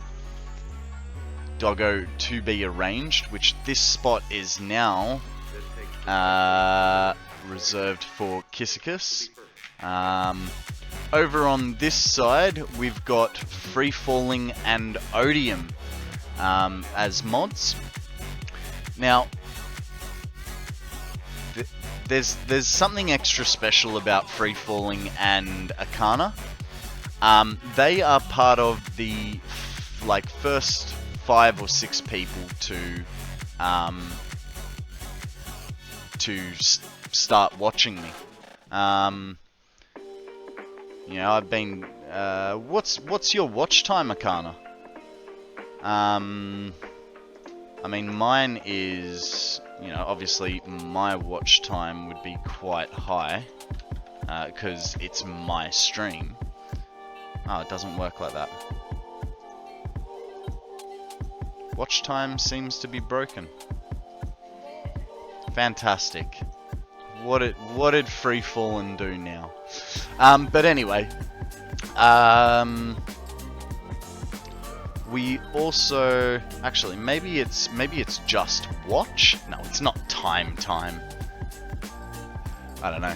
Doggo to be arranged, which this spot is now, reserved for Kissicus. Over on this side, we've got Free Falling and Odium as mods. Now, there's something extra special about Free Falling and Akana. They are part of the first 5 or 6 people to start watching me. You know, I've been... what's your watch time, Akana? I mean, mine is... You know, obviously my watch time would be quite high, because it's my stream. Oh, it doesn't work like that. Watch time seems to be broken. Fantastic. What did Free Fallen do now? But anyway, we also actually maybe it's just watch. No, it's not time. I don't know.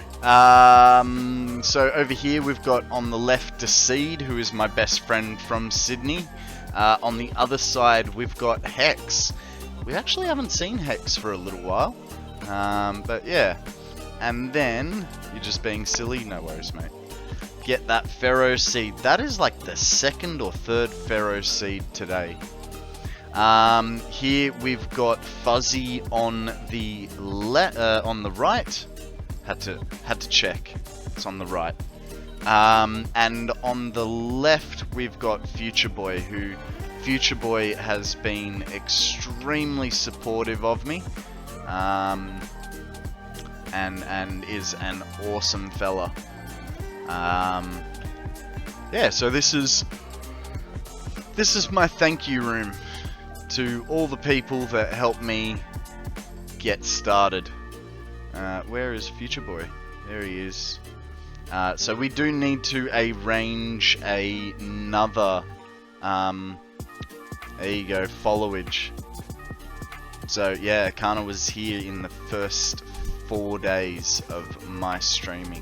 So over here we've got on the left Decede, who is my best friend from Sydney. On the other side we've got Hex. We actually haven't seen Hex for a little while, but yeah. And then, you're just being silly? No worries, mate. Get that Pharaoh Seed. That is like the 2nd or 3rd Pharaoh Seed today. Here we've got Fuzzy on the right. Had to check. It's on the right. And on the left we've got Future Boy, who Future Boy has been extremely supportive of me. And is an awesome fella. Yeah, so this is my thank you room to all the people that helped me get started. Where is Future Boy? There he is. So we do need to arrange another, there you go, followage. So yeah, Akana was here in the first 4 days of my streaming.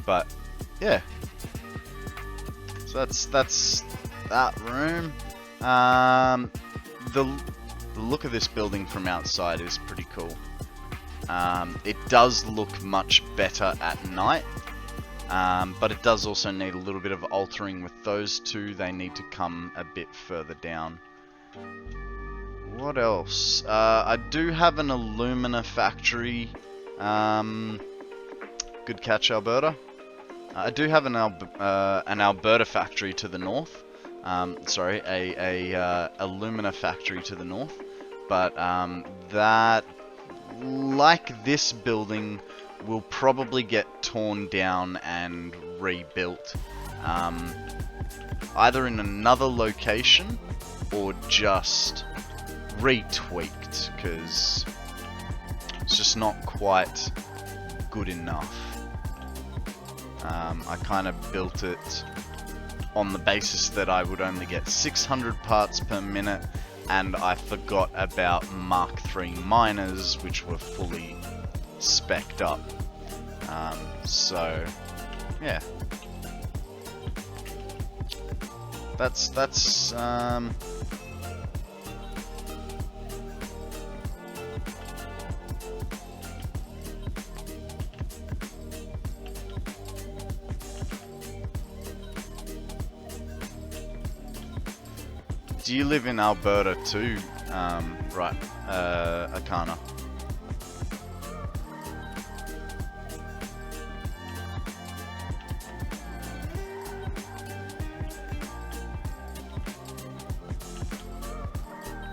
But yeah, so that's that room. The look of this building from outside is pretty cool. It does look much better at night, but it does also need a little bit of altering with those two. They need to come a bit further down. What else? I do have an alumina factory. Good catch, Alberta. I do have an Alberta factory to the north. Sorry, a alumina factory to the north. But that, like this building, will probably get torn down and rebuilt. Either in another location or just retweaked, because it's just not quite good enough. I kind of built it on the basis that I would only get 600 parts per minute, and I forgot about Mark III miners, which were fully spec'd up. So, yeah. That's Do you live in Alberta too? Right, Akana.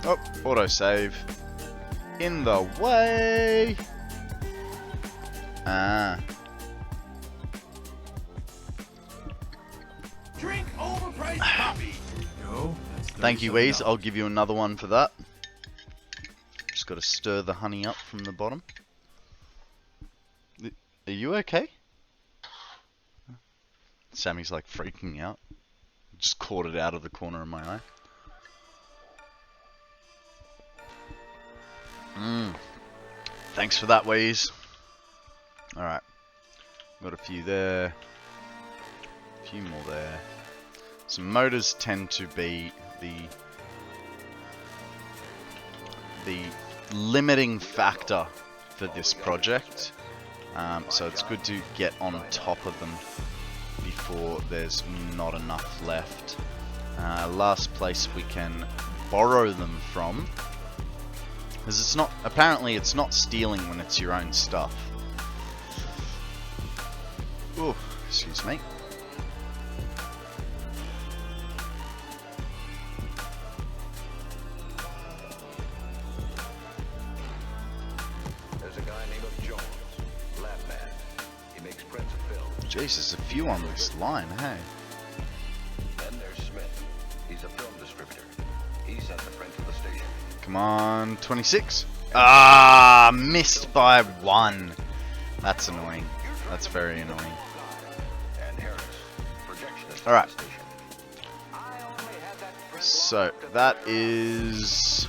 Oh, autosave. In the way! Ah. Drink overpriced coffee. No. Thank you, Weez. I'll give you another one for that. Just got to stir the honey up from the bottom. Are you okay? Sammy's like freaking out. Just caught it out of the corner of my eye. Thanks for that, Weez. Alright. Got a few there. A few more there. Some motors tend to be the limiting factor for this project. So it's good to get on top of them before there's not enough left. Last place we can borrow them from, because it's not, apparently it's not stealing when it's your own stuff. Ooh, excuse me. There's a guy named Jones, lab man. He makes prints of film. Jeez, there's a few on this line, hey? Then there's Smith. He's a film distributor. He sent the print to the station. Come on, 26. Ah, missed by 1. That's annoying. That's very annoying. Alright. So, that is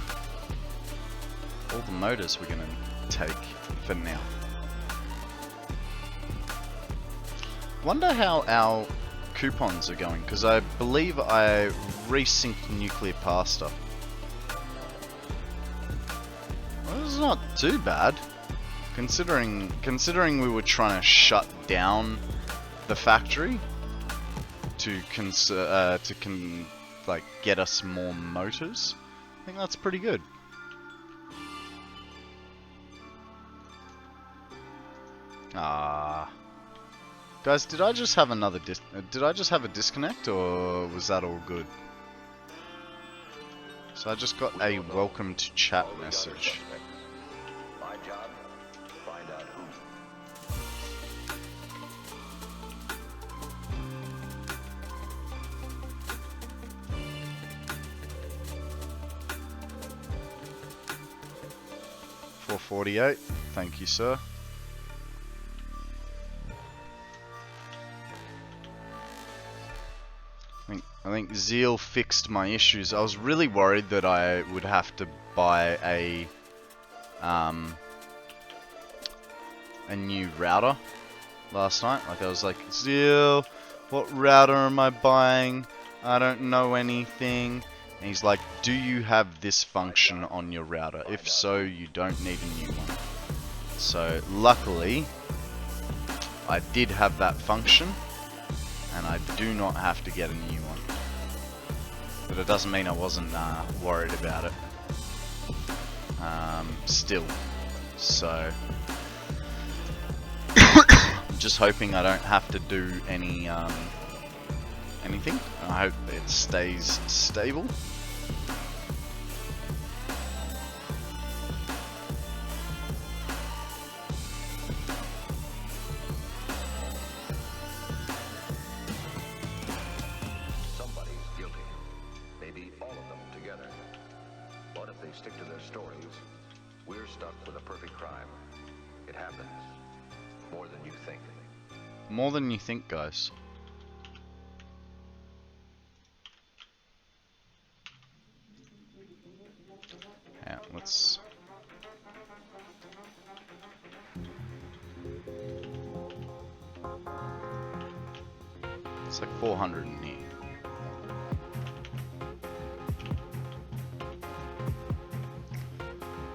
all the motors we're going to take for now. Wonder how our coupons are going, because I believe I resynced nuclear pasta. Well, this is not too bad, considering we were trying to shut down the factory to get us more motors. I think that's pretty good. Guys, did I just have another did I just have a disconnect, or was that all good? So I just got a welcome to chat message. My job, find out who. $4.48. Thank you, sir. I think Zeal fixed my issues. I was really worried that I would have to buy a new router last night. Like, I was like, Zeal, what router am I buying? I don't know anything. And he's like, do you have this function on your router? If so, you don't need a new one. So, luckily, I did have that function, and I do not have to get a new one. But it doesn't mean I wasn't worried about it. Still. So. just hoping I don't have to do any anything. I hope it stays stable. Somebody's guilty. Maybe all of them together. But if they stick to their stories, we're stuck with a perfect crime. It happens. More than you think. More than you think, guys. Yeah, let's... It's like 400 in here.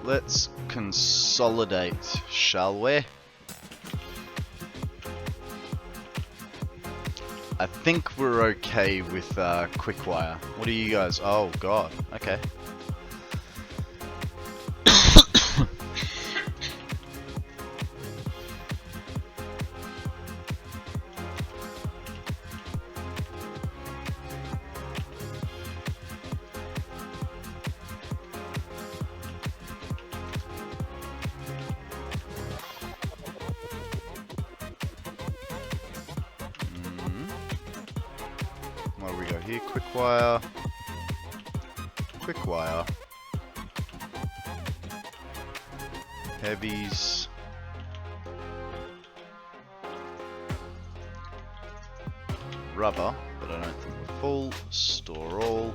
Let's consolidate, shall we? I think we're okay with Quickwire. What do you guys? Oh god. Okay. What do we got here? Quickwire. Quickwire. Heavies. Rubber, but I don't think we're full. Store all.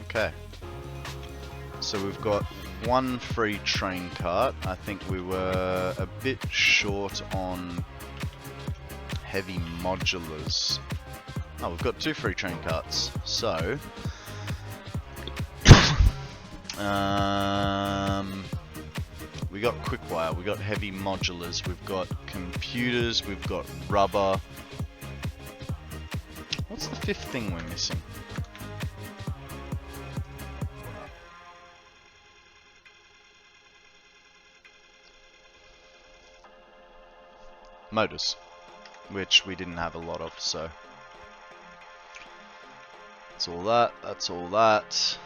Okay. So we've got one free train cart. I think we were a bit short on heavy modulars. Oh, we've got 2 free train carts. So, we got Quickwire, we got heavy modulars, we've got computers, we've got rubber. What's the 5th thing we're missing? Motors, which we didn't have a lot of, so that's all that, that's all that.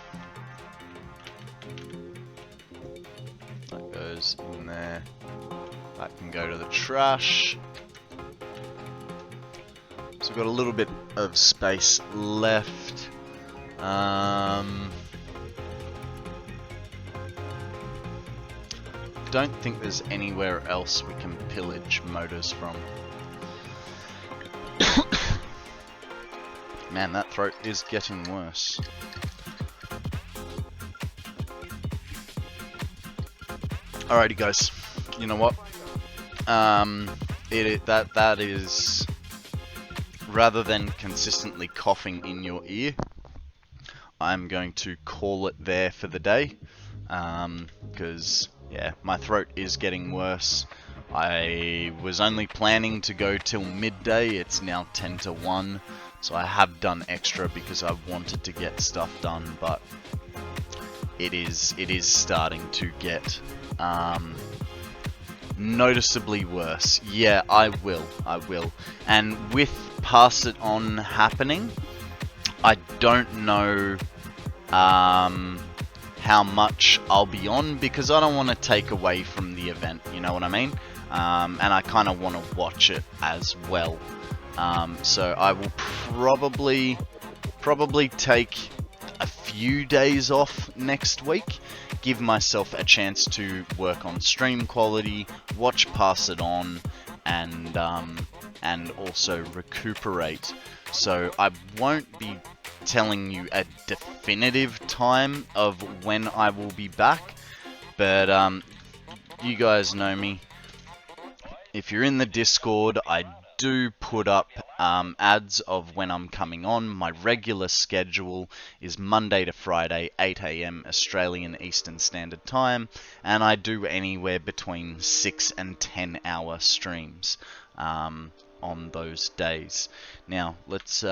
That goes in there. That can go to the trash. So we've got a little bit of space left. Don't think there's anywhere else we can pillage motors from. Man, that throat is getting worse. Alrighty guys, you know what? That is, rather than consistently coughing in your ear, I'm going to call it there for the day. Because yeah, my throat is getting worse. I was only planning to go till midday. It's now 10 to 1. So I have done extra because I wanted to get stuff done, but it is starting to get noticeably worse. Yeah, I will. And with Pass It On happening, I don't know how much I'll be on, because I don't want to take away from the event, you know what I mean? And I kind of want to watch it as well. So I will probably take a few days off next week, give myself a chance to work on stream quality, watch Pass It On, and also recuperate. So I won't be telling you a definitive time of when I will be back, but you guys know me. If you're in the Discord, I do put up ads of when I'm coming on. My regular schedule is Monday to Friday, 8 AM Australian Eastern Standard Time, and I do anywhere between 6 and 10 hour streams on those days. Now let's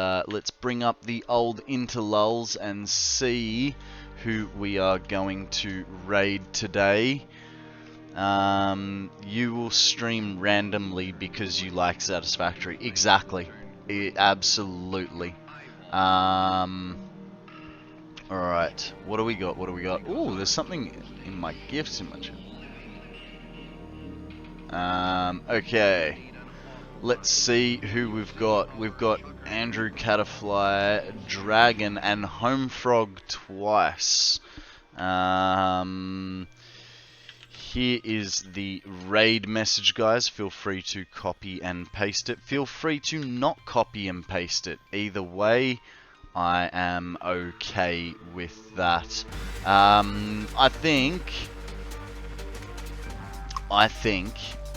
bring up the old interlulls and see who we are going to raid today. You will stream randomly because you like Satisfactory. Exactly. Absolutely. Alright. What do we got? What do we got? Ooh, there's something in my gifts in my channel. Okay. Let's see who we've got. We've got Andrew Catafly, Dragon, and Homefrog twice. Here is the raid message, guys. Feel free to copy and paste it. Feel free to not copy and paste it. Either way, I am okay with that. I think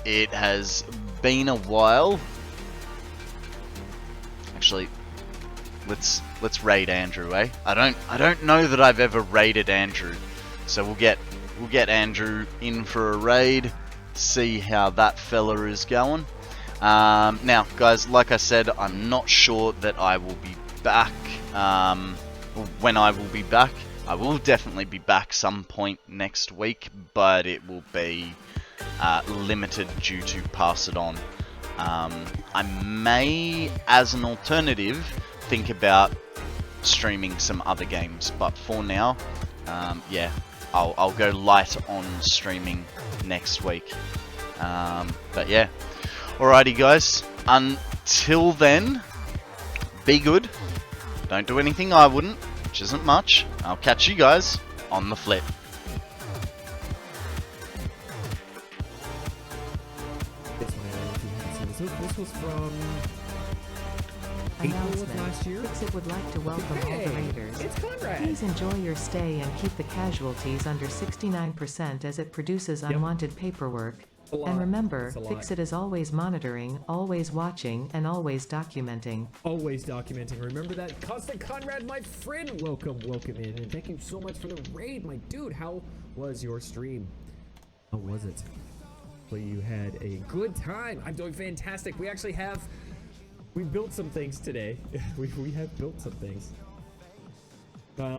it has been a while. Actually, let's raid Andrew, eh? I don't know that I've ever raided Andrew, so we'll get Andrew in for a raid, see how that fella is going. Now, guys, like I said, I'm not sure that I will be back. When I will be back, I will definitely be back some point next week, but it will be limited due to Pass It On. I may, as an alternative, think about streaming some other games, but for now, yeah, I'll go light on streaming next week. But yeah, alrighty guys, until then, be good, don't do anything I wouldn't, which isn't much. I'll catch you guys on the flip. This was from April of last year. Fixit would like to welcome all the raiders. It's Konrad. Please enjoy your stay and keep the casualties under 69% as it produces unwanted paperwork. And remember, Fixit is always monitoring, always watching, and always documenting. Always documenting. Remember that? KonstantKonrad, my friend, welcome in. And thank you so much for the raid, my dude. How was your stream? How was it? Hopefully you had a good time. I'm doing fantastic. We actually have... We built some things today. we have built some things.